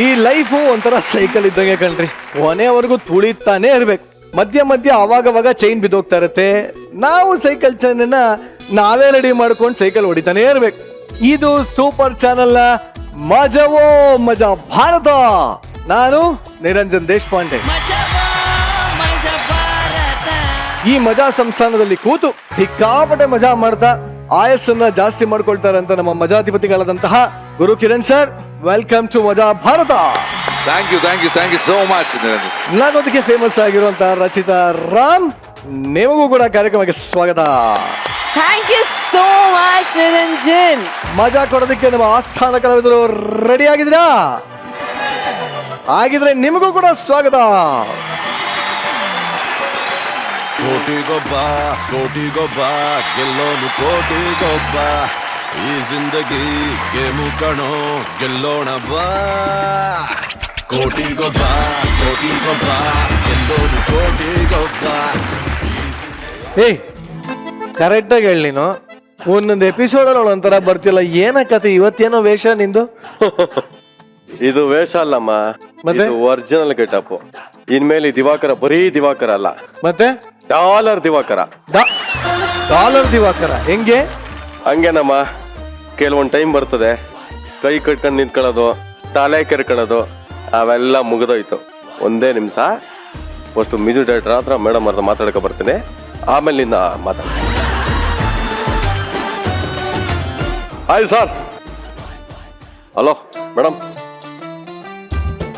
ಈ ಲೈಫು ಒಂಥರ ಸೈಕಲ್ ಇದ್ದಂಗೆ ಕಣ್ರಿ, ಕೊನೆವರೆಗೂ ತುಳಿತಾನೆ ಇರ್ಬೇಕು. ಮಧ್ಯ ಮಧ್ಯ ಅವಾಗವಾಗ ಚೈನ್ ಬಿದ್ದೋಗ್ತಾ ಇರತ್ತೆ. ನಾವು ಸೈಕಲ್ ಚೈನನ್ನ ನಾವೇ ರೆಡಿ ಮಾಡ್ಕೊಂಡು ಸೈಕಲ್ ಹೊಡಿತಾನೆ ಇರ್ಬೇಕು. ಇದು ಸೂಪರ್ ಚಾನೆಲ್ನ ಮಜವೋ ಮಜಾ ಭಾರತ. ನಾನು ನಿರಂಜನ್ ದೇಶಪಾಂಡೆ. ಈ ಮಜಾ ಸಂಸ್ಥಾನದಲ್ಲಿ ಕೂತು ಸಿಕ್ಕಾಪಟ್ಟೆ ಮಜಾ ಮಾಡ್ತಾ ಆಯಸ್ಸನ್ನ ಜಾಸ್ತಿ ಮಾಡ್ಕೊಳ್ತಾರೆ ಅಂತ ನಮ್ಮ ಮಜಾಧಿಪತಿಗಳಾದಂತಹ Guru Kiran sir, welcome to Maja Bharatha. Thank you so much. ನಾನೊಂದಿಗೆ ಫೇಮಸ್ ಆಗಿರುವಂತಹ ರಚಿತಾ ರಾಮ್, ನಿಮಗೂ ಕೂಡ ಕಾರ್ಯಕ್ರಮಕ್ಕೆ ಸ್ವಾಗತ. Thank you so much Niranjan. ಮಜಾ ಕೊಡೋದಕ್ಕೆ ನಮ್ಮ ಆಸ್ಥಾನ ಕಲಾವಿದರು ರೆಡಿ ಆಗಿದ್ದೀರಾ? ಆಗಿದ್ರೆ ನಿಮಗೂ ಕೂಡ ಸ್ವಾಗತ. ಕೋಟಿಗೊಬ್ಬ ಗೆಲ್ಲೋನು ಕೋಟಿಗೊಬ್ಬ, ಈ ಜಿಂದಗಿ ಗೇಮು ಕಣೋ ಗೆಲ್ಲೋಣ ಬಾ. ಕೋಟಿಗೊಬ್ಬ ಗೆಲ್ಲೋನು ಕೋಟಿಗೊಬ್ಬ. ಏ ಕರೆಕ್ಟ್ ಆಗಿ ಹೇಳಿ, ನೀನು ಒಂದೊಂದು ಎಪಿಸೋಡ್ ಅಲ್ಲಿ ಒಂಥರ ಬರ್ತಿಲ್ಲ. ಏನ ಕತೆ ಇವತ್ತೇನೋ ವೇಷ ನಿಂದು? ಇದು ವೇಷ ಅಲ್ಲಮ್ಮ, ಮತ್ತೆ ಒರಿಜಿನಲ್ ಗೆಟಪ್. ಇನ್ಮೇಲೆ ದಿವಾಕರ ಬರೀ ದಿವಾಕರ ಅಲ್ಲ, ಮತ್ತೆ ಡಾಲರ್ ದಿವಾಕರ. ಡಾಲರ್ ದಿವಾಕರ ಹೆಂಗೆ? ಹಂಗೇನಮ್ಮ, ಕೆಲವೊಂದು ಟೈಮ್ ಬರ್ತದೆ ಕೈ ಕಟ್ಕೊಂಡು ನಿಂತ್ಕೊಳ್ಳೋದು, ತಲೆ ಕೆರ್ಕೊಳ್ಳೋದು, ಅವೆಲ್ಲ ಮುಗಿದೋಯ್ತು. ಒಂದೇ ನಿಮಿಷ ಅಷ್ಟು ಮ್ಯೂಸಿಕ್ ಡೈರೆಕ್ಟರ್ ಹತ್ರ ಮೇಡಮ್ ಹತ್ರ ಮಾತಾಡಕ ಬರ್ತೀನಿ, ಆಮೇಲೆ ನಿನ್ನ ಮಾತಾಡ. Hi sir. ಹಲೋ ಮೇಡಮ್,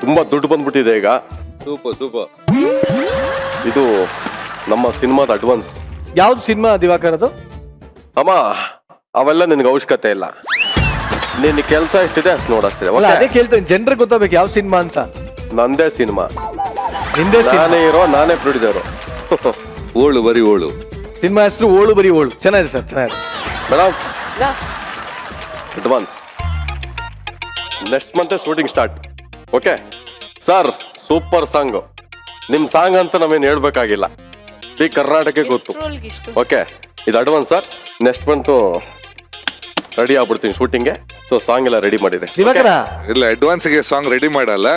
ತುಂಬಾ ದುಡ್ಡು ಬಂದ್ಬಿಟ್ಟಿದೆ ಈಗ. ಸೂಪರ್. ಇದು ನಮ್ಮ ಸಿನಿಮಾದ ಅಡ್ವಾನ್ಸ್. ಯಾವ್ದು ಸಿನಿಮಾ ದಿವಾಕರದು? ಅಮ್ಮ ಅವೆಲ್ಲ ನಿನ್ಗೆ ಅವಶ್ಯಕತೆ ಇಲ್ಲ, ನಿನ್ನ ಕೆಲಸ ಎಷ್ಟಿದೆ ಅಷ್ಟು ನೋಡಷ್ಟಿದೆ. ಅಲ್ಲ, ಅದೇ ಕೇಳ್ತೇನೆ, ಜನರಿಗೆ ಗೊತ್ತಾಗಬೇಕು ಯಾವ ಸಿನಿಮಾ ಅಂತ. ನಂದೇ ಸಿನಿಮಾ, ಹಿಂದೆ ನಾನೇ ಹೀರೋ, ನಾನೇ ಪ್ರೊಡ್ಯೂಸರು. ಬರೀ ಓಳು. ಸಿನಿಮಾ ಹೆಸರು ಓಳು ಬರೀ ಓಳು. ಚೆನ್ನಾಗಿದೆ ಸರ್, ಚೆನ್ನಾಗಿದೆ. Madam advance. Next month shooting start. Okay sir, super song. ನಿಮ್ ಸಾಂಗ್ ಅಂತ ನಾವೇನು ಹೇಳ್ಬೇಕಾಗಿಲ್ಲ, ಈ ಕರ್ನಾಟಕ ಗೊತ್ತು. ಓಕೆ, ಇದು advance sir. Next month ready ಆಗ್ಬಿಡ್ತೀನಿ ಶೂಟಿಂಗ್ಗೆ. ಸೊ ಸಾಂಗ್ ಎಲ್ಲ ರೆಡಿ ಮಾಡಿದೆ. ದಿವಾಕರ ಇಲ್ಲ, ಅಡ್ವಾನ್ಸ್ಗೆ ಸಾಂಗ್ ರೆಡಿ ಮಾಡಲ್ಲ,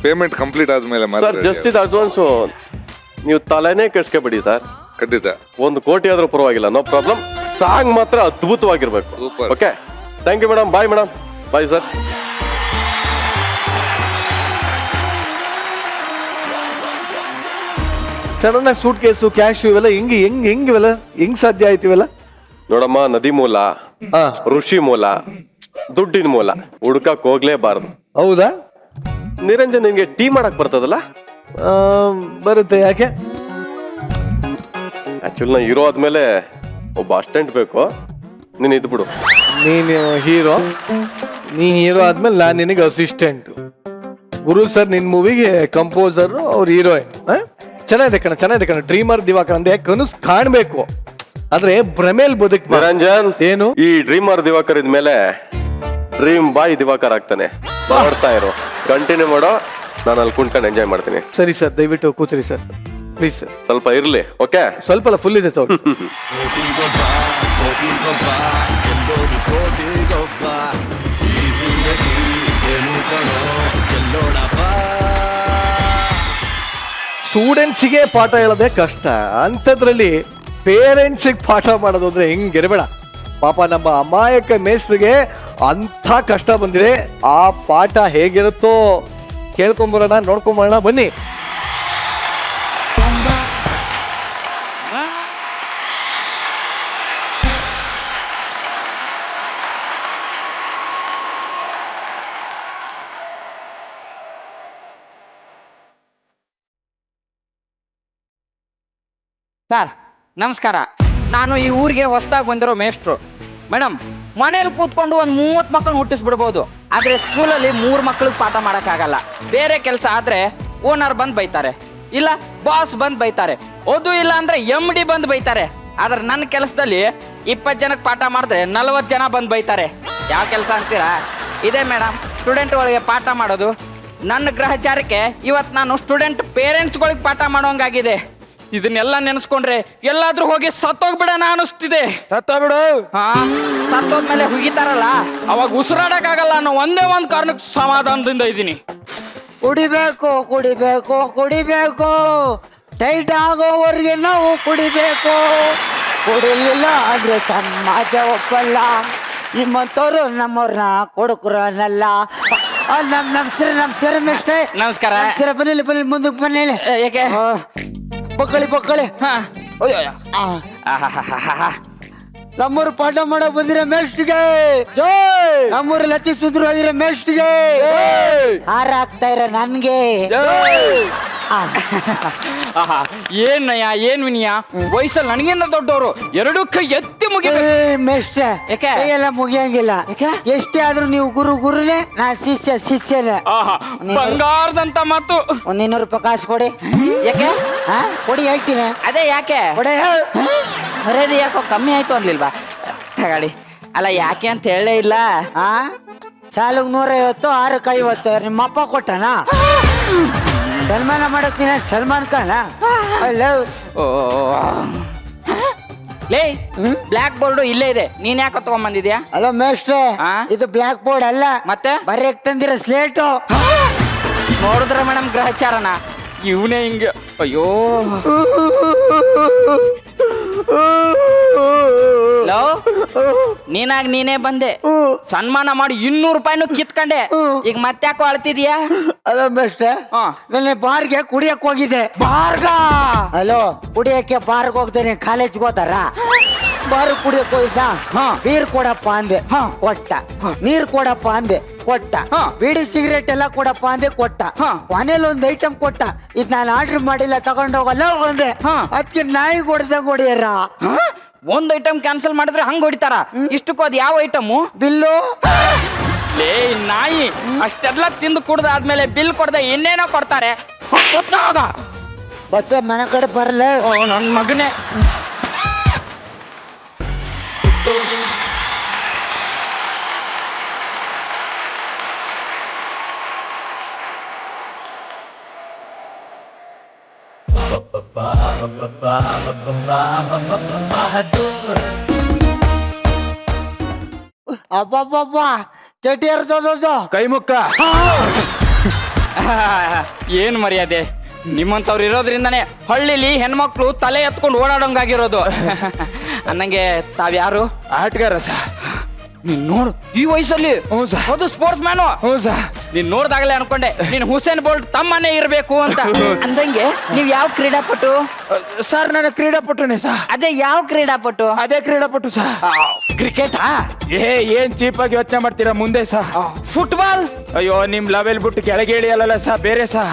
ಪೇಮೆಂಟ್ ಕಂಪ್ಲೀಟ್ ಆದ್ಮೇಲೆ ಸರ್. ಜಸ್ಟ್ ಇದು ಅಡ್ವಾನ್ಸು, ನೀವು ತಲೆನೇ ಕೆಡ್ಸ್ಕೊಬೇಡಿ ಸರ್. ಖಂಡಿತ. 1 ಕೋಟಿ ಆದ್ರೂ ಪರವಾಗಿಲ್ಲ, ನೋ ಪ್ರಾಬ್ಲಮ್. ಸಾಂಗ್ ಮಾತ್ರ ಅದ್ಭುತವಾಗಿರ್ಬೇಕು. Super. Okay, thank you madam. Bye madam. Bye sir. Sudden ಆಗಿ ಸೂಟ್ ಕೇಸು, ಕ್ಯಾಶ್ ಇವೆಲ್ಲ ಹೆಂಗ್ ಸಾಧ್ಯ ಆಯ್ತು ಇವೆಲ್ಲ? ನೋಡಮ್ಮ, ನದಿ ಮೂಲ, ಋಷಿ ಮೂಲ, ದುಡ್ಡಿನ ಮೂಲ ಹುಡ್ಕಕ್ ಹೋಗ್ಲೇಬಾರ್ದು. ಹೌದಾ? ನಿರಂಜನ್, ನಿನ್ಗೆ ಟೀ ಮಾಡಕ್ ಬರ್ತದಲ್ಲ? ಬರುತ್ತೆ. ಯಾಕೆ? ಆಕ್ಚುಲಿ ನಾ ಹೀರೋ ಆದ್ಮೇಲೆ ಒಬ್ಬ ಅಸಿಸ್ಟೆಂಟ್ ಬೇಕು. ನೀನ್ ಇದ್ಬಿಡು. ನೀನು ಹೀರೋ, ಆದ್ಮೇಲೆ ನಾನು ನಿನಗೆ ಅಸಿಸ್ಟೆಂಟ್. ಗುರು ಸರ್ ನಿನ್ ಮೂವಿಗೆ ಕಂಪೋಸರ್, ಅವ್ರ ಹೀರೋಯಿನ್. ಚೆನ್ನಾಗಿದೆ ಕಣ. ಡ್ರೀಮರ್ ದಿವಾಕರ್ ಅಂದೆ ಕನಸು ಕಾಣ್ಬೇಕು, ಆದ್ರೆ ಭ್ರಮೇಲ್ ಬದುಕ್. ನಿರಂಜನ್, ಏನು ಈ ಡ್ರೀಮರ್ ದಿವಾಕರ್ ಇದ್ಮೇಲೆ ಡ್ರೀಮ್ ಬಾಯ್ ದಿವಾಕರ್ ಆಗ್ತಾನೆ. ಮಾಡ್ತಾ ಇರೋ, ಕಂಟಿನ್ಯೂ ಮಾಡೋ. ನಾನು ಅಲ್ಲಿ ಕುಂತ್ಕೊಂಡು ಎಂಜಾಯ್ ಮಾಡ್ತೀನಿ. ಸರಿ ಸರ್, ದಯವಿಟ್ಟು ಕೂತ್ರಿ ಸರ್, ಪ್ಲೀಸ್ ಸರ್. ಸ್ವಲ್ಪ ಇರ್ಲಿ. ಓಕೆ, ಸ್ವಲ್ಪ ಅಲ್ಲ, ಫುಲ್ ಇದೆ ತಗೊಳ್ಳಿ. ಕೋಟಿಗೊಬ್ಬ ಗೆಲ್ಲೋನು ಕೋಟಿಗೊಬ್ಬ, ಈ ಜಿಂದಗಿ ಗೇಮು ಕಣೋ ಗೆಲ್ಲೋಣ ಬಾ. ಸ್ಟೂಡೆಂಟ್ಸಿಗೆ ಪಾಠ ಹೇಳೋದೇ ಕಷ್ಟ, ಅಂಥದ್ರಲ್ಲಿ ಪೇರೆಂಟ್ಸಿಗೆ ಪಾಠ ಮಾಡೋದು ಅಂದ್ರೆ ಹೆಂಗಿರಬೇಡ. ಪಾಪ ನಮ್ಮ ಅಮಾಯಕ ಮೇಸ್ಟ್ರಿಗೆ ಅಂಥ ಕಷ್ಟ ಬಂದಿದೆ. ಆ ಪಾಠ ಹೇಗಿರುತ್ತೋ ಕೇಳ್ಕೊಂಬರೋಣ, ನೋಡ್ಕೊಂಬರೋಣ, ಬನ್ನಿ. ಸರ್ ನಮಸ್ಕಾರ. ನಾನು ಈ ಊರಿಗೆ ಹೊಸದಾಗಿ ಬಂದಿರೋ ಮೇಷ್ಟ್ರು. ಮೇಡಮ್, ಮನೇಲಿ ಕೂತ್ಕೊಂಡು ಒಂದು 30 ಮಕ್ಕಳನ್ನ ಹುಟ್ಟಿಸ್ಬಿಡ್ಬೋದು, ಆದರೆ ಸ್ಕೂಲಲ್ಲಿ 3 ಮಕ್ಕಳಿಗೆ ಪಾಠ ಮಾಡೋಕ್ಕಾಗಲ್ಲ. ಬೇರೆ ಕೆಲಸ ಆದರೆ ಓನರ್ ಬಂದು ಬೈತಾರೆ, ಇಲ್ಲ ಬಾಸ್ ಬಂದು ಬೈತಾರೆ, ಓದು ಇಲ್ಲ ಅಂದರೆ MD ಬಂದು ಬೈತಾರೆ. ಆದ್ರೆ ನನ್ನ ಕೆಲಸದಲ್ಲಿ 20 ಜನಕ್ಕೆ ಪಾಠ ಮಾಡಿದ್ರೆ 40 ಜನ ಬಂದು ಬೈತಾರೆ. ಯಾವ ಕೆಲಸ ಅಂತೀರಾ? ಇದೇ ಮೇಡಮ್, ಸ್ಟೂಡೆಂಟ್ ಒಳಗೆ ಪಾಠ ಮಾಡೋದು. ನನ್ನ ಗ್ರಹಚಾರಕ್ಕೆ ಇವತ್ತು ನಾನು ಸ್ಟೂಡೆಂಟ್ ಪೇರೆಂಟ್ಸ್ಗಳಿಗೆ ಪಾಠ ಮಾಡೋಂಗಾಗಿದೆ. ಇದನ್ನೆಲ್ಲ ನೆನೆಸ್ಕೊಂಡ್ರೆ ಎಲ್ಲಾದ್ರೂ ಹೋಗಿ ಸತ್ತೋಗ್ಬಿಡೋಣ ಅನಿಸ್ತಿದೆ. ಸತ್ತೋಗ್ಬಿಡು. ಹಾ, ಸತ್ತೋದ್ಮೇಲೆ ಹುಗಿತಾರಲ್ಲ, ಅವಾಗ ಉಸಿರಾಡಕ್ಕಾಗಲ್ಲ ಅನ್ನೋ ಒಂದೇ ಒಂದು ಕಾರಣಕ್ಕೆ ಸಮಾಧಾನದಿಂದ ಇದ್ದೀನಿ. ಕುಡಿಬೇಕು ಕುಡಿಬೇಕು ಕುಡಿಬೇಕು ಟೈಟ್ ಆಗೋವರೆಗೆ ನಾವು ಕುಡಿಬೇಕು. ಕುಡಿಲಿಲ್ಲ ಅಂದ್ರೆ ಸಮಾಜ ಒಪ್ಪಲ್ಲ. ನಿಮ್ಮಂತವ್ರು ನಮ್ಮವ್ರನ್ನ ಕೊಡುಕರನ್ನಲ್ಲ. ನಮ್ ಸರ ಮೆಷ್ಟೇ ನಮಸ್ಕಾರ. ಸರ ಬನ್ನಿ ಬನ್ನಿ ಮುಂದಕ್ಕೆ ಬನ್ನಿ. ಯಾಕೆ? ಬಕ್ಕಳಿ ಬಕ್ಕಳಿ. ಹಾ ಅಯ್ಯೋ ನಮ್ಮೂರು ಪಾಠ ಮಾಡೋ ಬಂದಿರೋ ಮೇಷ್ಟಿಗೆ ನಮ್ಮೂರಲ್ಲಿ ಅತಿ ಸುಂದರವಾಗಿರೋ ಮೇಷ್ಟಿಗೆ ಹಾರ ಹಾಕ್ತಾ ಇರೋ ನನ್ಗೆ ಏನಯ್ಯ ಏನ್ ವಿನಯ, ವಯಸ್ಸಲ್ಲಿ ನನಗಿಂತ ದೊಡ್ಡವರು ಎರಡು ಕೈ ಎತ್ತಿ ಮುಗಿಬೇಕು. ಮೇಷ್ಟ್ರೆ ಯಾಕೆ? ಕೈಯೆಲ್ಲ ಮುಗಿಯಂಗಿಲ್ಲ. ಯಾಕೆ? ಎಷ್ಟೇ ಆದ್ರೂ ನೀವು ಗುರುನೇ, ನಾ ಶಿಷ್ಯನೇ. ಬಂಗಾರದಂತ ಮಾತು. ಒಂದ್ 200 ರೂಪಾಯಿ ಕಾಸು ಕೊಡಿ. ಯಾಕೆ? ಕೊಡಿ ಹೇಳ್ತೀನಿ. ಅದೇ ಯಾಕೆ ಕೊಡಿ ಮರ್ಯಾದೆ ಯಾಕೋ ಕಮ್ಮಿ ಆಯ್ತು ಅನ್ಲಿಲ್ವಾ? ತಗೊಳ್ಳಿ. ಅಲ್ಲ ಯಾಕೆ ಅಂತ ಹೇಳೇ ಇಲ್ಲ. ಸಾಲಿಗೆ 150, 6ಕ್ಕೆ 50. ನಿಮ್ಮಪ್ಪ ಕೊಟ್ಟನ? ಸಲ್ಮಾನ ಮಾಡಕ್ತೀನಿ ಸಲ್ಮಾನ್ ಖಾನ. ಲೇ ಬ್ಲಾಕ್ ಬೋರ್ಡ್ ಇಲ್ಲೇ ಇದೆ, ನೀನ್ ಯಾಕೆ ತಗೊಂಡ್ ಬಂದಿದ್ಯಾ? ಅಲೋ ಮೇಷ್ಟ್ರೆ, ಇದು ಬ್ಲಾಕ್ ಬೋರ್ಡ್ ಅಲ್ಲ, ಮತ್ತೆ ಬರೆಯಕ್ ತಂದಿರೋ ಸ್ಲೇಟು. ನೋಡಿದ್ರ ಮೇಡಮ್ ಗ್ರಹಚಾರನ ಇವನೇ ಹಿಂಗ. ಅಯ್ಯೋ ಲೋ, ನೀನಾಗ ನೀನೇ ಬಂದೆ, ಸನ್ಮಾನ ಮಾಡಿ 200 ರೂಪಾಯಿನೂ ಕಿತ್ಕೊಂಡೆ. ಈಗ ಮತ್ತೆ ಯಾಕೋ ಅಳ್ತಿದ್ಯಾ? ಅಲೋ ಮೇಷ್ಟ್ರೆ, ನನ್ನ ಬಾರ್ಗೆ ಕುಡಿಯಕ್ ಹೋಗಿದ್ದೆ. ಬಾರ್ಗ? ಅಲೋ, ಕುಡಿಯಕ್ಕೆ ಬಾರ್ಗೆ ಹೋಗ್ತೇನೆ, ಕಾಲೇಜ್ಗೆ ಹೋದಾರ ಬಾರ್ ಕುಡಿಯಕ್ ಹೋಗಿದ್ದ. ಬೀರ್ ಕೊಡಪ್ಪ ಅಂದೆ, ಕೊಟ್ಟ. ನೀರ್ ಕೊಡಪ್ಪ ಅಂದೆ, ಕೊಟ್ಟ. ಬೀಡಿ ಸಿಗರೇಟ್ ಎಲ್ಲ ಕೊಡಪ್ಪ ಅಂದೆ, ಕೊಟ್ಟ. ಕೊನೆಯಲ್ಲಿ ಒಂದು ಐಟಮ್ ಕೊಟ್ಟ. ಇದ್ ನಾನು ಆರ್ಡರ್ ಮಾಡಿಲ್ಲ, ತಗೊಂಡೋಗಲ್ಲ ಒಂದೆ. ಅದಕ್ಕೆ ನಾಯಿ ಕೊಡ್ದಂಗ್ ಹೊಡಿಯರ. ಒಂದ್ ಐಟಮ್ ಕ್ಯಾನ್ಸಲ್ ಮಾಡಿದ್ರೆ ಹಂಗ ಹೊಡಿತಾರ? ಇಷ್ಟಕ್ಕೂ ಅದ್ ಯಾವ ಐಟಮು? ಬಿಲ್ಲು. ಲೇ ನಾಯಿ, ಅಷ್ಟೆಲ್ಲ ತಿಂದು ಕುಡ್ದಾದ್ಮೇಲೆ ಬಿಲ್ ಕೊಡದೆ ಇನ್ನೇನೋ ಕೊಡ್ತಾರೆ. ಮತ್ತೆ ಮನೆ ಕಡೆ ಬರಲ್ಲ ನನ್ ಮಗನೇ. ಅಬ್ಬಬ್ಬಬ್ಬ, ಚಟಿ ಹರಿದೋದು. ಕೈ ಮುಕ್ಕ. ಏನ್ ಮರ್ಯಾದೆ ನಿಮ್ಮಂತವ್ರು ಇರೋದ್ರಿಂದಾನೇ ಹಳ್ಳಿಲಿ ಹೆಣ್ಮಕ್ಳು ತಲೆ ಎತ್ಕೊಂಡು ಓಡಾಡೋಂಗಾಗಿರೋದು. ಅನ್ನಂಗೆ ತಾವ್ಯಾರು? ಆಟಗಾರ ಸಾ. ನೀನ್ ನೋಡು ಈ ವಯಸ್ಸಲ್ಲಿ ಅದು ಸ್ಪೋರ್ಟ್ಸ್ ಮ್ಯಾನು. ನೀನ್ ನೋಡ್ದಾಗಲೇ ಅನ್ಕೊಂಡೆ ನೀನ್ ಹುಸೇನ್ ಬೋಲ್ಟ್ ತಮ್ಮನೇ ಇರ್ಬೇಕು ಅಂತ. ಅಂದಂಗೆ ನೀವ್ ಯಾವ ಕ್ರೀಡಾಪಟು? ಸರ್ ನನ್ನ ಕ್ರೀಡಾಪಟುನೇ ಸಾ. ಅದೇ ಯಾವ ಕ್ರೀಡಾಪಟು? ಅದೇ ಕ್ರೀಡಾಪಟು ಸಾ. ಕ್ರಿಕೆಟಾ? ಏನ್ ಚೀಪ್ ಆಗಿ ಯೋಚನೆ ಮಾಡ್ತೀರಾ ಮುಂದೆ ಸಾ. ಫುಟ್ಬಾಲ್? ಅಯ್ಯೋ ನಿಮ್ ಲೆವೆಲ್ ಬಿಟ್ಟು ಕೆಳಗೆ ಇಳಿಯಲ್ಲ ಸಾ, ಬೇರೆ ಸಾ.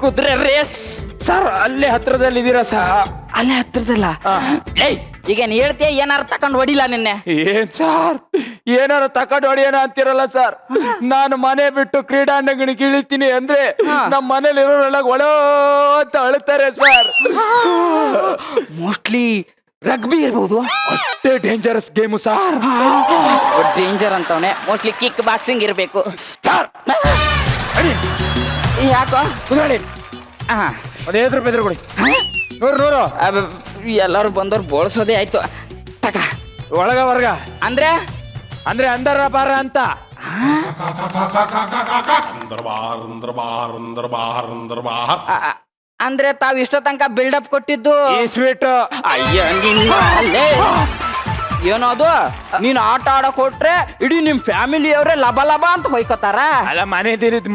ಕುದುರೆ ರೇಸ್? ಸರ್ ಅಲ್ಲೇ ಹತ್ರದಲ್ಲಿ ಇದೀರಾ ಸಾ. ಅಲ್ಲೇ ಹತ್ರದಲ್ಲ? ಈಗ ನೀ ಹೇಳ್ತೀಯ ಏನಾರು ತಕೊಂಡ್ ಹೊಡಿಲ್ಲ ನಿನ್ನೆ? ಏನ್ ಸರ್ ಏನಾರು ತಕೊಂಡು ಹೊಡಿಯೋಣ ಅಂತಿರಲ್ಲ ಸರ್. ನಾನು ಮನೆ ಬಿಟ್ಟು ಕ್ರೀಡಾಂಗಣಕ್ಕೆ ಇಳಿತೀನಿ ಅಂದ್ರೆ ನಮ್ಮ ಮನೇಲಿ ಇರೋರೆಲ್ಲ ಒಳ ಅಂತ ಅಳ್ತಾರೆ ಸರ್. ಮೋಸ್ಟ್ಲಿ ರಗ್ಬಿ ಇರ್ಬೋದು. ಅಷ್ಟೇ ಡೇಂಜರಸ್ ಗೇಮು ಸರ್. ಡೇಂಜರ್ ಅಂತವನೆ, ಮೋಸ್ಟ್ಲಿ ಕಿಕ್ ಬಾಕ್ಸಿಂಗ್ ಇರ್ಬೇಕು ಸರ್. ಯಾಕೋ? ಅದೇ ರೂಪಾಯಿ ಎದುರು ಕೊಡಿ. 100 ಎಲ್ಲರೂ ಬಂದವ್ರು ಬೋಳ್ಸೋದೇ ಆಯ್ತು. ತಕ ಒಳಗ ಹೊರಗ ಅಂದ್ರೆ ಅಂದ್ರೆ ಅಂದರ ಬಾರ ಅಂತ. ಅಂದ್ರೆ ತಾವ್ ಇಷ್ಟ ತನಕ ಬಿಲ್ಡಪ್ ಕೊಟ್ಟಿದ್ದು ಈ ಸ್ವೀಟ್. ಅಯ್ಯ ಏನೋ ಅದು, ನೀನ್ ಆಟ ಆಡಕ್ ಹೊಟ್ರೆ ಇಡೀ ನಿಮ್ ಫ್ಯಾಮಿಲಿ ಅವರೇ ಲಬ ಲಬ ಅಂತ ಹೊಯ್ಕೋತಾರ. ಅಲ್ಲ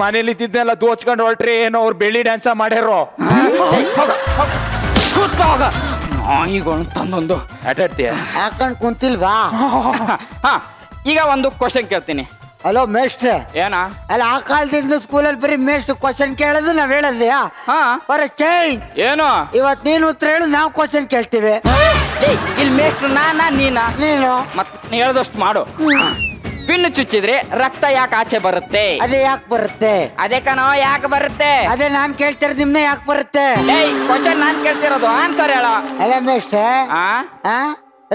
ಮನೇಲಿ ಇದ್ದಿದ್ದೆಲ್ಲ ದೋಚ್ಕೊಂಡು ಹೊರಟ್ರಿ ಏನೋ ಅವ್ರು ಬೆಳ್ಳಿ ಡ್ಯಾನ್ಸ ಮಾಡ್ಯಾರೋ. ನಾಯಿಗಳು ತಂದೊಂದು ಆಟಾಡ್ತೀಯ? ಹಾಕೊಂಡ್ ಕುಂತಿಲ್ವಾ? ಈಗ ಒಂದು ಕ್ವಶನ್ ಕೇಳ್ತೀನಿ. ಹಲೋ ಮೇಷ್ಟ್ರೆ. ಏನ? ಅಲ್ಲ ಆ ಕಾಲದಿಂದ ಸ್ಕೂಲಲ್ಲಿ ಬರೀ ಮೇಷ್ಟ್ ಕ್ವಶನ್ ಕೇಳೋದು ನಾವ್ ಹೇಳದ್ಯಾ? ಫಾರ್ ಚೇಂಜ್ ಏನು? ಇವತ್ ನೀನು ಉತ್ತರ ಹೇಳು, ನಾವು ಕ್ವಶನ್ ಕೇಳ್ತೀವಿ. ಇಲ್ಲಿ ಮೇಷ್ಟ್ರು ನಾನಾ ನೀನಾ? ನೀನು. ಮತ್ ನೀ ಹೇಳ್ದಷ್ಟು ಮಾಡು. ಪಿನ್ನು ಚುಚ್ಚಿದ್ರೆ ರಕ್ತ ಯಾಕೆ ಆಚೆ ಬರುತ್ತೆ? ಅದೇ ಯಾಕೆ ಬರುತ್ತೆ? ಅದೇ ಕಣೋ ಯಾಕೆ ಬರುತ್ತೆ? ಅದೇ ನಾನ್ ಕೇಳ್ತಿರೋದು ನಿಮ್ನೆ ಯಾಕೆ ಬರುತ್ತೆ? ಕ್ವಶನ್ ನಾನ್ ಕೇಳ್ತಿರೋದು, ಆನ್ಸರ್ ಹೇಳ. ಅಲ್ಲ ಮೇಷ್ಟ್ರೆ,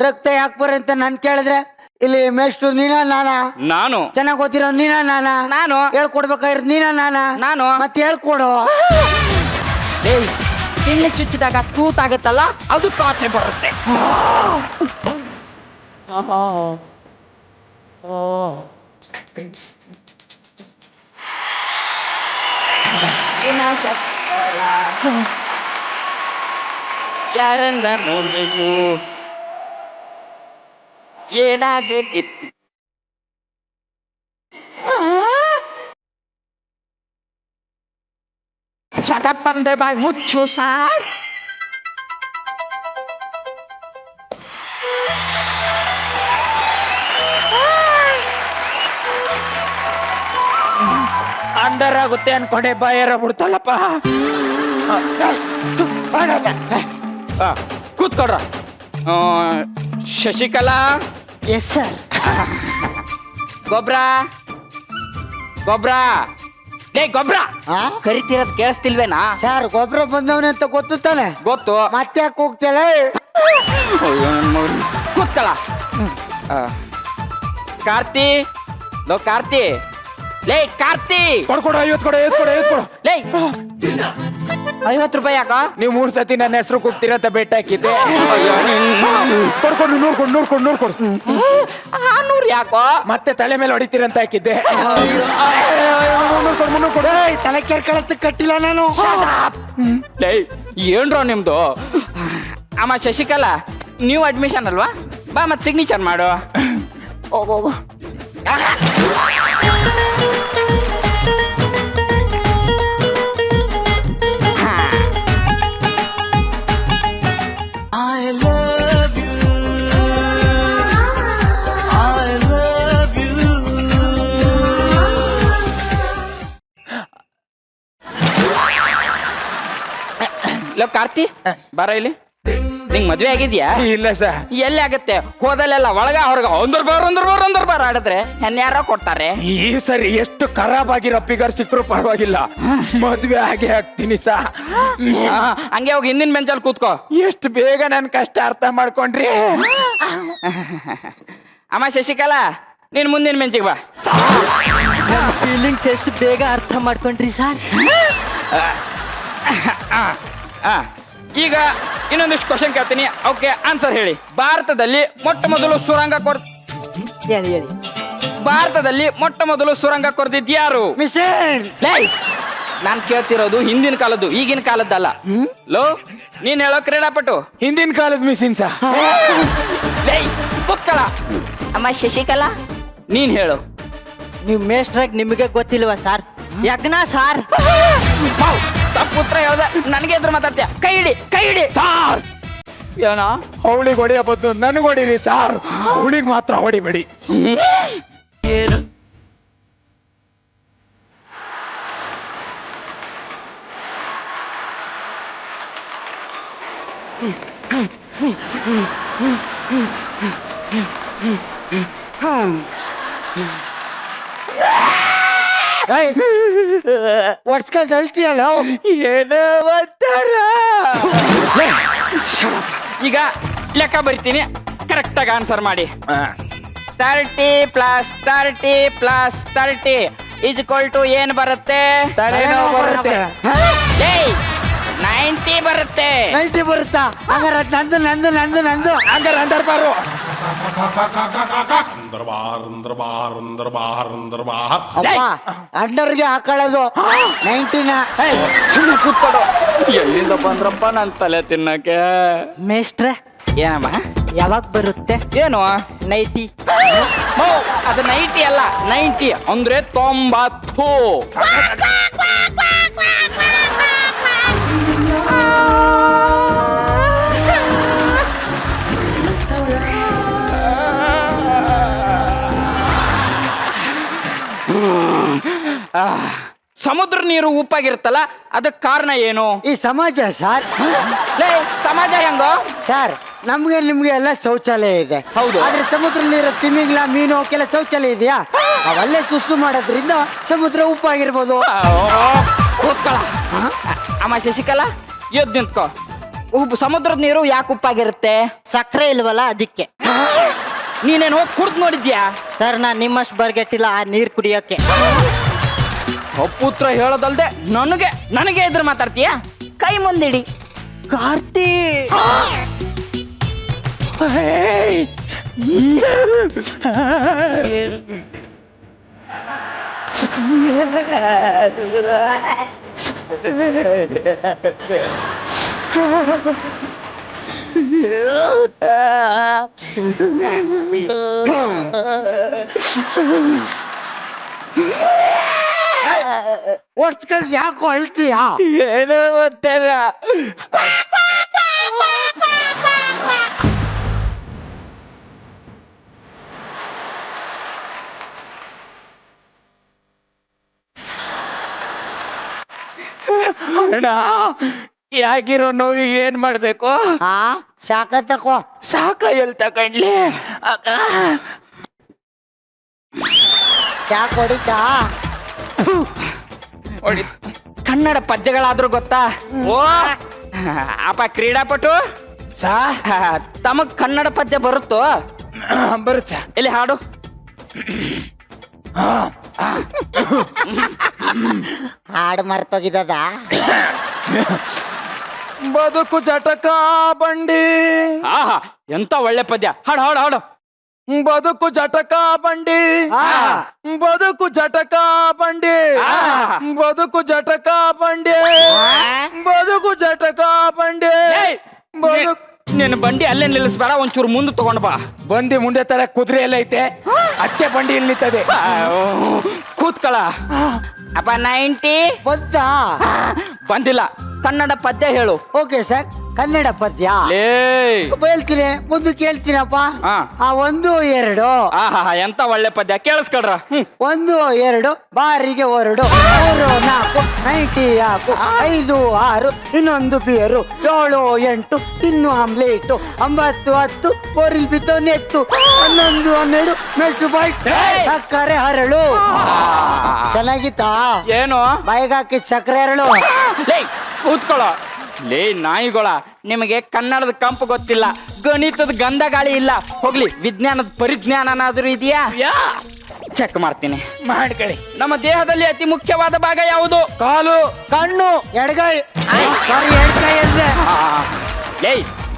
ರಕ್ತ ಯಾಕೆ ಬರುತ್ತೆ ನಾನ್ ಕೇಳಿದ್ರೆ ಇಲ್ಲಿ ಮೇಷ್ಟ್ರು ನೀನಾ ನಾನಾ? ನಾನು. ಚೆನ್ನಾಗ್ ಓದಿರೋ ನೀನಾ ನಾನಾ? ನಾನು. ಹೇಳ್ಕೊಡ್ಬೇಕಾಗಿರೋದು ನೀನಾ ನಾನಾ? ನಾನು. ಮತ್ತೆ ಹೇಳ್ಕೊಡು. ಪಿನ್ನು ಚುಚ್ಚಿದಾಗ ತೂತಾಗತ್ತಲ್ಲ, ಅದಕ್ಕೆ ಆಚೆ ಬರುತ್ತೆ. ಯಾರನ್ನ ನೋಡ್ಬೇಕು ಏನಾಗಬೇಕಿತ್ತು ಚಟಪ್ಪಂದೆ ಬಾಯ್ ಮುಚ್ಚು ಸಾರ್ ಅಂಡರ್ ಆಗುತ್ತೆ ಅನ್ಕೊಂಡೆ ಬಾಯರ ಬಿಡ್ತಲ್ಲಪ್ಪ. ಕೂತ್ಕೊಡ್ರ ಶಶಿಕಲಾ ಎಸ್ ಸರ್. ಗೊಬ್ರ ಗೊಬ್ರ ಲೇ ಗೊಬ್ರ ಹಾ ಕರಿತಿರೋದ್ ಕೇಳಿಸ್ತಿಲ್ವೇನಾ? ಸರ್ ಗೊಬ್ಬರ ಬಂದವನೇ ಅಂತ ಗೊತ್ತು ತಾನೆ, ಗೊತ್ತು. ಮತ್ತೆ ಯಾಕೆ ಹೋಗ್ತೇಳೆ? ಕೂತ್ಕಳ ಕಾರ್ತಿ ಲೋ ಕಾರ್ತಿ ಲೇ ಕಾರ್ತಿ ಕೊಡ್ಕೊಡು 50 ಕೊಡು 50 ಕೊಡು 50 ಕೊಡು. ಲೇ 50 ರೂಪಾಯಿ ಯಾಕ? ನೀವು 3 ಸತಿ ನನ್ನ ಹೆಸರು ಕೂಗ್ತೀರಂತ ಬೆಟ್ಟ ಹಾಕಿದ್ದೆ. ಕೊಡ್ಕೊಂಡು ನೋಡ್ಕೊಂಡು 600 ಯಾಕೋ? ಮತ್ತೆ ತಲೆ ಮೇಲೆ ಹೊಡಿತೀರಂತ ಹಾಕಿದ್ದೆ. 300 ಕೊಡು. ಏಯ್, ತಲೆ ಕೆರ್ಕೊಳತ್ತ ಕಟ್ಟಿಲ್ಲ ನಾನು. ಲೇ ಏನ್ರೋ ನಿಮ್ದು? ಅಮ್ಮ ಶಶಿಕಲಾ ನೀವು ಅಡ್ಮಿಷನ್ ಅಲ್ವಾ? ಬಾ ಮತ್ತೆ ಸಿಗ್ನೇಚರ್ ಮಾಡು. ಹೋಗು ಲೋ ಕಾರ್ತಿ ಬರ ಇಲ್ಲಿ. ನಿಂಗ್ ಮದ್ವೆ ಆಗಿದ್ಯಾ? ಇಲ್ಲ ಸರ್. ಎಲ್ಲಿ ಆಗತ್ತೆ? ಹೋದಲ್ಲೆಲ್ಲ ಒಳಗ ಹೊರಗ ಒಂದರ್ ಬಾರ್ ಆಡಿದ್ರೆ ಯಾರೋ ಕೊಡ್ತಾರೆ. ಈ ಸರಿ ಎಷ್ಟು ಖರಾಬ್ ಆಗಿರೋ ಫಿಗರ್ ಸಿಕ್ಕರು ಪರವಾಗಿಲ್ಲ, ಮದ್ವೆ ಆಗೇ ಆಗ್ತೀನಿ ಸಾ. ಹಂಗೆ ಹೋಗಿ ಹಿಂದಿನ ಬೆಂಚಲ್ಲಿ ಕೂತ್ಕೋ. ಎಷ್ಟು ಬೇಗ ನನ್ ಕಷ್ಟ ಅರ್ಥ ಮಾಡ್ಕೊಂಡ್ರಿ. ಅಮ್ಮ ಶಶಿಕಲಾ ನೀನ್ ಮುಂದಿನ ಬೆಂಚಿಗೆ ಬಾ. ಫೀಲಿಂಗ್ಸ್ ಎಷ್ಟು ಬೇಗ ಅರ್ಥ ಮಾಡ್ಕೊಂಡ್ರಿ ಸರ್. ಈಗ ಇನ್ನೊಂದಿಷ್ಟು ಕ್ವಶನ್ ಕೇಳ್ತೀನಿ, ಓಕೆ ಆನ್ಸರ್ ಹೇಳಿ. ಭಾರತದಲ್ಲಿ ಮೊಟ್ಟ ಮೊದಲು ಸುರಂಗ ಕೊರ್ದಿದ್ ಯಾರು? ಮಿಷನ್. ನಾನ್ ಕೇಳ್ತಿರೋದು ಹಿಂದಿನ ಕಾಲದ್ದು, ಈಗಿನ ಕಾಲದ್ದಲ್ಲ. ಲೋ ನೀನ್ ಹೇಳೋ ಕ್ರೀಡಾಪಟು. ಹಿಂದಿನ ಕಾಲದ ಮಿಸಿನ್ ಸಾ. ಕೂತ್ಕಳ. ಅಮ್ಮ ಶಶಿಕಲಾ ನೀನ್ ಹೇಳು. ನೀವು ಮೇಷ್ಟ್ರಾಗಿ ನಿಮಗೆ ಗೊತ್ತಿಲ್ವಾ ಸರ್? ಯಜ್ಞ ಸಾರ್. ತಪ್ಪು ಉತ್ತರ ಹೇಳ್ದೆ ನನಗೆ ಎದುರು ಮಾತಾಡ್ತೀಯ. ಕೈ ಹಿಡಿ ಸಾರ್. ಏನೋ ಅವಳಿಗೆ ಹೊಡಿಯ ಬದ್ದು ನನಗೆ ಹೊಡಿರಿ ಸಾರ್. ಅವಳಿಗೆ ಮಾತ್ರ ಹೊಡಿಬೇಡಿ. ಒಡ್ಸ್ಕೊಂಡ್ ಅಳ್ತೀಯಲ್ಲ. ಏನೋ ಒಂಥರ. ಈಗ ಲೆಕ್ಕ ಬರಿತೀನಿ, ಕರೆಕ್ಟ್ ಆಗಿ ಆನ್ಸರ್ ಮಾಡಿ. 30 + 30 + 30 = ಏನು ಬರುತ್ತೆ? ತಲೆನೋವು ಬರುತ್ತೆ. 90 ಬರುತ್ತೆ. 90 ಬರುತ್ತಾ? ಹಂಗಾರೆ ನಂದು ಹಂಗಾರೆ ಅಂದರ್ ಬಾರು. ಅಪ್ಪ ಅಂಡರ್ಗೆ ಹಾಕೊಳ್ಳೋದು 90ನ. ಸುಮ್ಮನೆ ಕೂತ್ಕೊಡು. ಎಲ್ಲಿಂದ ಬಂದ್ರಪ್ಪ ನನ್ ತಲೆ ತಿನ್ನಕ್ಕೆ? ಮೇಷ್ಟ್ರೆ ಏನಮ್ಮ ಯಾವಾಗ ಬರುತ್ತೆ? ಏನು 90? ಅದು 90 ಅಲ್ಲ, 90 ಅಂದ್ರೆ 90. ಸಮುದ್ರ ನೀರು ಉಪ್ಪಾಗಿರುತ್ತಲ್ಲ, ಅದಕ್ಕೆ ಕಾರಣ ಏನು? ಈ ಸಮಾಜ ಸರ್. ಸಮಾಜ ಹೆಂಗೋ ಸರ್? ನಮ್ಗೆ ನಿಮ್ಗೆ ಎಲ್ಲ ಶೌಚಾಲಯ ಇದೆ. ಹೌದು. ಆದ್ರೆ ಸಮುದ್ರದಲ್ಲಿರೋ ತಿಮಿಂಗ್ಲ ಮೀನು ಅವಕ್ಕೆಲ್ಲ ಶೌಚಾಲಯ ಇದೆಯಾ? ಅವಲ್ಲೇ ಸುಸ್ಸು ಮಾಡೋದ್ರಿಂದ ಸಮುದ್ರ ಉಪ್ಪಾಗಿರ್ಬೋದು. ಕೂತ್ಕೊಳ. ಅಮ್ಮ ಶಶಿಕಲಾ ಎದ್ದು ನಿಂತ್ಕೋ. ಸಮುದ್ರದ ನೀರು ಯಾಕೆ ಉಪ್ಪಾಗಿರುತ್ತೆ? ಸಕ್ಕರೆ ಇಲ್ವಲ್ಲ ಅದಕ್ಕೆ. ನೀನೇನು ಹೋಗಿ ಕುಡ್ದು ನೋಡಿದ್ಯಾ? ಸರ್ ನಾನ್ ನಿಮ್ಮಷ್ಟು ಬರ್ಗೆಟ್ಟಿಲ್ಲ ಆ ನೀರ್ ಕುಡಿಯೋಕೆ. ಪುತ್ರ ಹೇಳೋದಲ್ದೆ ನನಗೆ ಎದುರು ಮಾತಾಡ್ತೀಯ? ಕೈ ಮುಂದಿಡಿ. ಕಾರ್ತಿ ಒಡ್ಸ್ಕೊಂಡ್ ಯಾಕೆ ಅಳ್ತೀಯ? ಏನೋ ಗೊತ್ತಿಲ್ಲ. ಅಣ್ಣ, ಯಾಕಿರೋ ನೋವಿಗೆ ಏನ್ ಮಾಡ್ಬೇಕು? ಹಾ ಶಾಖ ತಕೋ. ಸಾಕ ಎಲ್ ತಕೊಂಡ್ಲಿ ಅಕ್ಕ? ಯಾಕೆ ಹೊಡಿತಾ? ಹೊಡಿ. ಕನ್ನಡ ಪದ್ಯಗಳಾದ್ರೂ ಗೊತ್ತಾ? ಓ ಅಪ್ಪ ಕ್ರೀಡಾಪಟು ಸಾ ತಮಗ್ ಕನ್ನಡ ಪದ್ಯ ಬರುತ್ತೋ? ಬರುತ್ತ. ಎಲ್ಲಿ ಹಾಡು? ಹಾಡು ಮರ್ತೋಗಿದ್ದದ? ಬದುಕು ಜಟಕ ಬಂಡಿ, ಆಹಾ ಎಂತ ಒಳ್ಳೆ ಪದ್ಯ. ಹಾಡು ಹಾಡು ಹಾಡು. ಬದುಕು ಜಟಕ ಬಂಡಿ, ಬದುಕು ಜಟಕ ಬಂಡಿ, ಬದುಕು ಜಟಕ ಬಂಡಿ, ಬದುಕು ಜಟಕ ಬಂಡಿ. ಬದುಕು ನಿನ್ನ ಬಂಡಿ ಅಲ್ಲೇ ನಿಲ್ಲಿಸ್ಬೇಡ, ಒಂಚೂರು ಮುಂದೆ ತಗೊಂಡ್ ಬಾ. ಬಂದಿ ಮುಂದೆ ತರ ಕುದುರೆ ಎಲ್ಲ ಐತೆ, ಅಕ್ಕೆ ಬಂಡಿ ಇಲ್ಲಿ ನಿಂತದೆ. ಕೂತ್ಕಳ. ಅಪ್ಪ 90 ಬಂತಾ? ಬಂದಿಲ್ಲ. ಕನ್ನಡ ಪದ್ಯ ಹೇಳು. ಓಕೆ ಸರ್, ಕನ್ನಡ ಪದ್ಯ ಲೇ ಹೇಳ್ತೀನಿ, ಮುಂದೆ ಕೇಳ್ತೀನಪ್ಪ. ಹಾ. 1 2 ಆಹಾ ಎಂತ ಒಳ್ಳೆ ಪದ್ಯ, ಕೇಳಿಸ್ಕೊಳ್ರ. 1 2 ಬಾರಿಗೆ ಹೊರಡು, 3 4 90 ಹಾಕು, 5 6 ಇನ್ನೊಂದು ಬಿಯರು, 7 8 ತಿನ್ನು ಆಮ್ಲೇಟು, 9 10 ಬೋರಿಲ್ ಬಿತ್ತು ನೆತ್ತು, 11 12 ಮೆಟ್ಟು ಬಾಯ್ ಸಕ್ಕರೆ ಹರಳು. ಚೆನ್ನಾಗಿತ್ತಾ? ಏನು? ಬಾಯಿಗೆ ಹಾಕಿ ಸಕ್ಕರೆ ಹರಳು. ಲೇ ಕೂತ್ಕೊಳ್ಳೋ. ಲೇ ನಾಯಿಗಳ, ನಿಮಗೆ ಕನ್ನಡದ ಕಂಪು ಗೊತ್ತಿಲ್ಲ, ಗಣಿತದ ಗಂಧ ಗಾಳಿ ಇಲ್ಲ. ಹೋಗ್ಲಿ, ವಿಜ್ಞಾನದ ಪರಿಜ್ಞಾನನಾದ್ರೂ ಇದೆಯಾ? ಚೆಕ್ ಮಾಡ್ತೀನಿ. ಮಾಡ್ಕೊಳ್ಳಿ. ನಮ್ಮ ದೇಹದಲ್ಲಿ ಅತಿ ಮುಖ್ಯವಾದ ಭಾಗ ಯಾವುದು? ಕಾಲು, ಕಣ್ಣು, ಎಡಗೈ. ಸಾರಿ, ಎಡಗೈ ಅಂದ್ರೆ ಲೇ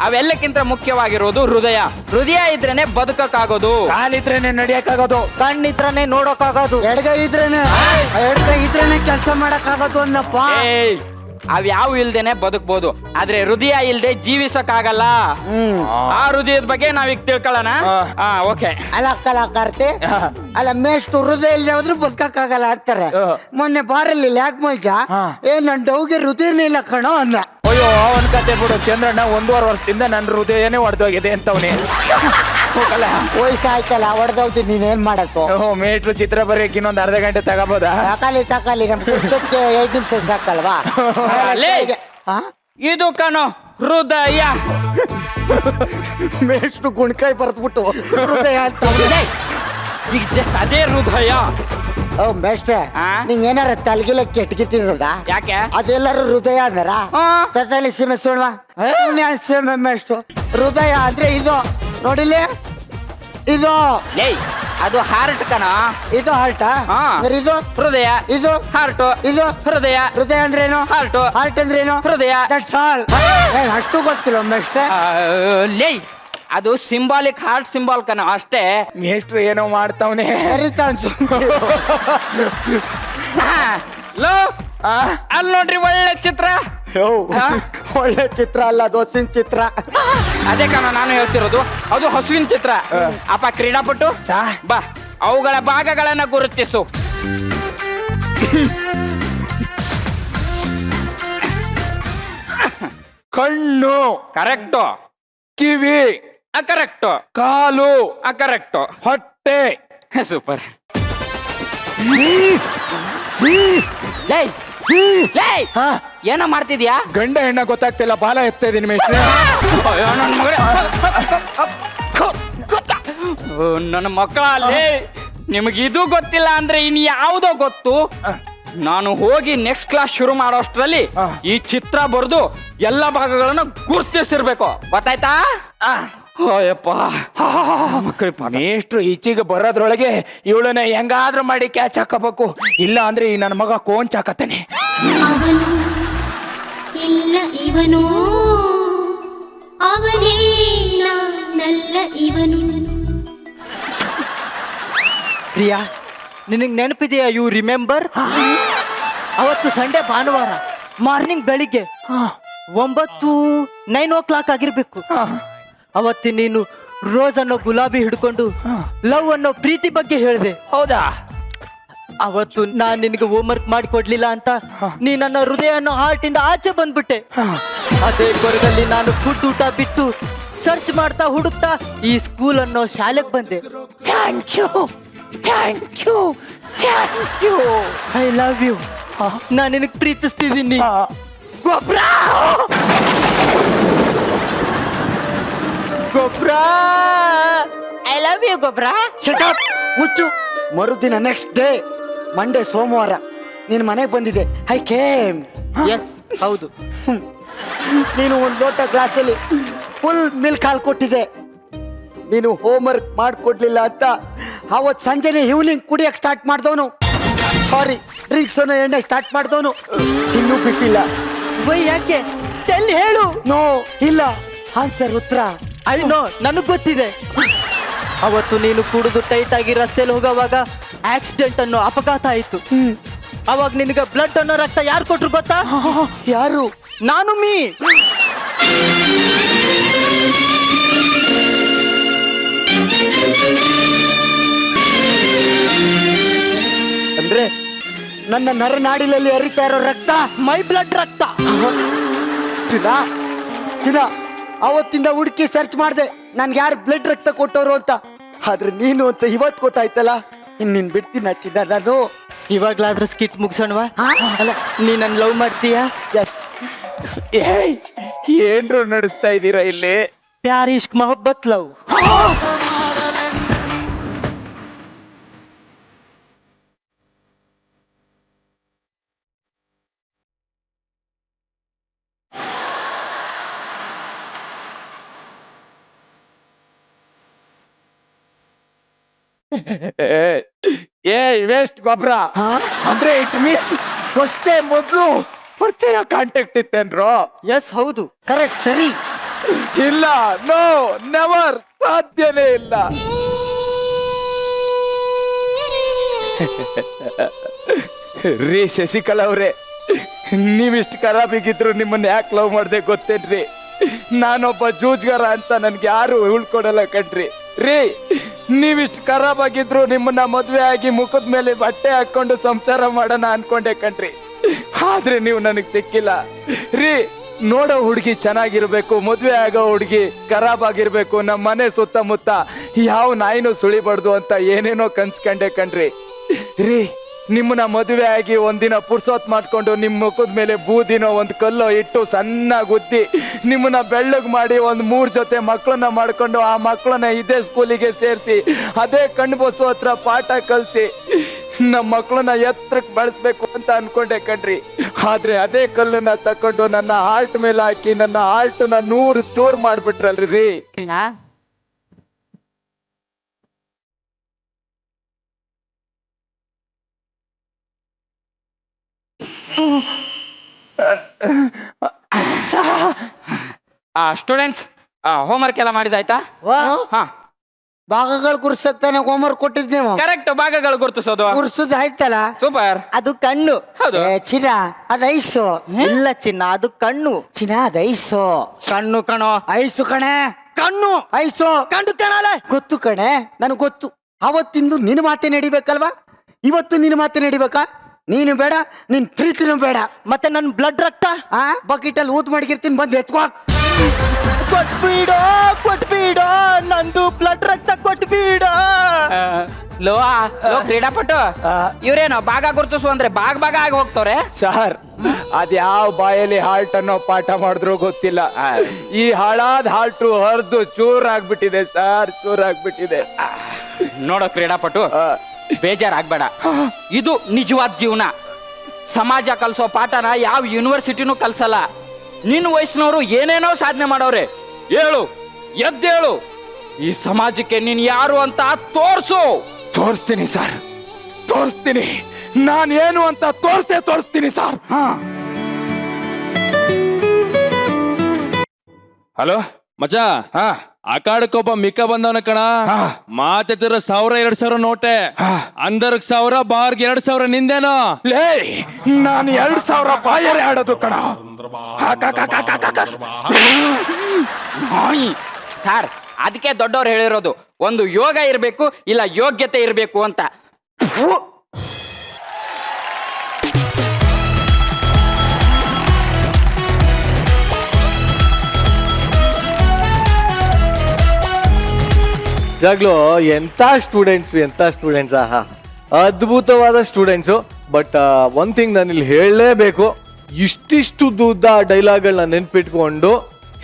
ಅವೆಲ್ಲಕ್ಕಿಂತ ಮುಖ್ಯವಾಗಿರೋದು ಹೃದಯ. ಹೃದಯ ಇದ್ರೇನೆ ಬದುಕಕ್ಕಾಗೋದು. ಕಾಲಿದ್ರೇನೆ ನಡಿಯಕ್ಕಾಗೋದು, ಕಣ್ಣಿದ್ರನೆ ನೋಡೋಕ್ಕಾಗೋದು, ಎಡಗೈ ಇದ್ರೇನೆ ಕೆಲಸ ಮಾಡಕ್ಕಾಗೋದು ಅನ್ನಪ್ಪ. ಏಯ್ ಅವ್ಯಾವು ಇಲ್ದೇನೆ ಬದುಕ್ಬೋದು, ಆದ್ರೆ ಹೃದಯ ಇಲ್ದೆ ಜೀವಿಸಕ್ಕಾಗಲ್ಲ. ಆ ಹೃದಯದ ಬಗ್ಗೆ ನಾವೀಗ ತಿಳ್ಕೊಳ್ಳೋಣ. ಓಕೆ. ಅಲ್ಲ ಕಾರ್ತಿ, ಅಲ್ಲ ಮೇಷ್ಟು ಹೃದಯ ಇಲ್ಲದೆ ಹೋದ್ರೆ ಬದುಕಕ್ಕಾಗಲ್ಲ ಅಂತಾರೆ. ಮೊನ್ನೆ ಬಾರಲ್ಲಿ ಯಾಕೆ ಮಲ್ಜ ನನ್ ಡೌಗೆ ಹೃದಯನೇ ಇಲ್ಲ ಕಣೋ ಅಂದ. ಅಯ್ಯೋ ಅವನ್ ಕತೆ ಬಿಡು. ಚಂದ್ರಣ್ಣ 1.5 ವರ್ಷದಿಂದ ನನ್ನ ಹೃದಯನೇ ಹೊಡೆದೋಗಿದೆ ಅಂತವನೇ. ವಯಸ್ಸಾಯ್ತಲ್ಲ, ಹೊಡೆದೋಗ್ತೀನಿ, ನೀನೇನ್ ಮಾಡತ್ತು? ಮೇಟ್ರು ಚಿತ್ರ ಬರೆಯಕ್ಕೆ ಇನ್ನೊಂದು ಅರ್ಧ ಗಂಟೆ ತಗೋಬೋದಾ? ತಕಾಲಿ ನಮ್ ಕುರ್ಚಕ್ಕೆ 5 ನಿಮಿಷ ಸಾಕಲ್ವಾ? ಲೇ, ಇದು ಕಣೋ ಹೃದಯ. ಮೇಷ್ಟು ಗುಣ್ಕಾಯಿ ಬರ್ದ್ಬಿಟ್ಟು ಹೃದಯ ಅಂತ. ಲೇ, ಈಗ ಜಸ್ಟ್ ಅದೇ ಹೃದಯ. ಓ ಮೇಷ್ಟ್ರೆ, ನಿಂಗ್ ಏನಾರ ತಲೆಗಿಲ್ಲ ಕೆಟ್ಗಿತ್ತಿದ? ಯಾಕೆ? ಅದೆಲ್ಲರೂ ಹೃದಯ ಅಂದಾರ? ತಲೆ ಸೀಮೆ ಸುಳ್ವಾ ಸೀಮೆ ಮೇಷ್ಟು. ಹೃದಯ ಅಂದ್ರೆ ಇದು ನೋಡಿಲಿ, ಇದು ಲೇ ಅದು ಹಾರ್ಟ್ ಕಣ. ಇದು ಹಾರ್ಟ್. ಇದು ಹೃದಯ, ಇದು ಹಾರ್ಟ್, ಇದು ಹೃದಯ. ಹೃದಯ ಅಂದ್ರೇನು? ಹಾರ್ಟ್. ಹಾರ್ಟ್ ಅಂದ್ರೇನು? ಹೃದಯ. That's all. ಅಷ್ಟು ಗೊತ್ತಿಲ್ಲ ಮೇಷ್ಟ್ರೆ. ಲೇ ಅದು ಸಿಂಬಾಲಿಕ್, ಹಾರ್ಟ್ ಸಿಂಬಾಲ್ ಕಣ ಅಷ್ಟೇ. ಮೇಟ್ರು ಏನೋ ಮಾಡ್ತಾವನೆ. ಲೋ ಅಲ್ಲಿ ನೋಡ್ರಿ ಒಳ್ಳೆ ಚಿತ್ರ. ಒಳ್ಳೆ ಚಿತ್ರ ಅಲ್ಲ, ದೋಸಿನ ಚಿತ್ರ. ಅದೇ ಕಣ ನಾನು ಹೇಳ್ತಿರೋದು, ಅದು ಹಸುವಿನ ಚಿತ್ರ. ಅಪ್ಪ ಕ್ರೀಡಾಪಟು ಬಾ, ಅವುಗಳ ಭಾಗಗಳನ್ನ ಗುರುತಿಸು. ಕಣ್ಣು ಕರೆಕ್ಟು. ಕಿವಿ ಕರೆಕ್ಟು. ಕಾಲು ಕರೆಕ್ಟು. ಹೊಟ್ಟೆ. ಸೂಪರ್. ಲೈ ಲೈ ಏನೋ ಮಾಡ್ತಿದ್ಯಾ? ಗಂಡ ಹೆಣ್ಣ ಗೊತ್ತಾಗ್ತಿಲ್ಲ, ಬಾಲ ಎತ್ತಾ ಇದೀನಿ ಮೇಷ್ಟ್ರೆ. ನನ್ನ ಮಕ್ಕಳಲ್ಲಿ ನಿಮಗಿದು ಗೊತ್ತಿಲ್ಲ ಅಂದ್ರೆ ಇನ್ ಯಾವುದೋ ಗೊತ್ತು. ನಾನು ಹೋಗಿ ನೆಕ್ಸ್ಟ್ ಕ್ಲಾಸ್ ಶುರು ಮಾಡೋಷ್ಟ್ರಲ್ಲಿ ಈ ಚಿತ್ರ ಬರೆದು ಎಲ್ಲ ಭಾಗಗಳನ್ನು ಗುರ್ತಿಸಿರ್ಬೇಕು, ಗೊತ್ತಾಯ್ತಾ? ಓಯಪ್ಪ ಮೇಷ್ಟ್ರು ಈಚೆಗೆ ಬರೋದ್ರೊಳಗೆ ಇವಳನ್ನ ಹೆಂಗಾದ್ರೂ ಮಾಡಿ ಕ್ಯಾಚ್ ಹಾಕಬೇಕು, ಇಲ್ಲ ಅಂದ್ರೆ ಈ ನನ್ನ ಮಗ ಕೋಂಚ್ ಹಾಕತ್ತಾನೆ. ಅವನು ಇಲ್ಲ ಇವನು, ಅವನೇ ನಾನಲ್ಲ ಇವನು. ಪ್ರಿಯಾ, ನಿನಗೆ ನೆನಪಿದೆಯಾ? You remember? ಅವತ್ತು ಸಂಡೇ ಭಾನುವಾರ ಮಾರ್ನಿಂಗ್ ಬೆಳಿಗ್ಗೆ 9 ಆಗಿರ್ಬೇಕು. ಅವತ್ತು ನೀನು ರೋಸ್ ಅನ್ನೋ ಗುಲಾಬಿ ಹಿಡ್ಕೊಂಡು ಲವ್ ಅನ್ನೋ ಪ್ರೀತಿ ಬಗ್ಗೆ ಹೇಳಿದೆ. ಹೌದಾ? ಅವತ್ತು ನಾನ್ ನಿನಗೆ ಹೋಮ್ವರ್ಕ್ ಮಾಡಿಕೊಡ್ಲಿಲ್ಲ ಅಂತ ನೀ ನನ್ನ ಹೃದಯ ಅನ್ನೋ ಹಾರ್ಟ್ ಇಂದ ಆಚೆ ಬಂದ್ಬಿಟ್ಟೆ. ಅದೇ ಕೊರಗಲ್ಲಿ ನಾನು ಫುಡ್ ಊಟ ಬಿಟ್ಟು ಸರ್ಚ್ ಮಾಡ್ತಾ ಹುಡುಕ್ತಾ ಈ ಸ್ಕೂಲ್ ಅನ್ನೋ ಶಾಲೆಗೆ ಬಂದೆ. Thank you, thank you, thank you. I love you. ನಾನು ನಿನಗೆ ಪ್ರೀತಿಸ್ತಿದ್ದೀನಿ. ಗೊಬ್ರ ಗೊಬ್ರ ಐ ಲವ್ ಯು ಗೊಬ್ರ. ಮುಚ್ಚು. ಮರುದಿನ ನೆಕ್ಸ್ಟ್ ಡೇ ಮಂಡೇ ಸೋಮವಾರ ನೀನು ಮನೆಗೆ ಬಂದಿದೆ. I came. ಎಸ್ ಹೌದು. ನೀನು ಒಂದು ಲೋಟ ಗ್ಲಾಸಲ್ಲಿ ಫುಲ್ ಮಿಲ್ಕ್ ಹಾಲು ಕೊಟ್ಟಿದೆ. ನೀನು ಹೋಮ್ವರ್ಕ್ ಮಾಡಿಕೊಡ್ಲಿಲ್ಲ ಅಂತ ಅವತ್ತು ಸಂಜೆನೆ ಈವ್ನಿಂಗ್ ಕುಡಿಯಕ್ಕೆ ಸ್ಟಾರ್ಟ್ ಮಾಡಿದವನು. ಸಾರಿ, ಡ್ರಿಂಕ್ಸ್ ಅನ್ನೋ ಎಣ್ಣೆ ಸ್ಟಾರ್ಟ್ ಮಾಡಿದವನು. ಇನ್ನೂ ಬಿಟ್ಟಿಲ್ಲ. ವೈ ಯಾಕೆ ಎಲ್ಲಿ ಹೇಳು. ನೋ ಇಲ್ಲ, ಆನ್ಸರ್ ಉತ್ತರ. ಐ ನೋ, ನನಗ್ ಗೊತ್ತಿದೆ. ಅವತ್ತು ನೀನು ಕುಡಿದು ಟೈಟ್ ಆಗಿ ರಸ್ತೆಯಲ್ಲಿ ಹೋಗೋವಾಗ ಆಕ್ಸಿಡೆಂಟ್ ಅನ್ನೋ ಅಪಘಾತ ಆಯ್ತು. ಅವಾಗ ನಿನಗೆ ಬ್ಲಡ್ ಅನ್ನೋ ರಕ್ತ ಯಾರು ಕೊಟ್ರು ಗೊತ್ತಾ? ಯಾರು? ನಾನು ಮೀ. ಅಂದ್ರೆ ನನ್ನ ನರನಾಡಿಲಲ್ಲಿ ಹರಿತಾ ಇರೋ ರಕ್ತ ಮೈ ಬ್ಲಡ್ ರಕ್ತ. ಚಿನ್ನ ಚಿನ್ನ, ಅವತ್ತಿಂದ ಹುಡುಕಿ ಸರ್ಚ್ ಮಾಡಿದೆ ನನ್ಗೆ ಯಾರು ಬ್ಲಡ್ ರಕ್ತ ಕೊಟ್ಟವರು ಅಂತ. ಆದ್ರೆ ನೀನು ಅಂತ ಇವತ್ತು ಗೊತ್ತಾಯ್ತಲ್ಲ. ಇನ್ನಿನ್ ಬಿಡ್ತೀನ ಚಿನ್ನ ನಾನು. ಇವಾಗ್ಲಾದ್ರೂ ಸ್ಕಿಟ್ ಮುಗಿಸೋಣವಾ? ಅಲ್ಲ, ನೀ ನನ್ ಲವ್ ಮಾಡ್ತೀಯಾ? ಏನ್ರು ನಡೆಸ್ತಾ ಇದ್ದೀರಾ ಇಲ್ಲಿ? ಪ್ಯಾರ್ ಇಷ್ಕ್ ಮೊಹಬ್ಬತ್ ಲವ್. ಏ ವೇಸ್ಟ್ ಗೊಬ್ರ. ಅಂದ್ರೆ ಇಟ್ ಮೀನ್ಸ್ ಫಸ್ಟೇ ಮೊದ್ಲು ಪರಿಚಯ ಕಾಂಟ್ಯಾಕ್ಟ್ ಇತ್ತೇನ್ರೋ? ಎಸ್ ಹೌದು, ಕರೆಕ್ಟ್, ಸರಿ. ಇಲ್ಲ, ನೋ, ನೆವರ್, ಸಾಧ್ಯನೇ ಇಲ್ಲ. ರೀ ಶಶಿಕಲಾ ಅವ್ರೆ, ನೀವಿಷ್ಟು ಖರಾಬಿಗಿದ್ರು ನಿಮ್ಮನ್ನ ಯಾಕೆ ಲವ್ ಮಾಡ್ದೆ ಗೊತ್ತೇನ್ರಿ? ನಾನೊಬ್ಬ ಜೂಜ್ಗಾರ ಅಂತ ನನ್ಗೆ ಯಾರು ಉಳ್ಕೊಡಲ್ಲ ಕಣ್ರಿ. ರೀ, ನೀವಿಷ್ಟು ಖರಾಬ್ ಆಗಿದ್ರು ನಿಮ್ಮನ್ನ ಮದ್ವೆ ಆಗಿ ಮುಖದ ಮೇಲೆ ಬಟ್ಟೆ ಹಾಕೊಂಡು ಸಂಸಾರ ಮಾಡೋಣ ಅನ್ಕೊಂಡೆ ಕಣ್ರಿ. ಆದ್ರೆ ನೀವು ನನಗ್ ಸಿಕ್ಕಿಲ್ಲ ರೀ. ನೋಡೋ ಹುಡುಗಿ ಚೆನ್ನಾಗಿರ್ಬೇಕು, ಮದ್ವೆ ಆಗೋ ಹುಡುಗಿ ಖರಾಬ್ ಆಗಿರ್ಬೇಕು, ನಮ್ಮ ಮನೆ ಸುತ್ತಮುತ್ತ ಯಾವ ನಾಯಿನೂ ಸುಳಿಬಾರ್ದು ಅಂತ ಏನೇನೋ ಕನ್ಸ್ಕೊಂಡೆ ಕಣ್ರಿ. ರೀ, ನಿಮ್ಮನ್ನ ಮದುವೆ ಆಗಿ ಒಂದಿನ ಪುರ್ಸೋತ್ ಮಾಡ್ಕೊಂಡು ನಿಮ್ಮ ಮುಖದ ಮೇಲೆ ಬೂದಿನೋ ಒಂದು ಕಲ್ಲೋ ಇಟ್ಟು ಸಣ್ಣಾಗಿ ಉದ್ದಿ ನಿಮ್ಮನ್ನ ಬೆಳ್ಳಗ್ ಮಾಡಿ ಒಂದು 3 ಜೊತೆ ಮಕ್ಕಳನ್ನ ಮಾಡ್ಕೊಂಡು ಆ ಮಕ್ಕಳನ್ನ ಇದೇ ಸ್ಕೂಲಿಗೆ ಸೇರಿಸಿ ಅದೇ ಕಣ್ಣು ಬಸ್ಸು ಹತ್ರ ಪಾಠ ಕಲಿಸಿ ನಮ್ಮ ಮಕ್ಕಳನ್ನ ಎತ್ತರಕ್ಕೆ ಬೆಳೆಸ್ಬೇಕು ಅಂತ ಅನ್ಕೊಂಡೆ ಕಣ್ರಿ. ಆದ್ರೆ ಅದೇ ಕಲ್ಲನ್ನ ತಕೊಂಡು ನನ್ನ ಹಾರ್ಟ್ ಮೇಲೆ ಹಾಕಿ ನನ್ನ ಹಾರ್ಟ್ನ 100 ಸ್ಟೋರ್ ಮಾಡ್ಬಿಟ್ರಲ್ರಿ ರೀ. ಸ್ಟೂಡೆಂಟ್ಸ್, ಹೋಮ್ವರ್ಕ್ ಎಲ್ಲ ಮಾಡಿದಾಯ್ತಾ? ಹಾ, ಭಾಗಗಳು ಗುರ್ಸಕ್ತಾನೆ ಹೋಮ್ವರ್ಕ್ ಕೊಟ್ಟಿದ್ ನೀವು. ಕರೆಕ್ಟ್, ಭಾಗಗಳು ಗುರುತಿಸೋದು ಗುರ್ಸುದ್ ಆಯ್ತಲ್ಲ. ಸೂಪರ್. ಅದು ಕಣ್ಣು. ಹೌದು. ಚಿನ್ನ ಅದ ಐಸು. ಇಲ್ಲ ಚಿನ್ನ, ಅದು ಕಣ್ಣು. ಚಿನ್ನ ಅದ ಐಸು. ಕಣ್ಣು ಕಣೋ. ಐಸು ಕಣೆ. ಕಣ್ಣು ಐಸು. ಕಂಡು ಕಾಣಲ್ಲ. ಗೊತ್ತು ಕಣೆ, ನನಗ್ ಗೊತ್ತು. ಅವತ್ತಿಂದು ನಿನ್ನ ಮಾತೆ ನಡಿಬೇಕಲ್ವಾ? ಇವತ್ತು ನಿನ್ನ ಮಾತೆ ನಡಿಬೇಕಾ? ನೀನು ಬೇಡ, ನಿನ್ ಪ್ರೀತಿನೂ ಬೇಡ. ಮತ್ತೆ ನನ್ ಬ್ಲಡ್ ರಕ್ತ ಬಕೆಟ್ ಅಲ್ಲಿ ಊತ್ ಮಾಡಿರ್ತೀನಿ, ಬಂದು ಎತ್ಕೋ. ಕೊಟ್ಬಿಡೋ ನಂದು ಬ್ಲಡ್ ರಕ್ತ ಕೊಟ್ಬಿಡೋ. ಲೋ ಕ್ರೀಡಾಪಟು, ಇವ್ರೇನೋ ಭಾಗ ಗುರುತಿಸು ಅಂದ್ರೆ ಭಾಗ ಆಗಿ ಹೋಗ್ತವ್ರೆ. ಸರ್, ಅದ್ಯಾವ ಬಾಯಲ್ಲಿ ಹಾಲ್ಟ್ ಅನ್ನೋ ಪಾಠ ಮಾಡಿದ್ರು ಗೊತ್ತಿಲ್ಲ. ಈ ಹಾಳಾದ ಹಾಲ್ಟು ಹರಿದು ಚೂರಾಗ್ಬಿಟ್ಟಿದೆ ಸರ್, ಚೂರಾಗ್ಬಿಟ್ಟಿದೆ. ನೋಡೋ ಕ್ರೀಡಾಪಟು, ಬೇಜಾರಾಗ್ಬೇಡ. ಇದು ನಿಜವಾದ ಜೀವನ. ಸಮಾಜ ಕಲ್ಸೋ ಪಾಠನ ಯಾವ ಯೂನಿವರ್ಸಿಟಿನೂ ಕಲ್ಸಲ್ಲ. ನಿನ್ನ ವಯಸ್ಸಿನವರು ಏನೇನೋ ಸಾಧನೆ ಮಾಡವ್ರೆ. ಹೇಳು, ಎದ್ದೇಳು, ಈ ಸಮಾಜಕ್ಕೆ ನೀನ್ ಯಾರು ಅಂತ ತೋರ್ಸು. ತೋರಿಸ್ತೀನಿ ಸರ್, ತೋರಿಸ್ತೀನಿ. ನಾನು ಏನು ಅಂತ ತೋರಿಸ್ತೀನಿ ಸರ್. ಹಲೋ ಮಚ ಅಕಾಡಕ್ಕೊಬ್ಬ ಮಿಕ್ಕ ಬಂದವನ ಕಣ ಮಾತೆತ್ತಿರ 1000-2000 ನೋಟೆ ಅಂದರ್ಗ್ 1000 ಬಾರ್ಗ್ 2000 ನಿಂದೇನೋ ಲೇ ನಾನು 2000 ಬಾಯರೆ ಆಡೋದು ಕಣ ಸರ್ ಅದಕ್ಕೆ ದೊಡ್ಡವ್ರು ಹೇಳಿರೋದು ಒಂದು ಯೋಗ ಇರಬೇಕು ಇಲ್ಲ ಯೋಗ್ಯತೆ ಇರಬೇಕು ಅಂತ. ಜಾಗ್ಲೂ ಎಂತ ಸ್ಟೂಡೆಂಟ್ಸ್ ಆಹಾ ಅದ್ಭುತವಾದ ಸ್ಟೂಡೆಂಟ್ಸು. ಬಟ್ ಒನ್ ಥಿಂಗ್ ನಾನು ಇಲ್ಲಿ ಹೇಳಲೇಬೇಕು, ಇಷ್ಟಿಷ್ಟು ಉದ್ದ ಡೈಲಾಗ್ಗಳನ್ನ ನೆನ್ಪಿಟ್ಕೊಂಡು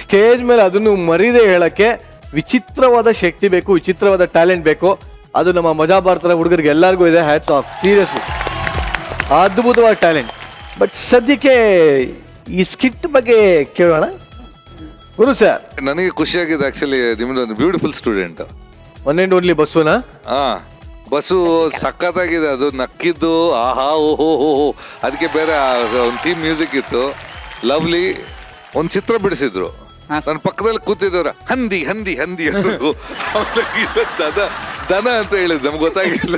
ಸ್ಟೇಜ್ ಮೇಲೆ ಅದನ್ನು ಮರೀದೆ ಹೇಳಕ್ಕೆ ವಿಚಿತ್ರವಾದ ಶಕ್ತಿ ಬೇಕು, ವಿಚಿತ್ರವಾದ ಟ್ಯಾಲೆಂಟ್ ಬೇಕು. ಅದು ನಮ್ಮ ಮಜಾ ಭಾರತದ ಹುಡುಗರಿಗೆ ಎಲ್ಲರಿಗೂ ಇದೆ. ಹ್ಯಾಟ್ಸ್ ಆಫ್, ಸೀರಿಯಸ್ಲಿ ಅದ್ಭುತವಾದ ಟ್ಯಾಲೆಂಟ್. ಬಟ್ ಸದ್ಯಕ್ಕೆ ಈ ಸ್ಕಿಟ್ ಬಗ್ಗೆ ಕೇಳೋಣ. ಗುರು ಸರ್, ನನಗೆ ಖುಷಿಯಾಗಿದೆ ಆಕ್ಚುಲಿ, ನಿಮ್ದು ಒಂದು beautiful student. One and only ಬಸ್ಸುನಾ? ಹಾ, ಬಸ್ಸು ಸಖತ್ತಾಗಿದೆ. ಅದು ನಕ್ಕಿದ್ದು ಆಹಾ ಓಹೋ ಹೋ. ಅದಕ್ಕೆ ಬೇರೆ ಒಂದು ಥೀಮ್ ಮ್ಯೂಸಿಕ್ ಇತ್ತು, ಲವ್ಲಿ. ಒಂದು ಚಿತ್ರ ಬಿಡಿಸಿದ್ರು, ನನ್ನ ಪಕ್ಕದಲ್ಲಿ ಕೂತಿದ್ದವ್ರ ಹಂದಿ ಹಂದಿ ಹಂದಿ ಅಂದ್ರು. ದನ ಅಂತ ಹೇಳಿದ್ ನಮ್ಗೆ ಗೊತ್ತಾಗಿಲ್ಲ.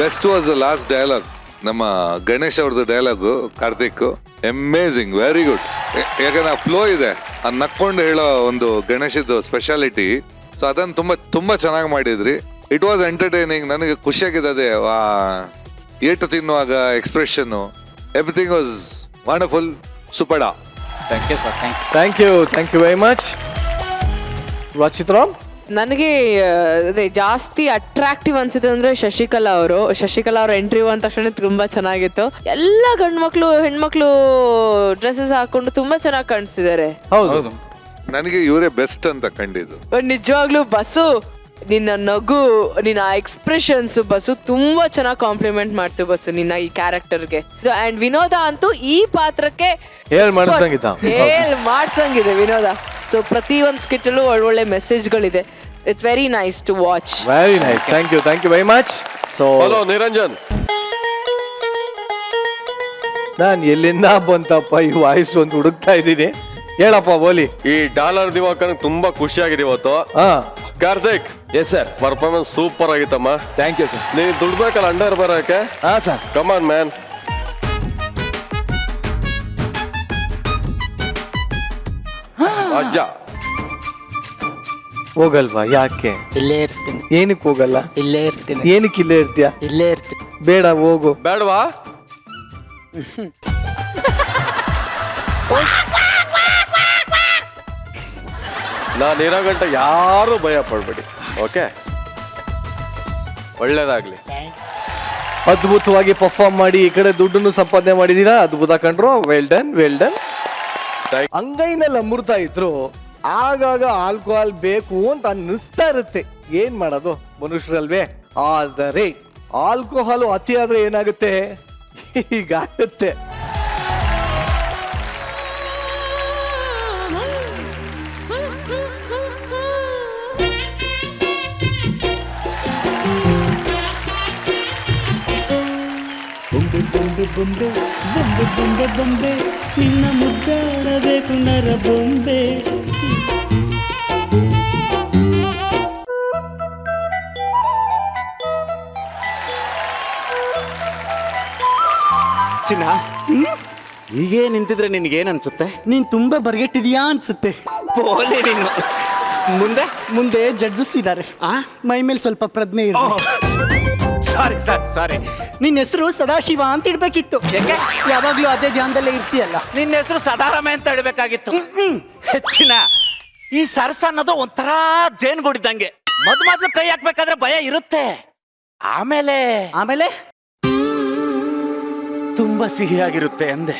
Best was the last dialogue, ನಮ್ಮ ಗಣೇಶ್ ಅವ್ರದ್ದು dialogue, Karthik. Amazing, very good. ಯಾಕಂದ್ರೆ ಆ ಫ್ಲೋ ಇದೆ, ಆ ನಕ್ಕೊಂಡು ಹೇಳೋ ಒಂದು ಗಣೇಶದ್ದು ಸ್ಪೆಷಾಲಿಟಿ. ಸೊ ಅದನ್ನು ತುಂಬಾ ಚೆನ್ನಾಗಿ ಮಾಡಿದ್ರಿ. It was entertaining. ನನಗೆ ಖುಷಿಯಾಗಿದೆ ಅದೇ ಏಟು ತಿನ್ನುವಾಗ ಎಕ್ಸ್ಪ್ರೆಷನ್, ಎವ್ರಿಥಿಂಗ್ ವಾಸ್ ವಂಡರ್ಫುಲ್. ಸುಪಡ. Thank you very much. ಚಿತ್ರಾಮ್, ನನಗೆ ಅದೇ ಜಾಸ್ತಿ ಅಟ್ರಾಕ್ಟಿವ್ ಅನ್ಸುತ್ತೆ ಅಂದ್ರೆ ಶಶಿಕಲಾ ಅವ್ರ ಎಂಟ್ರಿ ಅಂದ ತಕ್ಷಣ ತುಂಬಾ ಚೆನ್ನಾಗಿತ್ತು. ಎಲ್ಲ ಗಂಡು ಮಕ್ಳು ಹೆಣ್ಮಕ್ಳು ಡ್ರೆಸ್ಸಸ್ ಹಾಕೊಂಡು ತುಂಬಾ ಚೆನ್ನಾಗಿ ಕಾಣಿಸ್ತಿದ್ದಾರೆ. ಹೌದು, ನನಗೆ ಇವರೇ ಬೆಸ್ಟ್ ಅಂತ ಕಂಡಿದ್ದು. ನಿಜವಾಗ್ಲೂ ಬಸ್ಸು, ನಿನ್ನ ನಗು, ನಿನ್ನ ಎಕ್ಸ್ಪ್ರೆಷನ್ಸ್ ಬಸ್ಸು ತುಂಬಾ ಚೆನ್ನಾಗಿ ಕಾಂಪ್ಲಿಮೆಂಟ್ ಮಾಡ್ತು ಬಸ್ಸು ನಿನ್ನ ಈ ಕ್ಯಾರೆಕ್ಟರ್ಗೆ. ಅಂಡ್ ವಿನೋದ ಅಂತೂ ಈ ಪಾತ್ರಕ್ಕೆ ಮಾಡ್ಸಂಗಿದೆ ವಿನೋದ. ಸೊ ಪ್ರತಿ ಒಂದು ಸ್ಕಿಟ್ಟಲ್ಲೂ ಒಳ್ಳೊಳ್ಳೆ ಮೆಸೇಜ್ಗಳಿದೆ. It's very nice to watch. Very nice. Thank you very much. So hello Niranjan, ನಾನು ಎಲ್ಲಿಂದ ಬಂತಪ್ಪ ಈ ವಾಯ್ಸ್ ಒಂದು ಹುಡುಕ್ತಾ ಇದ್ದೀನಿ. ಹೇಳಪ್ಪ ಬೋಲಿ. ಈ ಡಾಲರ್ ದಿವಾಕರ್ ತುಂಬಾ ಖುಷಿಯಾಗಿದೆ ಇವತ್ತು. Karthik, yes sir, performance super ಆಗಿತ್ತಮ್ಮ. Thank you sir. ನೀನು ದುಡ್ಬೇಕಲ್ಲ ಅಂಡರ್ ಬರೋಕೆ. ಹಾ ಸರ್, ಕಮಾನ್ ಮ್ಯಾನ್. ಅಜ್ಜ ಹೋಗಲ್ವಾ? ಯಾಕೆ? ಇಲ್ಲೇ ಇರ್ತೀನಿ. ಏನಕ್ಕೆ ಹೋಗಲ್ಲ? ಇಲ್ಲೇ ಇರ್ತೀನಿ. ಏನಕ್ಕೆ ಇಲ್ಲೇ ಇರ್ತೀಯ? ಇಲ್ಲೇ ಇರ್ತೀನಿ. ಬೇಡ, ಹೋಗು. ಬೇಡವಾ? ನಾನು ಇರೋ ಗಂಟೆ ಯಾರು ಭಯ ಪಡ್ಬೇಡಿ, ಓಕೆ? ಒಳ್ಳೇದಾಗ್ಲಿ. ಅದ್ಭುತವಾಗಿ ಪರ್ಫಾರ್ಮ್ ಮಾಡಿ ಈ ಕಡೆ ದುಡ್ಡನ್ನು ಸಂಪಾದನೆ ಮಾಡಿದೀರಾ. ಅದ್ಭುತ ಕಂಡ್ರು. Well done. ಅಂಗೈನಲ್ಲಿ ಅಮೃತ ಇದ್ರು ಆಗಾಗ ಆಲ್ಕೋಹಾಲ್ ಬೇಕು ಅಂತ ಅನ್ನಿಸ್ತಾ ಇರುತ್ತೆ. ಏನ್ ಮಾಡೋದು, ಮನುಷ್ಯರಲ್ವೇ? ಆದರೆ ಆಲ್ಕೋಹಾಲ್ ಅತಿ ಆದ್ರೆ ಏನಾಗುತ್ತೆ? ಹೀಗಾಗುತ್ತೆ. ಬೊಂಬೆ ಬೊಂಬೆ ಬೊಂಬೆ ಬೊಂಬೆ ಬೊಂಬೆ ನಿನ್ನ ಮುದ್ದಾಡಬೇಕು ನರ ಬೊಂಬೆ. ಚಿನ್ನ, ಹೀಗೆ ನಿಂತಿದ್ರೆ ನಿನ್ಗೇನ್ ಅನ್ಸುತ್ತೆ? ನೀನ್ ತುಂಬಾ ಬರ್ಗೆಟ್ಟಿದ್ಯಾ ಅನ್ಸುತ್ತೆ. ಬೋಲೆ ನೀನು. ಮುಂದೆ ಮುಂದೆ ಜಡ್ಜಸ್ ಇದ್ದಾರೆ, ಮೈ ಮೇಲೆ ಸ್ವಲ್ಪ ಪ್ರಜ್ಞೆ ಇದೆ. ಸಾರಿ. ನಿನ್ನ ಹೆಸರು ಸದಾಶಿವ ಅಂತ ಇಡ್ಬೇಕಿತ್ತು. ಯಾವಾಗ್ಲೂ ಅದೇ ಧ್ಯಾನದಲ್ಲೇ ಇರ್ತೀಯಲ್ಲ. ನಿನ್ನ ಹೆಸರು ಸದಾರಾಮೆ ಅಂತ ಇಡ್ಬೇಕಾಗಿತ್ತು. ಹೆಚ್ಚಿನ ಈ ಸರ್ಸ ಅನ್ನೋದು ಒಂಥರ ಜೇನುಗೂಡಿದಂಗೆ. ಮೊದ್ಲು ಕೈ ಹಾಕ್ಬೇಕಾದ್ರೆ ಭಯ ಇರುತ್ತೆ, ಆಮೇಲೆ ತುಂಬಾ ಸಿಹಿಯಾಗಿರುತ್ತೆ ಅಂದೆ.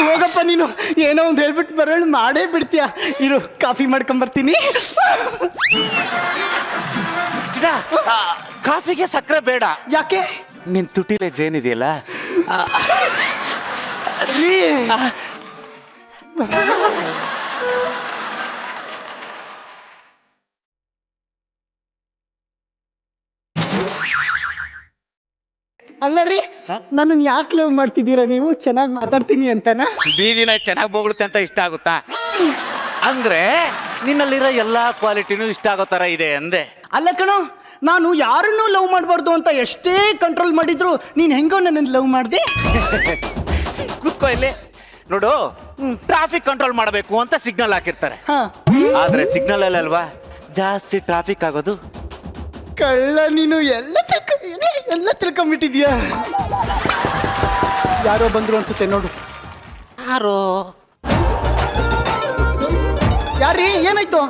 ಹೋಗಪ್ಪ ನೀನು, ಏನೋ ಒಂದು ಹೇಳ್ಬಿಟ್ಟು ಬರೋಳು ಮಾಡೇ ಬಿಡ್ತೀಯ. ಇರು, ಕಾಫಿ ಮಾಡ್ಕೊಂಬರ್ತೀನಿ. ಕಾಫಿಗೆ ಸಕ್ಕರೆ ಬೇಡ. ಯಾಕೆ? ನಿನ್ ತುಟಿಲೆ ಜೇನಿದೆಯಲ್ಲ. ಅಲ್ಲ ರೀ ನನ್ನ ಯಾಕೆ ಲವ್ ಮಾಡ್ತಿದ್ದೀರಾ ನೀವು? ಚೆನ್ನಾಗಿ ಮಾತಾಡ್ತೀನಿ ಅಂತನಾ? ಬೀದಿನ ಚೆನ್ನಾಗಿ ಬೋಗುತ್ತೆ ಅಂತ ಇಷ್ಟ ಆಗುತ್ತಾ? ಅಂದ್ರೆ ನಿನ್ನಲ್ಲಿರೋ ಎಲ್ಲಾ ಕ್ವಾಲಿಟಿನೂ ಇಷ್ಟ ಆಗೋ ತರ ಇದೆ ಅಂದೆ. ಅಲ್ಲ ಕಣೋ, ನಾನು ಯಾರನ್ನೂ ಲವ್ ಮಾಡಬಾರ್ದು ಅಂತ ಎಷ್ಟೇ ಕಂಟ್ರೋಲ್ ಮಾಡಿದ್ರು ನೀನ್ ಹೆಂಗೋ ನನ್ನನ್ನು ಲವ್ ಮಾಡ್ದೆ. ಕೂತ್ಕೋ ಇಲ್ಲಿ ನೋಡು. ಟ್ರಾಫಿಕ್ ಕಂಟ್ರೋಲ್ ಮಾಡಬೇಕು ಅಂತ ಸಿಗ್ನಲ್ ಹಾಕಿರ್ತಾರೆ. ಹಾ, ಆದ್ರೆ ಸಿಗ್ನಲ್ ಅಲ್ಲಿ ಅಲ್ವಾ ಜಾಸ್ತಿ ಟ್ರಾಫಿಕ್ ಆಗೋದು. ಕಳ್ಳ ನೀನು ಎಲ್ಲ ತಿಳ್ಕೊಂಬಿಟ್ಟಿದ್ಯಾ. ಯಾರೋ ಬಂದ್ರು ಅನ್ಸುತ್ತೆ ನೋಡು. ಯಾರೋ ಯಾರೀ? ಏನಾಯ್ತು?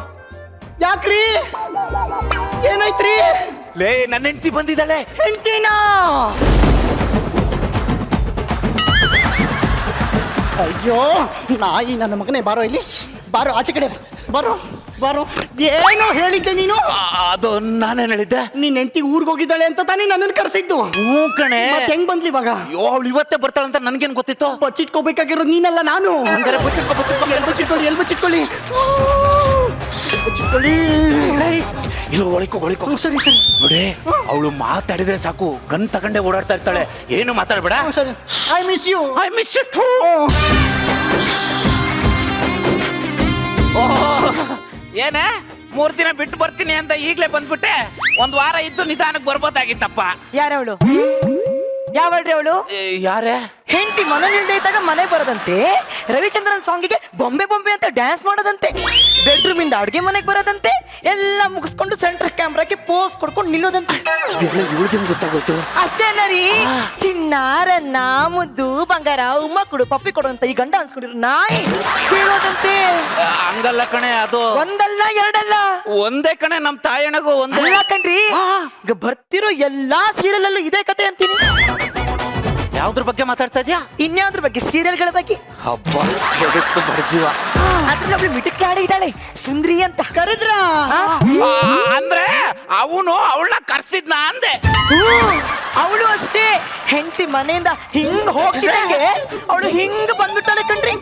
ಯಾಕ್ರಿ? ಏನಾಯ್ತ್ರಿ? ಲೇ ನನ್ನ ಹೆಂಡತಿ ಬಂದಿದ್ದಾಳೆ. ಹೆಂಡ್ತಿನಾ? ಅಯ್ಯೋ ನಾಯಿ ನನ್ನ ಮಗನೇ, ಬಾರೋ ಇಲ್ಲಿ, ಬಾರೋ ಆಚೆ ಕಡೆ ಬಾರೋ ಬಾರೋ. ಏನೋ ಹೇಳಿದ್ದೆ ನೀನು? ಅದು ನಾನೇನ್ ಹೇಳಿದ್ದೆ? ನಿನ್ ಹೆಂಡತಿ ಊರ್ಗ್ ಹೋಗಿದ್ದಾಳೆ ಅಂತ ತಾನೇ ನನ್ನನ್ನು ಕರ್ಸಿದ್ದು. ಹ್ಞೂ ಕಣೆ. ಮತ್ತೆ ಹೆಂಗ್ ಬಂದ್ಲಿ ಇವಾಗ? ಅಯ್ಯೋ ಅವಳು ಇವತ್ತೇ ಬರ್ತಾಳಂತ ನನ್ಗೇನ್ ಗೊತ್ತಿತ್ತು? ಬಚ್ಚಿಟ್ಕೋಬೇಕಾಗಿರೋದು ನೀನಲ್ಲ ನಾನು. ಹಂಗಾರೆ ಬಚ್ಚಿಟ್ಕೊಳ್ಳಿ. ಎಲ್ ಬಚ್ಚಿಟ್ಕೊಳ್ಳಿ ಇಲ್ಲ ಒಳಿಕೋ. ಸರಿ ಸರಿ ನೋಡಿ ಅವಳು ಮಾತಾಡಿದ್ರೆ ಸಾಕು ಗನ್ ತಗೊಂಡೆ ಓಡಾಡ್ತಾ ಇರ್ತಾಳೆ. ಏನು ಮಾತಾಡ್ಬೇಡ. ಸರಿ. I miss you. I miss you too. ಏನೇ 3 ದಿನ ಬಿಟ್ಟು ಬರ್ತೀನಿ ಅಂತ ಈಗ್ಲೇ ಬಂದ್ಬಿಟ್ಟೆ. 1 ವಾರ ಇದ್ದು ನಿಧಾನಕ್ಕೆ ಬರ್ಬೋದಾಗಿತ್ತಪ್ಪ. ಯಾರವಳು? ಯಾವಳ್ರಿ ಅವಳು? ಯಾರೇ? ಹೆಂಡತಿ ಮನೇಲಿಲ್ದೇ ಇದ್ದಾಗ ಮನೆಗೆ ಬರೋದಂತೆ, ರವಿಚಂದ್ರನ್ ಸಾಂಗಿಗೆ ಬೊಂಬೆ ಬೊಂಬೆ ಅಂತ ಡ್ಯಾನ್ಸ್ ಮಾಡೋದಂತೆ, ಬೆಡ್ರೂಮ್ ಇಂದ ಅಡ್ಗೆ ಮನೆಗೆ ಬರೋದಂತೆ, ಎಲ್ಲ ಮುಗಿಸ್ಕೊಂಡು ಸೆಂಟರ್ ಕ್ಯಾಮ್ರಾಕ್ಕೆ ಪೋಸ್ ಕೊಡ್ಕೊಂಡು ನಿಲ್ಲೋದಂತೆ. ಇವಳಿಗೆ ಗೊತ್ತಾಗೋಯ್ತು. ಅಷ್ಟೇ ಅಲ್ಲ ರೀ, ಚಿನ್ನ ರನ್ನ ಮುದ್ದು ಬಂಗಾರ ಉಮ್ಮ ಕೊಡು ಪಪ್ಪಿ ಕೊಡು ಅಂತ ಈ ಗಂಡ ಅನ್ಸ್ಕೊಂಡಿರು ನಾಯಿ ಕೇಳೋದಂತೆ. ಹಂಗಲ್ಲ ಕಣೆ, ಅದು ಒಂದಲ್ಲ ಎರಡಲ್ಲ, ಒಂದೇ ಕಣೆ. ನಮ್ ತಾಯಣಗೂ ಒಂದೇ. ಅಲ್ಲ ಕಣ್ರಿ, ಈಗ ಬರ್ತಿರೋ ಎಲ್ಲಾ ಸೀರಿಯಲ್ ಅಲ್ಲೂ ಇದೇ ಕತೆ ಅಂತೀನಿ. ಯಾವ್ದ್ರ ಬಗ್ಗೆ ಮಾತಾಡ್ತಾ ಇದ್ಯಾ? ಇನ್ಯಾವ್ದ್ರ ಬಗ್ಗೆ? ಸೀರಿಯಲ್ಗಳ ಬಗ್ಗೆ. ಹಬ್ಬ ಬದುಕು ಬಡಜೀವ. ಅದ್ರಲ್ಲಿ ಒಬ್ಳು ಮಿಟಕ್ ಇದ್ದಾಳೆ ಸುಂದ್ರಿ ಅಂತ. ಕರೆದ್ರ? ಅಂದ್ರೆ ಅವನು ಅವಳನ್ನ ಕರ್ಸಿದ್ನ ಅಂದೆ. ಅವಳು ಅಷ್ಟೇ, ಹೆಂಡತಿ ಮನೆಯಿಂದ ಹಿಂಗ್ ಹೋಗ್ತಿದಂಗೆ ಅವಳು ಹಿಂಗ್ ಬಂದ್ಬಿಟ್ಟಾಳೆ ಕಣ್ರಿ.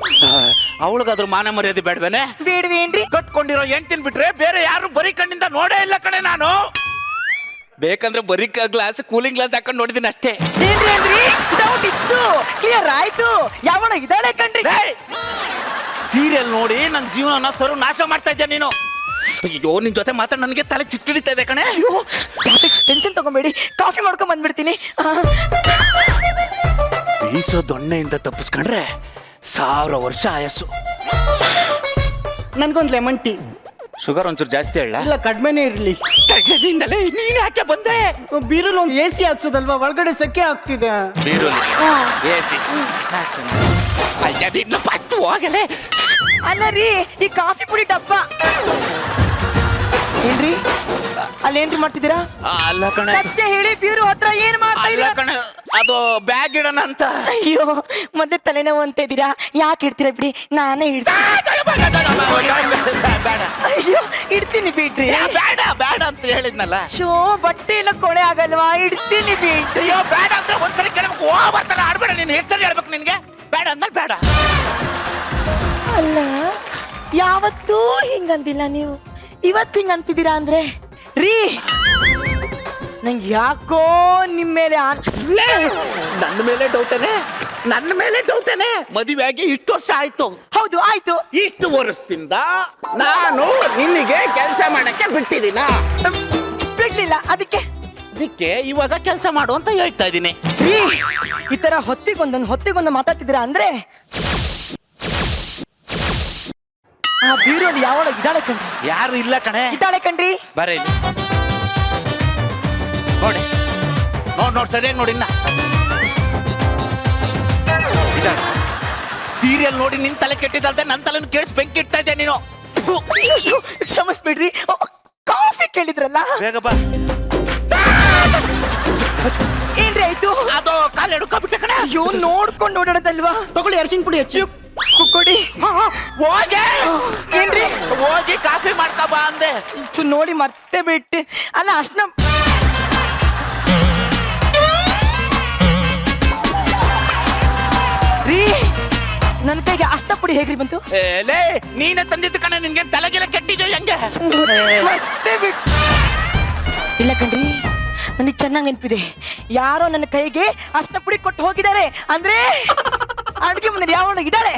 ಅವಳಿಗಾದ್ರೂ ಮಾನ ಮರ್ಯಾದೆ ಬೇಡವೇನೆ? ಬೇಡವೇನ್ರಿ? ಕಟ್ಕೊಂಡಿರೋ ಹೆಂಡತಿನ ಬಿಟ್ರೆ ಬೇರೆ ಯಾರು ಬರೀ ಕಣ್ಣಿಂದ ನೋಡೇ ಇಲ್ಲ ಕಣೆ ನಾನು. ಬೇಕಂದ್ರೆ ಬರೀ ಗ್ಲಾಸ್ ಕೂಲಿಂಗ್ ಗ್ಲಾಸ್ ಹಾಕೊಂಡು ನೋಡಿದೀನಿ ಅಷ್ಟೇ. ಏನ್ರಿ ಅಂದ್ರಿ? ಡೌಟ್ ಇತ್ತು, ಕ್ಲಿಯರ್ ಆಯ್ತು. ಯಾವಣ ಇದ್ದಾಳೆ ಕಣ್ರಿ. ಸೀರಿಯಲ್ ನೋಡಿ ನನ್ ಜೀವನ ನಾಶ ಮಾಡ್ತಾ ಇದ್ದೆ ನೀನು. ಅಯ್ಯೋ ನಿನ್ ಜೊತೆ ಮಾತ್ರ ನನಗೆ ತಲೆ ಚಿಟ್ಟಿಡಿತಾ ಇದೆ ಕಣೆ. ಅಯ್ಯೋ ಜಾಸ್ತಿ ಟೆನ್ಷನ್ ತಗೊಂಬೇಡಿ, ಕಾಫಿ ಮಾಡ್ಕೊಂಡ್ ಬಂದ್ಬಿಡ್ತೀನಿ. ಬೀಸೋ ದೊಣ್ಣೆಯಿಂದ ತಪ್ಪಿಸ್ಕೊಂಡ್ರೆ 1000 ವರ್ಷ ಆಯಸ್ಸು. ನನ್ಗೊಂದ್ ಲೆಮನ್ ಟೀ. ಶುಗರ್ ಒಂಚೂರು ಜಾಸ್ತಿ ಹೇಳ. ಇಲ್ಲ ಕಡಿಮೆನೇ ಇರ್ಲಿ. ನೀನ್ ಯಾಕೆ ಬಂದೆ? ಬೀರಲ್ಲಿ ಒಂದು AC ಹಾಕ್ಸೋದಲ್ವಾ, ಒಳಗಡೆ ಸೆಕೆ ಆಗ್ತಿದೆ. ಬೀರುಲಿ AC ಪಟ್ಟು ಹೋಗಲೇ. ಅಲ್ಲ ರೀ, ಈ ಕಾಫಿ ಪುಡಿ ಡಬ್ಬ ಏನ್ರಿ ಅಲ್ಲೇನ್ರಿ ಮಾಡ್ತಿದ್ದೀರಾ? ಅಲ್ಲ ಕಣೆ, ಸತ್ಯ ಹೇಳಿ, ಬ್ಯೂರೋ ಹತ್ರ ಏನ್ ಮಾಡ್ತಾ ಅಲ್ಲ ಇದ್ದೀರಾ? ಕಣೆ, ಅದು ಬ್ಯಾಗ್ ಇಡೋಣ ಅಂತ. ಅಯ್ಯೋ ಮತ್ತೆ ತಲೆನೋವು ಅಂತ ಇದ್ದೀರಾ, ಯಾಕೆ ಇಡ್ತೀರಾ ಬಿಡಿ, ನಾನೇ ಇಡ್ತೀನಿ. ಬೇಡ ಅಯ್ಯೋ ಇಡ್ತೀನಿ ಬಿಡ್ರಿ. ಬೇಡ ಬೇಡ ಅಂತ ಹೇಳಿದ್ನಲ್ಲ. ಶೋ ಬಟ್ಟೆ ಎಲ್ಲ ಕೊಳೆ ಆಗಲ್ವಾ, ಇಡ್ತೀನಿ ಬಿಡ್ರಿ. ಅಯ್ಯೋ ಬೇಡ ಅಂದ್ರೆ ಒಂದ್ಸರಿ ಕೇಳ್ಬೇಕು. ಬರ್ತಾನೆ ಆಡ್ಬೇಡ. ನೀನ್ ಹೆಚ್ಚಲ್ಲಿ ಹೇಳ್ಬೇಕು. ನಿನ್ಗೆ ಬೇಡ ಅಂದ್ಮೇಲೆ ಬೇಡ. ಅಲ್ಲ ಯಾವತ್ತೂ ಹಿಂಗಂದಿಲ್ಲ ನೀವು, ಇವತ್ತು ಹಿಂಗ ಅಂತಿದ್ದೀರಾ ಅಂದ್ರೆ ರೀ, ನಂಗೆ ಯಾಕೋ ನಿಮ್ ಮೇಲೆ ನನ್ನ ಮೇಲೆ ಡೌಟೇನೆ, ನನ್ನ ಮೇಲೆ ಡೌಟೇನೆ. ಮದುವೆ ಆಗಿ ಇಷ್ಟು ವರ್ಷ ಆಯ್ತು. ಹೌದು ಆಯ್ತು. ಇಷ್ಟು ವರ್ಷದಿಂದ ನಾನು ನಿನಗೆ ಕೆಲಸ ಮಾಡಕ್ಕೆ ಬಿಟ್ಟಿದ್ದೀನ? ಬಿಡ್ಲಿಲ್ಲ, ಅದಕ್ಕೆ ಇವಾಗ ಕೆಲಸ ಮಾಡು ಅಂತ ಹೇಳ್ತಾ ಇದ್ದೀನಿ. ರೀ ಈ ತರ ಹೊತ್ತಿಗೊಂದು ಮಾತಾಡ್ತಿದ್ದೀರಾ ಅಂದ್ರೆ ಆ ಬ್ಯೂರೋಲಿ ಯಾವಳ ಇದ್ದಾಳೆ ಕಣ್ರಿ. ಯಾರು ಇಲ್ಲ ಕಣೆ. ಇದ್ದಾಳೆ ಕಣ್ರಿ. ಬರೀ ನೋಡಿ ನೋಡ್ ಸರಿಯಾಗಿ ನೋಡಿ. ಇನ್ನ ಸೀರಿಯಲ್ ನೋಡಿ ನಿನ್ ತಲೆ ಕೆಟ್ಟಿದ್ದಲ್ದೆ ನನ್ನ ತಲೆನ ಕೇಳಿಸ್ ಬೆಂಕಿ ಇಡ್ತಾ ಇದ್ದೆ ನೀನು. ಕ್ಷಮಿಸ್ಬಿಡ್ರಿ, ಕಾಫಿ ಕೇಳಿದ್ರಲ್ಲ. ಬೇಗ ಬಾ. ಏನ್ರಿ ಆಯ್ತು? ಅದು ಕಾಲು ಎಡ್ಕೊಬಿಟ್ಟೆ ಕಣೆ. ಅಯ್ಯೋ ನೋಡ್ಕೊಂಡು ಓಡಾಡೋದಲ್ವಾ. ತಗೊಳ್ಳಿ ಅರಿಶಿನ ಪುಡಿ ಹೆಚ್ಚು ಕೊಡಿ. ಹೋಗಿ ಏನ್ರಿ? ಹೋಗಿ ಕಾಫಿ ಮಾಡ್ಕೊ ಬಾ ಅಂದೆ. ನೋಡಿ ಮತ್ತೆ ಬಿಟ್ಟೆ. ಅಲ್ಲ ಅಷ್ಟನ ರೀ, ನನ್ನ ಕೈಗೆ ಅಷ್ಟ ಪುಡಿ ಹೇಗ್ರಿ ಬಂತು? ಲೇ ನೀನೇ ತಂದಿದ್ದು ಕಣೆ. ನಿನ್ಗೆ ತಲೆಗೆಲ್ಲ ಕೆಟ್ಟಿದ್ಯೋ ಹೆಂಗೆ? ಮತ್ತೆ ಬಿಟ್ಟು ಇಲ್ಲ ಕಣ್ರಿ, ನನಗೆ ಚೆನ್ನಾಗಿ ನೆನಪಿದೆ. ಯಾರೋ ನನ್ನ ಕೈಗೆ ಅಷ್ಟ ಪುಡಿ ಕೊಟ್ಟು ಹೋಗಿದ್ದಾರೆ ಅಂದ್ರೆ ಅಡುಗೆ ಮನೇಲಿ ಯಾವನು ಇದ್ದಾರೆ.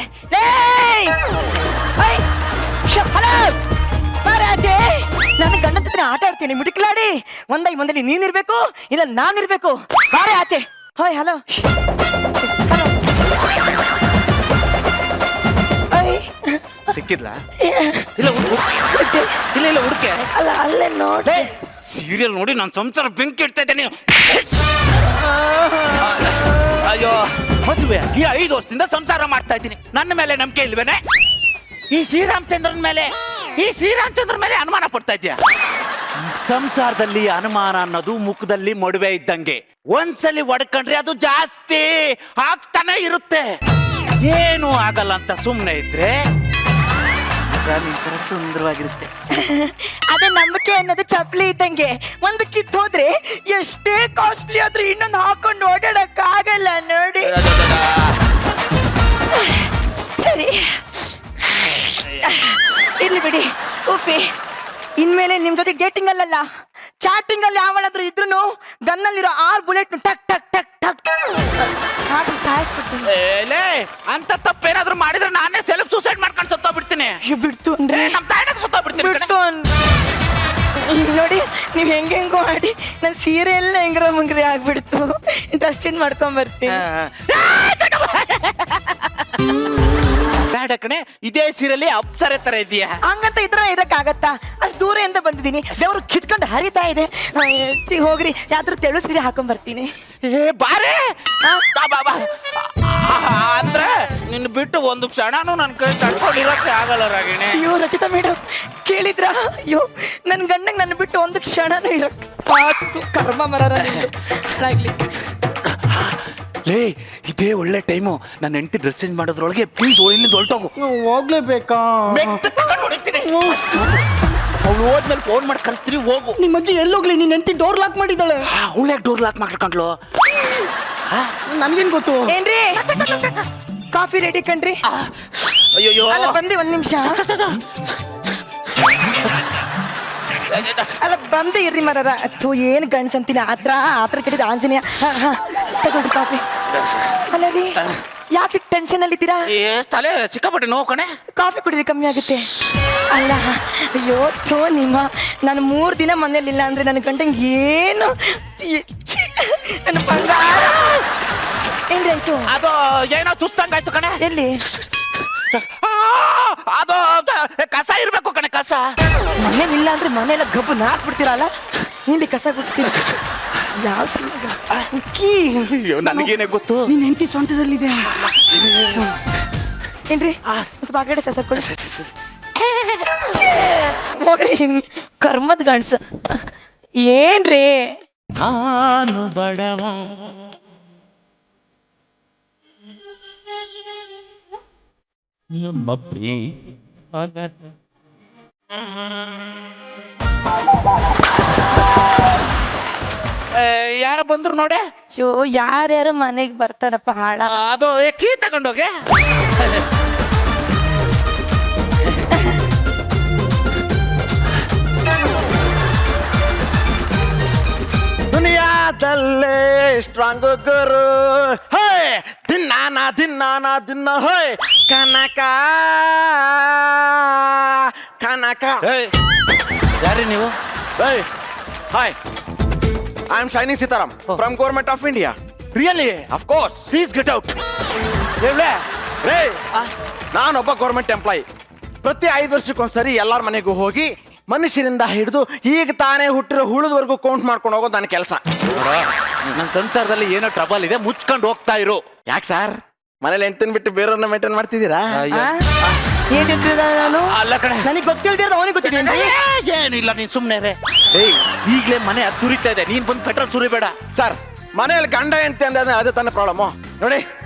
ನಾನು ಗಂಡನ ಜೊತೆ ಆಟ ಆಡ್ತೀನಿ ಮಿಡುಕ್ಲಾಡಿ. ಒಂದಲ್ಲಿ ನೀನಿರ್ಬೇಕು ಇಲ್ಲ ನಾನಿರ್ಬೇಕು. ಬಾರೆ ಆಚೆ. ಹಾಯ್ ಹಲೋ ಸಿಕ್ಕಿದ್ಲ? ಇಲ್ಲ ಇಲ್ಲ ಹುಡುಕೆ ಅಲ್ಲ ಅಲ್ಲೇ ನೋಡಿ. ಸೀರಿಯಲ್ ನೋಡಿ ನಾನು ಸಂಸಾರ ಬೆಂಕಿ ಇಡ್ತಾ ಇದ್ದೇನೆ. ಅಯ್ಯೋ ಮದುವೆ ಈ 5 ವರ್ಷದಿಂದ ಸಂಸಾರ ಮಾಡ್ತಾ ಇದ್ದೀನಿ. ನನ್ನ ಮೇಲೆ ನಂಬಿಕೆ ಇಲ್ವೇನೆ? ಈ ಶ್ರೀರಾಮಚಂದ್ರನ ಮೇಲೆ ಅನುಮಾನ ಪಡ್ತಾ ಇದ್ಯಾ? ಸಂಸಾರದಲ್ಲಿ ಅನುಮಾನ ಅನ್ನೋದು ಮುಖದಲ್ಲಿ ಮಡುವೆ ಇದ್ದಂಗೆ. ಒಂದ್ಸಲಿ ಒಡ್ಕೊಂಡ್ರೆ ಅದು ಜಾಸ್ತಿ ಆಗ್ತಾನೆ ಇರುತ್ತೆ. ಏನು ಆಗಲ್ಲ ಅಂತ ಸುಮ್ಮನೆ ಇದ್ರೆ ನಿಂತರ ಸುಂದರವಾಗಿರುತ್ತೆ. ಅದೇ ನಂಬಿಕೆ ಅನ್ನೋದು ಚಪ್ಪಲಿ ಇದ್ದಂಗೆ. ಒಂದು ಕಿತ್ತು ಹೋದ್ರೆ ಎಷ್ಟೇ ಕಾಸ್ಟ್ಲಿ ಆದ್ರೂ ಇನ್ನೊಂದು ಹಾಕೊಂಡು ಓಡಾಡಕ್ ಆಗಲ್ಲ ನೋಡಿ. ಸರಿ ಇರ್ಲಿ ಬಿಡಿ ಉಪ್ಪಿ. ಇನ್ಮೇಲೆ ನಿಮ್ ಜೊತೆ ಡೇಟಿಂಗ್ ಅಲ್ಲಲ್ಲ ಚಾಟಿಂಗ್ ಅಲ್ಲಿ ಯಾವಳಾದ್ರೂ ಇದ್ರು ಗನ್ನಲ್ಲಿರೋ 6 ಬುಲೆಟ್ ಟಕ್ ಟಕ್ ಟಕ್ ಟಕ್ ಹಾಕಿ ಸಾಯಿಸ್ಬಿಡ್ತೀನಿ. ಅಂತ ತಪ್ಪೇನಾದ್ರೂ ಮಾಡಿದ್ರೆ ನಾನೇ ಸೆಲ್ಫ್ ಸೂಸೈಡ್ ಮಾಡ್ಕೊಂಡು ಸತ್ತೋಗ್ಬಿಡ್ತೀನಿ. ಬಿಡ್ತು ಅಂದ್ರೆ ನಮ್ ತಾಯಿನಾಗ ಸತ್ತೋಗ್ಬಿಡ್ತೀನಿ. ನೋಡಿ ನೀವ್ ಹೆಂಗೋ ಮಾಡಿ ನನ್ ಸೀರೆ ಎಲ್ಲ ಹೆಂಗ್ರ ಮುಂಗ್ರಿ ಆಗ್ಬಿಡ್ತು. ಡ್ರೆಸ್ ಮಾಡ್ಕೊಂಡ್ ಬರ್ತೀನಿ. ಬೇಡ ಕಣೆ, ಇದೇ ಸೀರೆಯಲ್ಲಿ ಅಪ್ಸರೆ ತರ ಇದೆಯಾ? ಹಂಗಂತ ಇದ್ರ ಇರಕ್ ಆಗತ್ತಾ? ಅಷ್ಟು ದೂರದಿಂದ ಬಂದಿದ್ದೀನಿ. ಬೆವರು ಕಿತ್ಕೊಂಡು ಹರಿತಾ ಇದೆ. ಹೋಗ್ರಿ ಯಾವ್ದಾದ್ರು ತೆಳು ಸೀರೆ ಹಾಕೊಂಡ್ ಬರ್ತೀನಿ. ಬಾರೆ ಅಂದ್ರೆ ನಿನ್ನ ಬಿಟ್ಟು ಒಂದು ಕ್ಷಣನೂ ನನ್ ಕೈ ತಡ್ಕೊಂಡಿರಕ್ಕೆ ಆಗಲ್ಲ ರಾಗಿಣಿ. ಅಯ್ಯೋ ರಚಿತಾ ಮೇಡಮ್ ಕೇಳಿದ್ರ? ಅಯ್ಯೋ ನನ್ ಗಂಡಂಗ್ ನನ್ನ ಬಿಟ್ಟು ಒಂದು ಕ್ಷಣನೂ ಇರಕ್ ಕರ್ಮ ಮರರ ಆಗ್ಲಿ. ಲೇ ಇದೇ ಒಳ್ಳೆ ಟೈಮು. ನನ್ನ ಹೆಂಡತಿ ಡ್ರೆಸ್ ಚೇಂಜ್ ಮಾಡೋದ್ರೊಳಗೆ ಪ್ಲೀಸ್ ಇಲ್ಲಿಂದ ಹೊರಟೋಗು. ಹೋಗ್ಲೇಬೇಕಾ? ಅವ್ಳು ಹೋದ್ಮೇಲೆ ಫೋನ್ ಮಾಡಿ ಕಳಿಸ್ತೀರಿ, ಹೋಗು. ನಿಮ್ಮ ಅಜ್ಜಿ ಎಲ್ಲೋಗ್ಲಿ? ನಿನ್ನ ಹೆಂಡತಿ ಡೋರ್ ಲಾಕ್ ಮಾಡಿದ್ದಾಳೆ. ಅವಳ್ಯಾಕೆ ಡೋರ್ ಲಾಕ್ ಮಾಡ್ಕೊಂಡ್ಲು? ನನ್ಗೇನ್ ಗೊತ್ತು? ಏನ್ರಿ ಕಾಫಿ ರೆಡಿ ಕಣ್ರಿ. ಅಯ್ಯೋ ಬಂದೆ ಒಂದ್ ನಿಮಿಷ. ಅಲ್ಲ ಬಂದೆ ಇರ್ರಿ ಮರರ. ಅಥ್ವಾ ಏನ್ ಗಂಡ್ಸಂತೀನಿ ಆತ್ರ ಕೆಡಿದ ಆಂಜನೇಯ. ತಗೊಳ್ರಿ ಕಾಫಿ. ಅಲ್ಲ ರೀ ಯಾಕೆ ಟೆನ್ಷನ್ ಅಲ್ಲಿ ಇದ್ದೀರಾ? ತಲೆ ಸಿಕ್ಕಾಪಟ್ಟೆ ನೋವು ಕಣೆ. ಕಾಫಿ ಕುಡಿದ್ರೆ ಕಮ್ಮಿ ಆಗುತ್ತೆ. ಅಲ್ಲ ಅಯ್ಯೋ ಥೋ ನಿಮ್ಮ ನಾನು 3 ದಿನ ಮನೇಲಿಲ್ಲ ಅಂದ್ರೆ ನನ್ನ ಗಂಟಂಗೆ ಏನು ನನ್ನ ಬಂಗಾರ ಏನ್ರಾಯ್ತು? ಅದು ಏನೋ ತುತ್ತಂಗಾಯ್ತು ಕಣೆ. ಎಲ್ಲಿ? ಅದು ಕಸ ಇರ್ಬೇಕು ಕಣೆ, ಕಸ. ಮನೇಲಿಲ್ಲ ಅಂದ್ರೆ ಮನೆಯೆಲ್ಲ ಗಬ್ಬು ನಾಕ್ಬಿಡ್ತೀರಲ್ಲ. ಇಲ್ಲಿ ಕಸ ಗುಡ್ತೀನಿ. ಯಾವ ನನಗೇನೆ ಗೊತ್ತು. ನಿನ್ ಹೆಂಡತಿ ಸ್ವಂತದಲ್ಲಿದೆ ಏನ್ರಿ? ಸ್ವಲ್ಪ ಆ ಕಡೆ ಸಸ ಕೊಡಿ. ಕರ್ಮದ ಗಂಡ್ಸ ಏನ್ರಿ? ನಾನು ಬಡವ ಯಾರ ಬಂದ್ರು ನೋಡೆ. ಅಯ್ಯೋ ಯಾರ್ಯಾರು ಮನೆಗ್ ಬರ್ತಾರಪ್ಪ ಹಾಳ. ಅದು ಕೀ ತಗೊಂಡೋಗೆ. ದುನಿಯಾದಲ್ಲೇ ಸ್ಟ್ರಾಂಗ್ ಗುರು ಹೇ ದಿನ್ನ ಹೇ ಕನಕ ಯಾರೇ ನೀವು? Hi I am Shiny Seetharam from government of India. Really? Of course. Please get out. ರೇ ನಾನೊಬ್ಬ ಗೌರ್ಮೆಂಟ್ ಎಂಪ್ಲಾಯಿ. ಪ್ರತಿ 5 ವರ್ಷಕ್ಕೊಂದ್ಸರಿ ಎಲ್ಲಾರ ಮನೆಗೂ ಹೋಗಿ ಮನುಷ್ಯರಿಂದ ಹಿಡಿದು ಈಗ ತಾನೇ ಹುಟ್ಟಿರೋ ಹುಳಿದವರೆಗೂ ಕೌಂಟ್ ಮಾಡ್ಕೊಂಡು ಹೋಗೋದು ನನ್ನ ಕೆಲಸ. ನನ್ನ ಸಂಸಾರದಲ್ಲಿ ಏನೋ ಟ್ರಬಲ್ ಇದೆ, ಮುಚ್ಕೊಂಡು ಹೋಗ್ತಾ ಇರು. ಯಾಕೆ ಸರ್ ಮನೇಲಿ ಹೆಂಡ್ತಿನ ಬಿಟ್ಟು ಬೇರೆಯವ್ರನ್ನ ಮೇಂಟೈನ್ ಮಾಡ್ತಿದ್ದೀರಾ? ಏನ್ ನಾನು ಅಲ್ಲ ಕಣೆ, ನನಗೆ ಗೊತ್ತಿಲ್ದಿರೋದು ಅವನಿಗೆ ಗೊತ್ತಿದೆ. ಏನಿಲ್ಲ, ನೀನ್ ಸುಮ್ನೆ ಈಗ್ಲೇ ಮನೆ ಅದ್ದುರಿತಾ ಇದೆ, ನೀನ್ ಬಂದು ಪೆಟ್ರೋಲ್ ಸುರಿಬೇಡ. ಸರ್ ಮನೆಯಲ್ಲಿ ಗಂಡ ಹೆಂಡತಿ ಅಂದ್ರೆ ಅದೇ ತಾನೇ ಪ್ರಾಬ್ಲಮ್. ನೋಡಿ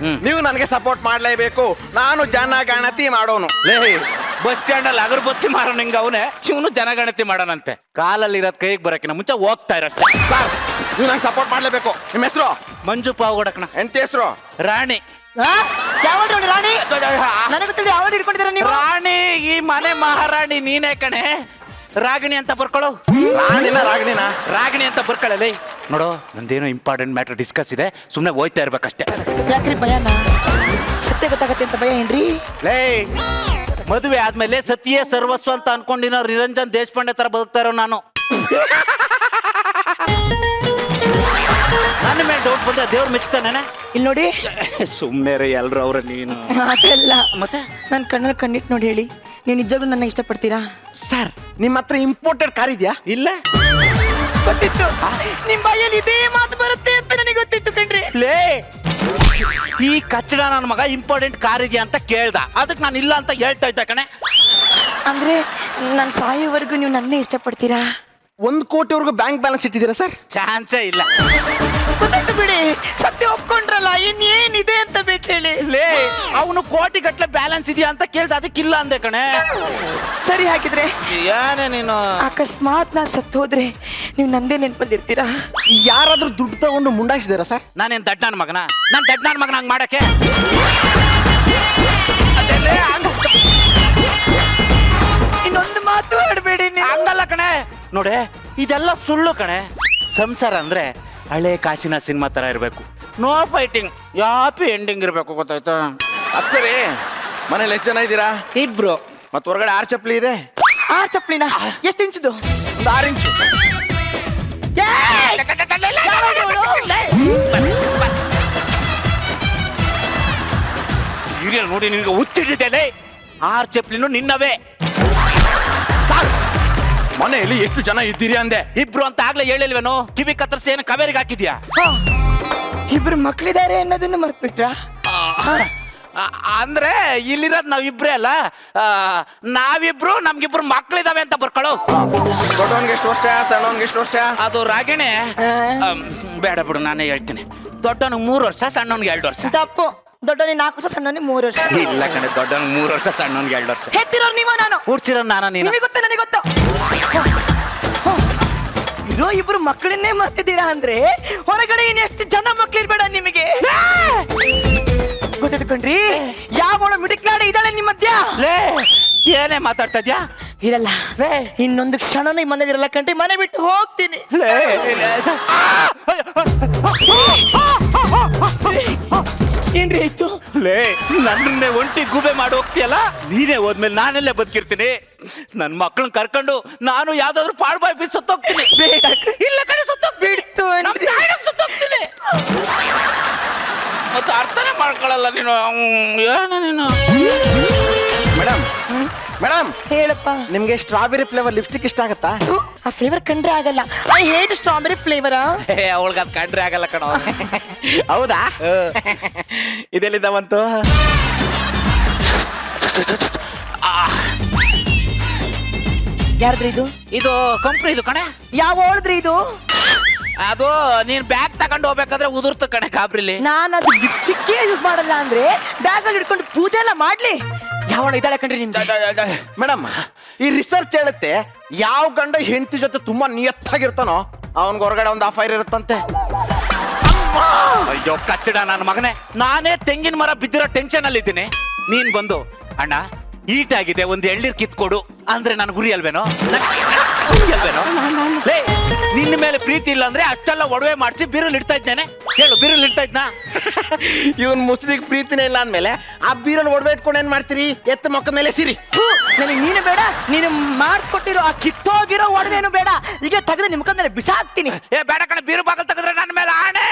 ನೀವು ನನಗೆ ಸಪೋರ್ಟ್ ಮಾಡ್ಲೇಬೇಕು. ನಾನು ಜನಗಣತಿ ಮಾಡೋನು. ಬಸ್ ಸ್ಟ್ಯಾಂಡ್ ಅಲ್ಲಿ ಅಗರಬತ್ತಿ ಮಾರೋ ನಿಂಗ ಅವನೇ, ಇವನು ಜನಗಣತಿ ಮಾಡೋಣಂತೆ. ಕಾಲಲ್ಲಿ ಇರೋದ್ ಕೈಗೆ ಬರಕಿನ ಮುಂಚೆ ಹೋಗ್ತಾ ಇರಷ್ಟೇ. ಸರ್ ನೀವು ನಂಗೆ ಸಪೋರ್ಟ್ ಮಾಡ್ಲೇಬೇಕು. ನಿಮ್ಮ ಹೆಸರು? ಮಂಜು ಪಾವಗಡಕಣ. ಹೆಂಡತಿ ಹೆಸರು? ರಾಣಿ. ಯಾವ ರಾಣಿ? ನನಗೆ ಗೊತ್ತಿದೆ. ಯಾವಾಗ ಹಿಡ್ಕೊಂಡಿದ್ದೀರಾ ನೀವು? ರಾಣಿ ಈ ಮನೆ ಮಹಾರಾಣಿ ನೀನೇ ಕಣೆ. ರಾಗಿಣಿ ಅಂತ ಬರ್ಕೊಳ್ಳೋ. ರಾಗಿಣಿ ಅಂತ ಬರ್ಕೊಳ್ಳಲಿ. ನೋಡು, ನಂದೇನೋ ಇಂಪಾರ್ಟೆಂಟ್ ಮ್ಯಾಟರ್ ಡಿಸ್ಕಸ್ ಇದೆ, ಸುಮ್ಮನೆ ಹೋಯ್ತಾ ಇರ್ಬೇಕಷ್ಟೇ. ಯಾಕ್ರಿ ಭಯನ ಸತ್ಯ ಗೊತ್ತಾಗತ್ತೆ ಅಂತ ಭಯ ಏನ್ರಿ? ಲೇ, ಮದುವೆ ಆದ್ಮೇಲೆ ಸತಿಯೇ ಸರ್ವಸ್ವ ಅಂತ ಅನ್ಕೊಂಡಿನ ನಿರಂಜನ್ ದೇಶಪಾಂಡೆ ತರ ಬದುಕ್ತಾ ಇರೋ ನಾನು. ನನ್ನ ಮೇಲೆ ಡೌಟ್ ಬಂದ್ರೆ ದೇವ್ರು ಮೆಚ್ತಾನೆ. ಇಲ್ಲಿ ನೋಡಿ, ಸುಮ್ಮನೆ ರೀ ಎಲ್ರು ಅವ್ರ. ನೀನು ಅದೆಲ್ಲ ಮತ್ತೆ ನನ್ನ ಕಣ್ಣಲ್ಲಿ ಕಣ್ಣಿಟ್ಟು ನೋಡಿ ಹೇಳಿ, ನೀವು ನಿಜವಾಗ್ಲೂ ನನ್ನ ಇಷ್ಟಪಡ್ತೀರಾ? ಸರ್, ನಿಮ್ಮ ಹತ್ರ ಇಂಪೋರ್ಟೆಡ್ ಕಾರ್ ಇದೆಯಾ? ಇಲ್ಲ. ಗೊತ್ತಿತ್ತು ನಿಮ್ ಬಾಯಲ್ಲಿ ಇದೇ ಮಾತು ಬರುತ್ತೆ ಅಂತ ನನಗೆ ಗೊತ್ತಿತ್ತು ಕಣ್ರಿ. ಲೇ, ಈ ಕಚ್ಚಡ ನನ್ನ ಮಗ ಇಂಪಾರ್ಟೆಂಟ್ ಕಾರ್ ಇದೆಯಾ ಅಂತ ಕೇಳ್ದ, ಅದಕ್ಕೆ ನಾನು ಇಲ್ಲ ಅಂತ ಹೇಳ್ತಾ ಇದ್ದೆ ಕಣೆ. ಅಂದ್ರೆ ನಾನು ಸಾಯೋವರೆಗೂ ನೀವು ನನ್ನೇ ಇಷ್ಟಪಡ್ತೀರಾ? 1 ಕೋಟಿವರೆಗೂ ಬ್ಯಾಂಕ್ ಬ್ಯಾಲೆನ್ಸ್ ಇಟ್ಟಿದ್ದೀರಾ ಸರ್? ಚಾನ್ಸೇ ಇಲ್ಲ. ಗೊತ್ತಾಯ್ತು ಬಿಡಿ, ಸತ್ಯ ಒಪ್ಕೊಂಡ್ರಲ್ಲ, ಇನ್ನೇನಿದೆ ಅಂತ ಬೇಕು ಹೇಳಿ. ಲೇ, ಅವನು ಕೋಟಿ ಗಟ್ಲೆ ಬ್ಯಾಲೆನ್ಸ್ ಇದೆಯಾ ಅಂತ ಕೇಳ್ದ, ಅದಕ್ಕಿಲ್ಲ ಅಂದೆ ಕಣೆ. ಸರಿ, ಹಾಗಿದ್ರೆ ಏನೇ ನೀನು. ಅಕಸ್ಮಾತ್ ನಾ ಸತ್ತು ಹೋದ್ರೆ ನೀವು ನಂದೇ ನೆನ್ಪಲ್ಲಿರ್ತೀರಾ? ಯಾರಾದ್ರೂ ದುಡ್ಡು ತಗೊಂಡು ಮುಂಡಾಯಿಸಿದಾರಾ ಸರ್? ನಾನೇನ್ ದಡ್ಡ ನನ್ನ ಮಗನ? ನಾನ್ ದಡ್ಡ ನನ್ನ ಮಗನ ಹಂಗ್ ಮಾಡಕ್ಕೆ? ಇನ್ನೊಂದು ಮಾತು ಆಡ್ಬೇಡಿ ನೀವು. ಹಂಗಲ್ಲ ಕಣೆ. ನೋಡೆ, ಇದೆಲ್ಲ ಸುಳ್ಳು ಕಣೆ. ಸಂಸಾರ ಅಂದ್ರೆ ಹಳೆ ಕಾಸಿನ ಸಿನಿಮಾ ತರ ಇರ್ಬೇಕು. ನೋ ಫೈಟಿಂಗ್, ಯಾಪಿ ಎಂಡಿಂಗ್ ಇರ್ಬೇಕು, ಗೊತ್ತಾಯ್ತಾ? ಅದ್ ಸರಿ, ಮನೇಲಿ ಎಷ್ಟು ಜನ ಇದ್ದೀರಾ? 2 ಮತ್ತೆ ಹೊರಗಡೆ 6 ಚಪ್ಪಲಿ ಇದೆ. 6 ಚಪ್ಲಿನ ಎಷ್ಟು ಇಂಚಿದು? ಒಂದು 6 ಇಂಚು. ಸೀರಿಯಲ್ ನೋಡಿ ನಿನ್ಗೆ ಹುಚ್ಚಿಡಿದೆ. 6 ಚಪ್ಲಿನೂ ನಿನ್ನವೇ. ಮನೆಯಲ್ಲಿ ಎಷ್ಟು ಜನ ಇದ್ದೀರಿ ಅಂದೆ? 2 ಅಂತ ಆಗ್ಲೇ ಹೇಳಿಲ್ವೇನು? ಕಿವಿ ಕತ್ತರಿಸಿ ಏನು ಕಾವೇರಿಗೆ ಹಾಕಿದ್ಯಾ? 2 ಮಕ್ಳಿದ್ದಾರೆ ಅನ್ನೋದನ್ನು ಮರ್ತ್ಬಿಟ್ರಾ? ಅಂದ್ರೆ ಇಲ್ಲಿರೋದ್ ನಾವಿಬ್ರೇ ಅಲ್ಲ, ನಾವಿಬ್ರು ನಮ್ಗಿಬ್ರು ಮಕ್ಳಿದಾವೆ ಅಂತ ಬರ್ಕೊಳ್ಳೋ. ದೊಡ್ಡವನ್ಗೆ ಎಷ್ಟು ವರ್ಷ, ಸಣ್ಣವನ್ಗೆ ಎಷ್ಟು ವರ್ಷ? ಅದು ರಾಗಿಣಿ. ಬೇಡ ಬಿಡು, ನಾನೇ ಹೇಳ್ತೀನಿ. ದೊಡ್ಡವನಿಗೆ 3 ವರ್ಷ, ಸಣ್ಣವನ್ಗೆ 2 ವರ್ಷ. ತಪ್ಪು. ದೊಡ್ಡವನಿಗೆ 4 ವರ್ಷ, ಸಣ್ಣವನಿಗೆ 3 ವರ್ಷ. ಇಲ್ಲ ಕಣೆ, ದೊಡ್ಡವನಿಗೆ 3 ವರ್ಷ, ಸಣ್ಣವನ್ಗೆ 2 ವರ್ಷ. ಹೆತ್ತಿರೋರು ನೀವು, ನಾನು ಕೂಡ್ಸಿರೋ ನಾನು ನೀನು. ನಿಮಗೆ ಗೊತ್ತ, ನನಗೆ ಗೊತ್ತು. ಇರೋ 2 ಮಕ್ಕಳನ್ನೇ ಮರ್ತಿದ್ದೀರಾ ಅಂದ್ರೆ ಹೊರಗಡೆ ಇನ್ನೆಷ್ಟು ಜನ ಮಕ್ಕಳಿರ್ಬೇಡ ನಿಮಗೆ. ಗೊತ್ತಿಟ್ಕೊಂಡ್ರಿ, ಯಾವ ಮಿಡಿಕ್ಲಾಡ ಇದ್ದಾಳೆ ನಿಮ್ಮ ಮಧ್ಯ? ಲೇ, ಏನೇ ಮಾತಾಡ್ತಾ ಇದ್ಯಾ? ಇರಲ್ಲ, ಇನ್ನೊಂದು ಕ್ಷಣನೂ ಈ ಮನೇಲಿ ಇರಲ್ಲ ಕಂಡ್ರಿ, ಮನೆ ಬಿಟ್ಟು ಹೋಗ್ತೀನಿ. ಏನ್ರಿ ಆಯ್ತು? ಲೇ, ನನ್ನನ್ನೇ ಒಂಟಿ ಗೂಬೆ ಮಾಡಿ ಹೋಗ್ತೀಯಲ್ಲ, ನೀನೇ ಹೋದ್ಮೇಲೆ ನಾನೆಲ್ಲೇ ಬದುಕಿರ್ತೀನಿ. ನನ್ ಮಕ್ಕಳನ್ನ ಕರ್ಕೊಂಡು ನಾನು ಯಾವ್ದಾದ್ರು ಪಾಳ್ಬಾಯ್ ಬೀಸ್ ಸತ್ತೋಗ್ತೀನಿ. ಇಲ್ಲ ಕಡೆ ಬಿಡ್ತು ಸತ್ತೋಗ್ತೀನಿ. ಮತ್ತೆ ಅರ್ಥನೇ ಮಾಡ್ಕೊಳಲ್ಲ ನೀನು. ಏನ ನೀನು? ಮೇಡಮ್, ಮೇಡಮ್, ಹೇಳಪ್ಪ. ನಿಮ್ಗೆ ಸ್ಟ್ರಾಬೆರಿ ಫ್ಲೇವರ್ ಲಿಪ್ಸ್ಟಿಕ್ ಇಷ್ಟ ಆಗತ್ತಾ? ಆ ಫ್ಲೇವರ್ ಕಂಡ್ರೆ ಆಗಲ್ಲ. ಐ ಹೇಟ್ ಸ್ಟ್ರಾಬೆರಿ ಫ್ಲೇವರಾ? ಅವಳಿಗೆ ಅದು ಕಂಡ್ರೆ ಆಗಲ್ಲ ಕಣ. ಹೌದಾ? ಇದೆಲ್ಲಿದ್ದ ಬಂತು? ಯಾರ್ದ್ರಿ ಇದು? ಇದು ಕಂಪ್ನಿ ಇದು ಕಣೆ. ಯಾವ ಓಳಿದ್ರಿ ಇದು? ಅದು ನೀನ್ ಬ್ಯಾಗ್ ತಗೊಂಡು ಹೋಗ್ಬೇಕಾದ್ರೆ ಉದುರ್ತ ಕಣೆ ಕಾಬ್ರಿಲಿ. ನಾನು ಅದು ಲಿಪ್ಸ್ಟಿಕ್ ಯೂಸ್ ಮಾಡಲ್ಲ ಅಂದ್ರೆ ಬ್ಯಾಗ್ ಅಲ್ಲಿ ಇಟ್ಕೊಂಡು ಪೂಜೆ ಎಲ್ಲ ಮಾಡ್ಲಿ. ಯಾವ ಇದ್ದಾಳೆ ಕಣ್ರಿ ನಿಮ್ಗೆ? ಮೇಡಮ್, ಈ ರಿಸರ್ಚ್ ಹೇಳುತ್ತೆ ಯಾವ ಗಂಡ ಹೆಂಡತಿ ಜೊತೆ ತುಂಬಾ ನಿಯತ್ತಾಗಿರ್ತಾನೋ ಅವನ್ಗೆ ಹೊರಗಡೆ ಒಂದು ಅಫೈರ್ ಇರುತ್ತಂತೆ. ಅಯ್ಯೋ ಕಚ್ಚಡ ನನ್ನ ಮಗನೇ, ನಾನೇ ತೆಂಗಿನ ಮರ ಬಿದ್ದಿರೋ ಟೆನ್ಷನ್ ಅಲ್ಲಿ ಇದ್ದೀನಿ. ನೀನ್ ಬಂದು ಅಣ್ಣ ಈಟ್ ಆಗಿದೆ, ಒಂದು ಎಳ್ನೀರ್ ಕಿತ್ಕೊಡು ಅಂದ್ರೆ ನನ್ ಗುರಿ ಅಲ್ವೇನೋ? ನಿನ್ನ ಮೇಲೆ ಪ್ರೀತಿ ಇಲ್ಲ ಅಂದ್ರೆ ಅಷ್ಟೆಲ್ಲ ಒಡವೆ ಮಾಡಿಸಿ ಬೀರಲ್ಲಿ ಇಡ್ತಾ ಇದ್ದೇನೆ. ಹೇಳು, ಬೀರಲ್ಲಿ ಇಡ್ತಾ ಇದ್ನಾ? ಇವನ್ ಮುಸ್ಲಿಕ್ ಪ್ರೀತಿನೇ ಇಲ್ಲ ಅಂದ್ಮೇಲೆ ಆ ಬೀರಲ್ಲಿ ಒಡವೆ ಇಟ್ಕೊಂಡು ಏನ್ ಮಾಡ್ತೀರಿ? ಎತ್ತ ಮೊಕ್ಕ ಮೇಲೆ ಸಿರಿ. ನನಗೆ ನೀನು ಬೇಡ, ನೀನು ಮಾಡ್ಕೊಟ್ಟಿರೋ ಆ ಕಿತ್ತೋಗಿರೋ ಒಡವೆನು ಬೇಡ. ಈಗ ತೆಗೆದು ನಿಮ್ ಮೇಲೆ ಬಿಸಾಕ್ತೀನಿ. ಏ ಬೇಡ ಕಣ, ಬೀರು ಬಾಗಲ್ ತೆಗೆದ್ರೆ ನನ್ನ ಮೇಲೆ ಆಣೆ.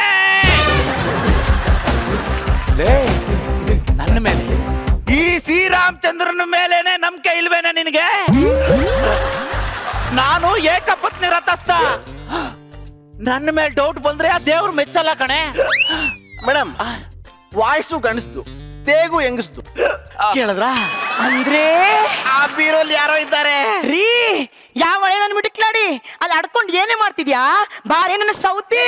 ನನ್ನ ಮೇಲೆ, ಈ ಶ್ರೀರಾಮಚಂದ್ರನ ಮೇಲೇನೆ ನಂಬಿಕೆ ಇಲ್ವೇನೆ ನಿನಗೆ? ನಾನು ಏಕಪತ್ನಿ ರಥಸ್ಥ. ನನ್ನ ಮೇಲೆ ಡೌಟ್ ಬಂದ್ರೆ ಆ ದೇವ್ರು ಮೆಚ್ಚಲ್ಲ ಕಣೆ. ಮೇಡಮ್, ವಾಯ್ಸು ಗಣಿಸ್ತು, ತೇಗು ಹೆಂಗಸ್ತು. ಕೇಳಿದ್ರ? ಅಂದ್ರೆ ಆ ಬೀರಲ್ಲಿ ಯಾರೋ ಇದ್ದಾರೆ ರೀ. ಯಾವ ನನ್ನ ಮಿಟಿಕ್ಲಾಡಿ ಅಲ್ಲಿ ಅಡ್ಕೊಂಡು ಏನೇ ಮಾಡ್ತಿದ್ಯಾ? ಬಾರೇ ನನ್ನ ಸೌತಿ.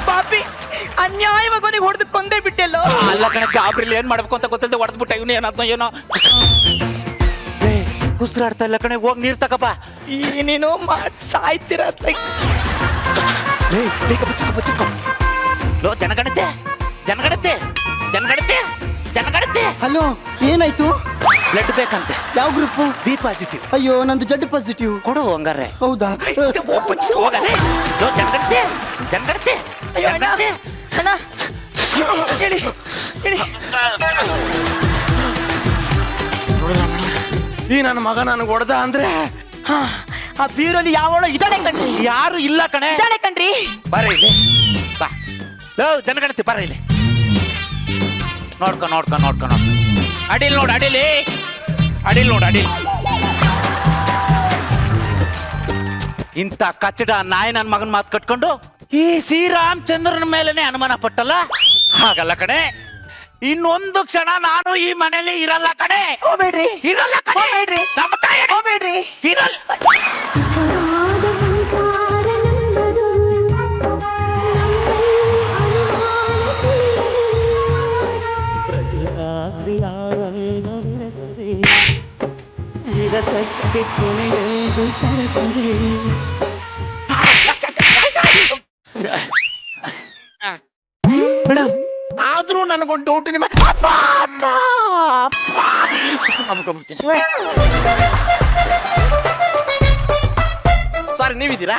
ಪಾಪಿ, ಅನ್ಯಾಯವಾಗಿ ಅವನಿಗೆ ಹೊಡೆದು ಕೊಂದೇ ಬಿಟ್ಟೆಲ್ಲೋ. ಅಲ್ಲ ಕಣ, ಗಾಬ್ರಿಲಿ ಏನ್ ಮಾಡ್ಬೇಕು ಅಂತ ಗೊತ್ತಿಲ್ಲದೆ ಹೊಡೆದ್ಬಿಟ್ಟ. ಇವನು ಏನಾದ್ನೋ ಏನೋ. ಉಸಿರಾಡ್ತಾ ಇಲ್ಲ ಕಣೆ, ಹೋಗಿ ನೀರ್ ತಗಪ್ಪ. ಏನೇನೋ ಮಾಡಿ ಸಾಯ್ತೀರ. ಲೋ, ಜನಗಣತೆ ಜನಗಣತೆ ಜನಗಣತೆ ಜನಗಣತೆ. ಹಲೋ, ಏನಾಯ್ತು? ಬ್ಲಡ್ ಬೇಕಂತೆ. ಯಾವ ಗ್ರೂಪ್? B positive. ಅಯ್ಯೋ ನಂದು ಜಡ್ ಪಾಸಿಟಿವ್. ಕೊಡು ಹಂಗಾರೆ. ಹೌದಾ? ಹೋಗಲೇ ಜನಗಣತಿ ಜನಗಣತಿ ಜನಗಣತಿ. ಅಣ್ಣ ಹೇಳಿ ಹೇಳಿ. ಈ ನನ್ನ ಮಗ ನನಗೆ ಹೊಡೆದ ಅಂದ್ರೆ ಆ ಬೀರಲ್ಲಿ ಯಾವಳ ಇದ್ದಾಳೆ ಕಣ್ರಿ. ಯಾರು ಇಲ್ಲ ಕಣೆ. ಇದ್ದಾಳೆ ಕಣ್ರಿ. ಬರ ಇಲ್ಲಿ ಬಾ. ಜನಗಣತಿ ಬರ ಇಲ್ಲಿ. ನೋಡ್ಕೊ ನೋಡ್ಕೊ ನೋಡ್ಕೊ ನೋಡ್ಕೊ. ಅಡಿಲ್ ನೋಡು ಅಡಿಲಿ. ಅಡಿಲ್ ನೋಡು ಅಡಿಲ್. ಇಂಥ ಕಚ್ಚಡ ನಾಯಿ ನನ್ನ ಮಗನ ಮಾತು ಕಟ್ಕೊಂಡು ಈ ಶ್ರೀರಾಮಚಂದ್ರನ ಮೇಲೆನೆ ಅನುಮಾನ ಪಟ್ಟಲ್ಲ. ಹಾಗಲ್ಲ ಕಣೆ, ಇನ್ನೊಂದು ಕ್ಷಣ ನಾನು ಈ ಮನೇಲಿ ಇರಲ್ಲ ಕಣೆ. ಹೋಗ್ಬೇಡ್ರಿ. ಇರಲ್ಲ ಕಣೆ. ಹೋಗ್ಬೇಡ್ರಿ. ನಮ್ಮ ತಾಯಿ ಹೋಗ್ಬೇಡ್ರಿ. ಇರಲ್ಲ. ಮೇಡಮ್ ಆದ್ರೂ ನನಗೊಂದು ಡೌಟ್. ನಿಮ್ಮ ಸಾರಿ ನೀವಿದ್ದೀರಾ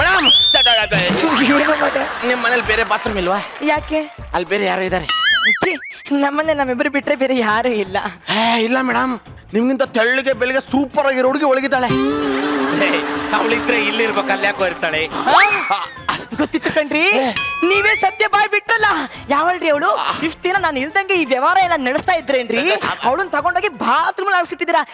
ಮೇಡಮ್? ನಿಮ್ಮ ಮನೇಲಿ ಬೇರೆ ಬಾತ್ರೂಮ್ ಇಲ್ವಾ? ಯಾಕೆ? ಅಲ್ಲಿ ಬೇರೆ ಯಾರು ಇದ್ದಾರೆ? ನಮ್ಮನೆ ನಮ್ಮಿಬ್ಬರು ಬಿಟ್ರೆ ಬೇರೆ ಯಾರು ಇಲ್ಲ. ಇಲ್ಲ ಮೇಡಮ್, ನಿಮ್ಗಿಂತ ತೆಳ್ಳಗೆ ಬೆಳಗ್ಗೆ ಸೂಪರ್ ಆಗಿರೋ ಹುಡುಗಿ ಒಳಗಿದ್ದಾಳೆ. ಅವಳಿದ್ರೆ ಇಲ್ಲಿರ್ಬೇಕು, ಅಲ್ಲಿ ಯಾಕೋ ಇರ್ತಾಳೆ. ಗೊತ್ತಿತ್ತು ಕಣ್ರಿ, ನೀವೇ ಸತ್ಯ ಬಾಯ್ ಬಿಟ್ಟಲ್ಲ. ಯಾವಳ್ರಿ ಅವಳು? ಇಷ್ಟು ದಿನ ನಾನು ಇಲ್ದಂಗೆ ಈ ವ್ಯವಹಾರ ಎಲ್ಲ ನಡೆಸ್ತಾ ಇದ್ರೇನ್ರಿ? ಅವಳನ್ನ ತಗೊಂಡೋಗಿ ಬಾತ್ರೂಮ್ ಆಡ್ಸಿಟ್ಟಿದ್ದೀರಾ.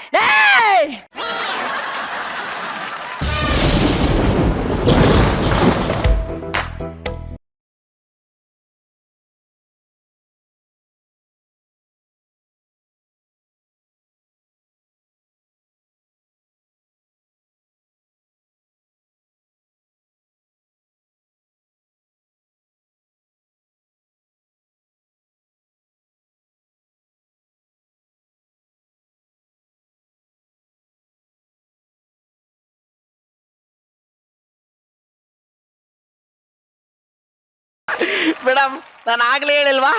ಮೇಡಮ್ ನಾನು ಆಗ್ಲೇ ಹೇಳಿಲ್ವಾ,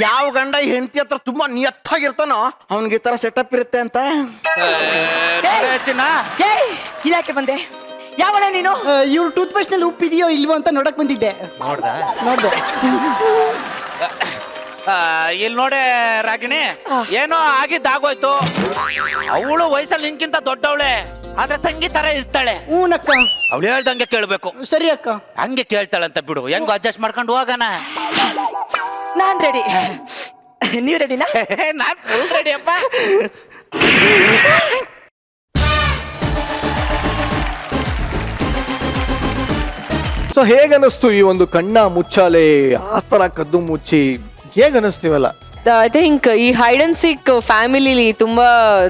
ಯಾವ ಗಂಡ ಹೆಂಡತಿ ಹತ್ರ ತುಂಬಾ ನಿಯತ್ತಾಗಿರ್ತಾನೋ ಅವನಿಗೆ ಈ ತರ ಸೆಟಪ್ ಇರುತ್ತೆ ಅಂತ. ಇದಾಕೆ ಬಂದೆ? ಯಾವಳ ನೀನು? ಇವ್ರ ಟೂತ್ ಪೇಸ್ಟ್ ನಲ್ಲಿ ಉಪ್ಪಿದೆಯೋ ಇಲ್ವೋ ಅಂತ ನೋಡಕ್ ಬಂದಿದ್ದೆ. ನೋಡ್ದೆ. ಇಲ್ಲಿ ನೋಡೆ ರಾಗಿಣಿ, ಏನೋ ಆಗಿದ್ದಾಗೋಯ್ತು. ಅವಳು ವಯಸ್ಸಲ್ಲಿ ನಿನ್ಕಿಂತ ದೊಡ್ಡವಳೆ, ಆದ್ರೆ ತಂಗಿ ತರ ಇರ್ತಾಳೆ. ಹೂನಕ್ಕ. ಅವಳು ಹೇಳ್ದಂಗೆ ಕೇಳ್ಬೇಕು. ಸರಿ ಅಕ್ಕ. ಹಂಗೆ ಕೇಳ್ತಾಳಂತ ಬಿಡು, ಹೆಂಗೋ ಅಡ್ಜಸ್ಟ್ ಮಾಡ್ಕೊಂಡು ಹೋಗೋಣ. ನಾನ್ ರೆಡಿ. ನೀವ್ ರೆಡಿನಾ? ನಾನ್ ಫುಲ್ ರೆಡಿ ಅಪ್ಪ. ಸೊ ಹೇಗನ್ನಿಸ್ತು ಈ ಒಂದು ಕಣ್ಣ ಮುಚ್ಚಾಲೆ ಆ ತರ ಕದ್ದು ಮುಚ್ಚಿ ಹೇಗನ್ನಿಸ್ತೀವಲ್ಲ? ಐ ಥಿಂಕ್ ಈ ಹೈಡ್ ಅಂಡ್ ಸೀಕ್ ಫ್ಯಾಮಿಲಿಲಿ ತುಂಬಾ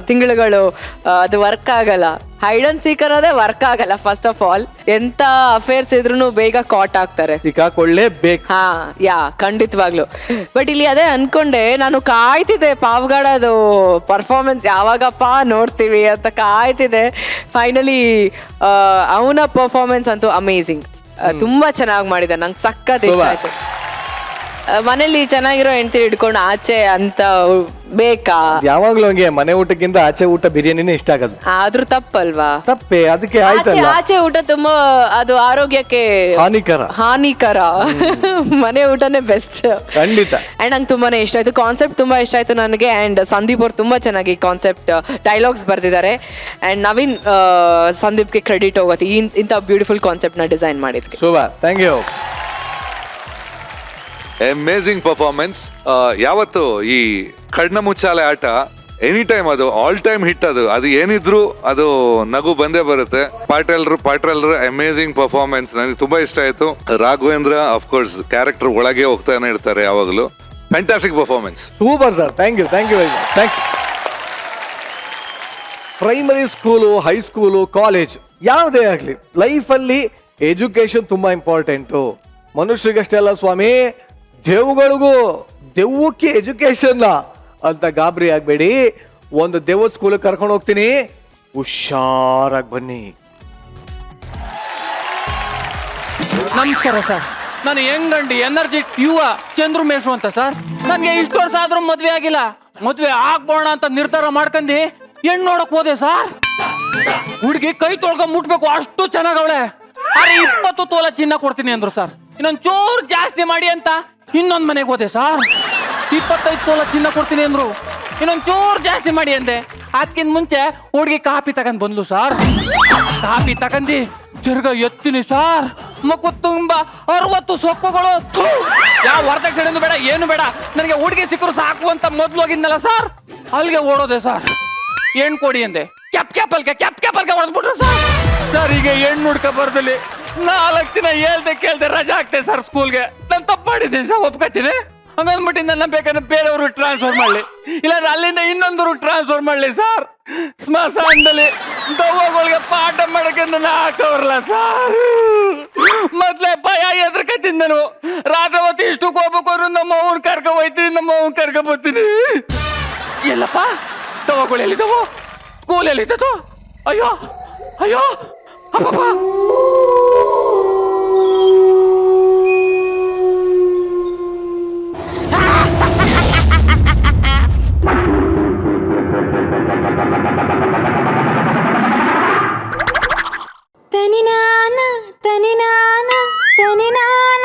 ತಿಂಗಳುಗಳು ಅದು ವರ್ಕ್ ಆಗಲ್ಲ. ಹೈಡ್ ಅಂಡ್ ಸೀಕ್ ಅನ್ನೋದೇ ವರ್ಕ್ ಆಗಲ್ಲ. ಫಸ್ಟ್ ಆಫ್ ಆಲ್ ಎಂತ ಅಫೇರ್ಸ್ ಇದ್ರೂ ಬೇಗ ಕಾಟ್ ಆಗ್ತಾರೆ, ಸಿಕ್ಕಾಕೊಳ್ಳೇಬೇಕು. ಹಾ ಯಾ ಖಂಡಿತವಾಗ್ಲು. ಬಟ್ ಇಲ್ಲಿ ಅದೇ ಅನ್ಕೊಂಡೆ, ನಾನು ಕಾಯ್ತಿದ್ದೆ ಪಾವ್ಗಾಡದು ಪರ್ಫಾರ್ಮೆನ್ಸ್ ಯಾವಾಗಪ್ಪ ನೋಡ್ತೀವಿ ಅಂತ ಕಾಯ್ತಿದ್ದೆ. ಫೈನಲಿ ಅವನ ಪರ್ಫಾರ್ಮೆನ್ಸ್ ಅಂತೂ ಅಮೇಝಿಂಗ್, ತುಂಬಾ ಚೆನ್ನಾಗಿ ಮಾಡಿದ. ನಂಗೆ ಸಖತ್ ಇಷ್ಟ ಆಯ್ತು. ಮನೇಲಿ ಚೆನ್ನಾಗಿರೋ ಹೆಂಡತಿ ಹಿಡ್ಕೊಂಡು ಆಚೆ ಅಂತ ಬೇಕಾ? ಯಾವಾಗ್ಲೂ ಹಂಗೆ, ಮನೆ ಊಟಕ್ಕಿಂತ ಆಚೆ ಊಟ ಬಿರಿಯಾನಿನೇ ಇಷ್ಟ ಆಗೋದು. ಆದ್ರೂ ತಪ್ಪಲ್ವಾ? ತಪ್ಪೇ, ಅದಕ್ಕೆ ಆಯ್ತಲ್ಲ. ಆಚೆ ಊಟ ತುಂಬಾ ಅದು ಆರೋಗ್ಯಕ್ಕೆ ಹಾನಿಕರ. ಮನೆ ಊಟನೇ ಬೆಸ್ಟ್ ಖಂಡಿತ. ಅಂಡ್ ನಂಗೆ ತುಂಬಾನೇ ಇಷ್ಟ ಆಯ್ತು ಕಾನ್ಸೆಪ್ಟ್, ತುಂಬಾ ಇಷ್ಟ ಆಯ್ತು ನನಗೆ. ಅಂಡ್ ಸಂದೀಪ್ ಅವ್ರು ತುಂಬಾ ಚೆನ್ನಾಗಿ ಕಾನ್ಸೆಪ್ಟ್ ಡೈಲಾಗ್ಸ್ ಬರ್ದಿದ್ದಾರೆ. ಅಂಡ್ ನವೀನ್ ಸಂದೀಪ್ಗೆ ಕ್ರೆಡಿಟ್ ಹೋಗುತ್ತೆ ಇಂಥ ಬ್ಯೂಟಿಫುಲ್ ಕಾನ್ಸೆಪ್ಟ್ ನ ಡಿಸೈನ್ ಮಾಡಿದ್ವಿ. Shobha, thank you. Amazing performance. ಯಾವತ್ತು ಈ ಕಣ್ಣ ಮುಚ್ಚಾಲೆ ಆಟ ಎನಿ ಟೈಮ್ ಅದು ಆಲ್ ಟೈಮ್ ಹಿಟ್. ಅದು ಏನಿದ್ರು ಅದು ನಗು ಬಂದೇ ಬರುತ್ತೆ. ಪಾಟೇಲ್ರು ಅಮೇಝಿಂಗ್ ಪರ್ಫಾರ್ಮೆನ್ಸ್, ನನಗೆ ತುಂಬಾ ಇಷ್ಟ ಆಯ್ತು. ರಾಘವೇಂದ್ರ ಅಫ್ಕೋರ್ಸ್ ಕ್ಯಾರೆಕ್ಟರ್ ಒಳಗೆ ಹೋಗ್ತಾನೆ ಇರ್ತಾರೆ ಯಾವಾಗಲೂ. Fantastic performance. Super sir, thank you very much. Thank you. Primary school, high school, college ಯಾವುದೇ ಆಗಲಿ, ಲೈಫಲ್ಲಿ ಎಜುಕೇಶನ್ ತುಂಬಾ ಇಂಪಾರ್ಟೆಂಟು. ಮನುಷ್ಯರಿಗಷ್ಟೇ ಅಲ್ಲ ಸ್ವಾಮಿ, ದೆವ್ವಕ್ಕೆ ಎಜುಕೇಶನ್ ಅಂತ ಗಾಬರಿ ಆಗ್ಬೇಡಿ. ಒಂದು ದೆವ್ವದ ಸ್ಕೂಲಿಗೆ ಕರ್ಕೊಂಡು ಹೋಗ್ತೀನಿ, ಹುಷಾರಾಗಿ ಬನ್ನಿ. ನಮಸ್ಕಾರ ಸರ್, ನಾನು ಹೆಂಗಂಡಿ ಎನರ್ಜಿ ಯುವ ಚಂದ್ರು ಮೇಷ್ರು ಅಂತ ಸರ್. ನನಗೆ ಇಷ್ಟು ವರ್ಷ ಆದ್ರೂ ಮದ್ವೆ ಆಗಿಲ್ಲ. ಮದ್ವೆ ಆಗ್ಬೋಣ ಅಂತ ನಿರ್ಧಾರ ಮಾಡ್ಕಂಡು ಹೆಣ್ಣು ನೋಡಕ್ ಹೋದೆ ಸರ್. ಹುಡುಗಿ ಕೈ ತೊಳ್ಕೊಂಡ್ ಮುಟ್ಬೇಕು ಅಷ್ಟು ಚೆನ್ನಾಗವಳೆ. ಅರೆ 20 ತೋಲ ಚಿನ್ನ ಕೊಡ್ತೀನಿ ಅಂದ್ರು ಸರ್. ಇನ್ನೊಂದ್ ಚೂರ್ ಜಾಸ್ತಿ ಮಾಡಿ ಅಂತ ಇನ್ನೊಂದ್ ಮನೆಗೆ ಹೋದೆ ಸರ್. 25 ತೋಲ ಚಿನ್ನ ಕೊಡ್ತೀನಿ ಅಂದ್ರು. ಇನ್ನೊಂದ್ ಚೂರ್ ಜಾಸ್ತಿ ಮಾಡಿ ಅಂದೆ. ಅದಕ್ಕಿಂತ ಮುಂಚೆ ಹುಡುಗಿ ಕಾಪಿ ತಗೊಂಡ್ ಬಂದ್ಲು ಸರ್. ಕಾಪಿ ತಗೊಂಡು ತಿರ್ಗ ಎತ್ತೀನಿ ಸರ್. ಮಕ್ಕು ತುಂಬಾ 60 ಸೊಕ್ಕುಗಳು. ಯಾವ ವರದಕ್ಷಿಣೆ ಬೇಡ, ಏನು ಬೇಡ, ನನಗೆ ಹುಡುಗಿ ಸಿಕ್ಕರು ಸಾಕು ಅಂತ ಮೊದ್ಲು ಹೋಗಿದ್ನಲ್ಲ ಸರ್, ಅಲ್ಲಿಗೆ ಓಡೋದೆ ಸರ್. ಹೆಣ್ಣು ಕೊಡಿ ಅಂದೆ. ಕ್ಯಾಪ್ ಕ್ಯಾಪಲ್ಗೆ ಹೊಡೆದ್ಬಿಟ್ರು ಸರ್. ಸರ್ ಈಗ ಹೆಣ್ಣು ಹುಡ್ಕ ಬರ್ದಲ್ಲಿ 4 ದಿನ ಕೇಳ್ದೆ ರಜಾ ಆಗ್ತದೆ ಸರ್ ಸ್ಕೂಲ್ಗೆ. ನಾನು ತಪ್ಪು ಮಾಡಿದ್ದೀನಿ ಸರ್, ಒಪ್ಕೊತೀನಿ. ಹಂಗಂದ್ಬಿಟ್ಟು ನನ್ನ ಬೇಕಾದ್ರೆ ಬೇರೆಯವರು ಟ್ರಾನ್ಸ್ಫರ್ ಮಾಡ್ಲಿ, ಇಲ್ಲಾಂದ್ರೆ ಅಲ್ಲಿಂದ ಇನ್ನೊಂದವರು ಟ್ರಾನ್ಸ್ಫರ್ ಮಾಡ್ಲಿ ಸರ್. ಸ್ಮಶಾನದಲ್ಲಿ ದವ್ವಗಳಿಗೆ ಪಾಠ ಮಾಡಕ್ಕೆ ನನ್ನ ಹಾಕವ್ರಲ್ಲ ಸರ್. ಮೊದ್ಲೇ ಭಯ ಎದ್ರಕತ್ತೀನಿ ನಾನು. ರಾತ್ರಿ ಹೊತ್ತು ಇಷ್ಟಕ್ಕೆ ಹೋಗ್ಬೇಕು ಅಂದ್ರೆ ನಮ್ಮ ಅವ್ನ ಕರ್ಕ ಹೋಯ್ತೀನಿ, ನಮ್ಮ ಅವ್ನ ಕರ್ಕ ಬರ್ತೀನಿ. ಎಲ್ಲಪ್ಪ ದವ್ವಗಳು ಎಲ್ಲಿದ್ದವು? ಸ್ಕೂಲ್ ಎಲ್ಲಿದ್ದದು? ಅಯ್ಯೋ ಅಯ್ಯೋ ಅಪ್ಪಪ್ಪ. ತನಿನಾನ ತನಿನಾನ ತನಿನಾನ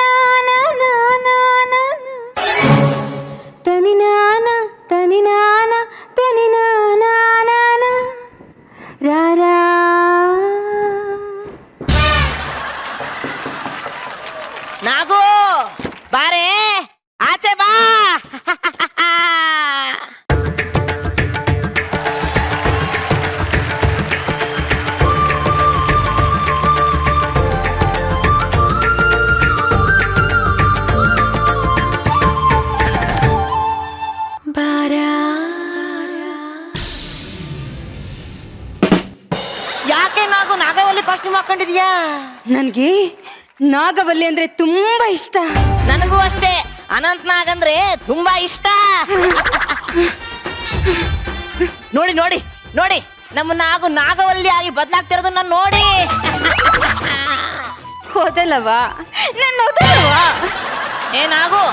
ತನಿನಾನ ತನಿನಾನ ತನಿನಾನ ರಾರಾ. ನಾಗು ಬಾರೆ ಆಚೆ ಬಾ. ಯಾಕೆ ನಾಗು ನಾಗವಲ್ಲಿ ಕಾಸ್ಟ್ಯೂಮ್ ಹಾಕೊಂಡಿದ್ಯಾ? ನನ್ಗೆ ನಾಗವಲ್ಲಿ ಅಂದ್ರೆ ತುಂಬಾ ಇಷ್ಟ. ನನಗೂ ಅಷ್ಟೇ, ಅನಂತ್ ನಾಗ್ ಅಂದ್ರೆ ತುಂಬಾ ಇಷ್ಟ. ನೋಡಿ ನೋಡಿ ನೋಡಿ, ನಮ್ಮ ನಾಗು ನಾಗವಲ್ಲಿ ಆಗಿ ಬದಲಾಗ್ತಿರೋದು ನಾನು ನೋಡಿ. ಹೋದಲ್ಲವಾ ನನ್ನ ಹೋದಲ್ಲವಾ? ಏ ನಾಗು,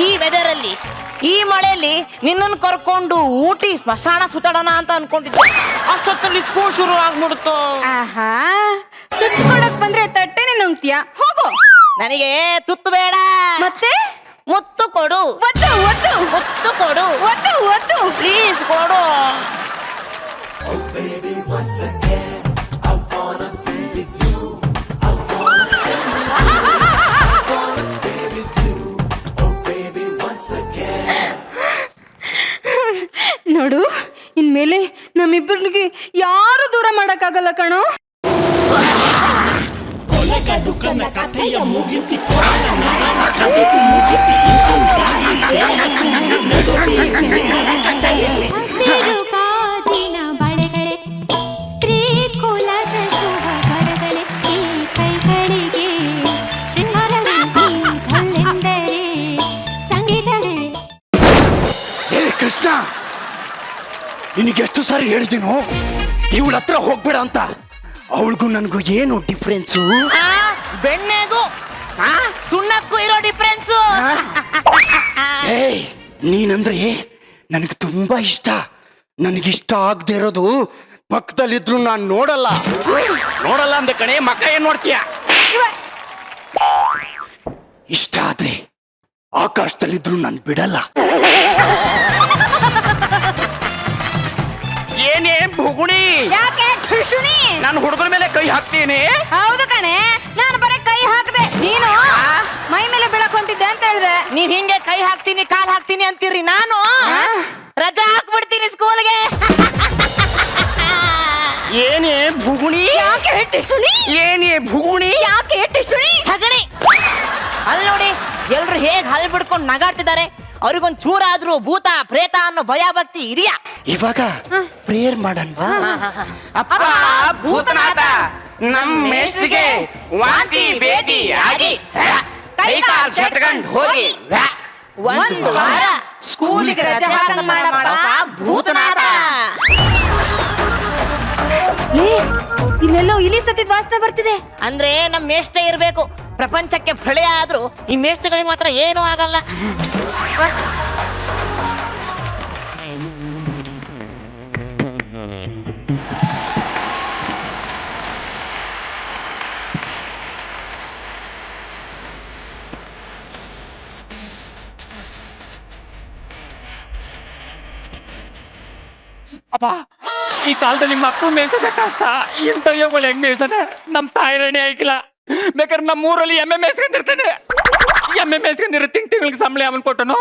ಈ ವೆದರ್ ಅಲ್ಲಿ, ಈ ಮಳೆಯಲ್ಲಿ ನಿನ್ನನ್ನು ಕರ್ಕೊಂಡು ಊಟಿ ಸ್ಮಶಾನ ಸುತ್ತಾಡೋಣ ಅಂತ ಅನ್ಕೊಂಡಿದ್ದೆ. ಅಷ್ಟೊತ್ತಲ್ಲಿ ಸ್ಕೂಲ್ ಶುರು ಆಗ್ಬಿಡ್ತು. ಆಹಾ, ತುತ್ತು ಕೊಡಕ್ ಬಂದ್ರೆ ತಟ್ಟೆನೆ ನುಂಗ್ತೀಯಾ? ಹೋಗು. ನನಗೆ ತುತ್ತು ಬೇಡ, ಮತ್ತೆ ಮುತ್ತು ಕೊಡು. ಒತ್ತು ಒತ್ತು ಮುತ್ತು ಕೊಡು, ಒತ್ತು ಒತ್ತು ಪ್ಲೀಸ್ ಕೊಡು. ನೋಡು, ಇನ್ಮೇಲೆ ನಮ್ಮಿಬ್ಬರಿಗೆ ಯಾರು ದೂರ ಮಾಡಕ್ಕಾಗಲ್ಲ ಕಣೋ. ಹಸಿರು ಕಾಜಿನ ಬಳೆಗಳೇ, ಸ್ತ್ರೀ ಕುಲದ ಶುಭ ಬರಗಳೇ, ಈ ಕೈಗಳಿಗೆ ಶೃಂಗಾರವೆಂದರೆ ಸಂಗೀತವೇ. ಏ ಕೃಷ್ಣ, ನಿನಗೆಷ್ಟು ಸಾರಿ ಹೇಳಿದ್ದೀನೋ ಇವಳ ಹತ್ರ ಹೋಗ್ಬೇಡ ಅಂತ. ಅವಳಿಗೂ ನನಗೂ ಏನು ಡಿಫ್ರೆನ್ಸು? ಬೆಣ್ಣೆಗೂ ಸುಣ್ಣಕ್ಕೂ ಇರೋ ಡಿಫ್ರೆನ್ಸ್. ಏಯ್, ನೀನಂದ್ರೆ ನನಗೆ ತುಂಬಾ ಇಷ್ಟ. ನನಗಿಷ್ಟ ಆಗದೆ ಇರೋದು ಪಕ್ಕದಲ್ಲಿದ್ರು ನಾನು ನೋಡಲ್ಲ ಅಂದ ಕಣೆ. ಮಕ್ಕ ಏನ್ ನೋಡ್ತೀಯ? ಇಷ್ಟ ಆದ್ರೆ ಆಕಾಶದಲ್ಲಿದ್ರು ನಾನು ಬಿಡಲ್ಲ. ಏನೇ ಭುಗುಣಿ? ಯಾಕೆ ಠುಶುಣಿ? ನಾನು ಹುಡುಗರ ಮೇಲೆ ಕೈ ಹಾಕ್ತೀನಿ. ಹೌದು ಕಣೆ, ನಾನು ಬರೀ ಕೈ ಹಾಕದೆ, ನೀನು ಮೈ ಮೇಲೆ ಬೀಳಕ್ ಹೊಂಟಿದ್ದೆ ಅಂತ ಹೇಳ್ದೆ. ನೀವ್ ಹಿಂಗೆ ಕೈ ಹಾಕ್ತೀನಿ ಕಾಲ್ ಹಾಕ್ತೀನಿ ಅಂತೀರಿ, ನಾನು ರಜಾ ಹಾಕ್ಬಿಡ್ತೀನಿ ಸ್ಕೂಲ್ಗೆ. ಏನೇ ಭುಗುಣಿ? ಯಾಕೆ ಠುಶುಣಿ? ಏನೇ ಭುಗುಣಿ? ಯಾಕೆ ಠುಶುಣಿ? ಸಗಣಿ. ಅಲ್ಲಿ ನೋಡಿ, ಎಲ್ರು ಹೇಗ್ ಹಲ್ ಬಿಡ್ಕೊಂಡು ನಗಾಡ್ತಿದ್ದಾರೆ. ಅವ್ರಿಗೊಂದ್ ಚೂರಾದ್ರೂ ಭೂತ ಪ್ರೇತ ಅನ್ನೋ ಭಯ ಭಕ್ತಿ ಇದೆಯಾ? ಇವಾಗ ಪ್ರೇಯರ್ ಮಾಡನ್ವಾ? ಅಪ್ಪ ಭೂತನಾಥ, ನಮ್ಮ ಮೇಷ್ಟ್ರಿಗೆ ವಾಂತಿ ಬೇದಿ ಆಗಿ ಕೈ ಕಾಲ್ ಸಟ್ಕೊಂಡ್ ಹೋಗಿ ಒಂದು ವಾರ ಸ್ಕೂಲಿಗೆ ರಜೆ ಹಾಕಂಗ್ ಮಾಡಪ್ಪ ಭೂತನಾಥ. ಇಲ್ಲೆಲ್ಲೋ ಇಲಿ ಸತ್ತಿದ್ ವಾಸನೆ ಬರ್ತಿದೆ. ಅಂದ್ರೆ ನಮ್ ಮೇಷ್ಟ್ರೇ ಇರ್ಬೇಕು. ಪ್ರಪಂಚಕ್ಕೆ ಪ್ರಳಯ ಆದ್ರೂ ಈ ಮೇಷ್ಟ್ರಗಳಿಗೆ ಮಾತ್ರ ಏನೂ ಆಗಲ್ಲ. ಅಪ್ಪ ಈ ಕಾಲದಲ್ಲಿ ಮಕ್ಕಳು ಮೇಯ್ಸೋದೇ ಕಷ್ಟ ಇಂಥ ಯೋಗಳು ಹೆಂಗ್ ಮೇಯ್ಸೋದೆ ನಮ್ ತಾಯಿ ರೆಡಿ ಆಗಿಲ್ಲ. ಬೇಕಾದ್ರೆ ನಮ್ಮ ಊರಲ್ಲಿ ಎಮ್ಮೆ ಮೇಯ್ಸ್ಕೊಂಡಿರ್ತೇನೆ. ಎಮ್ಮೆ ಮೇಯ್ಸ್ಕೊಂಡಿರೋ ತಿಂಗಳಿಗೆ ಸಂಬಳ ಅವನ್ ಕೊಟ್ಟನು.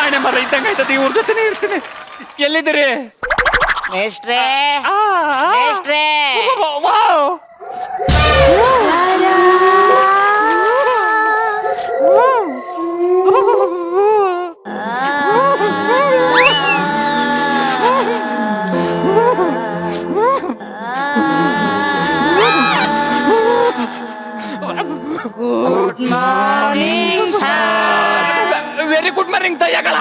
ಆಣೆ ಮರ ಇದ್ದಂಗ ಆಯ್ತದೆ, ಇವ್ರ ಜೊತೆನೇ ಇರ್ತೀನಿ. ಎಲ್ಲಿದ್ದೀರಿ ಮೇಷ್ಟ್ರೇ? ಆ, ಆ. ಮೇಷ್ಟ್ರೇ? Wow. Good morning sir. Very good morning ದಯ್ಯಗಳ.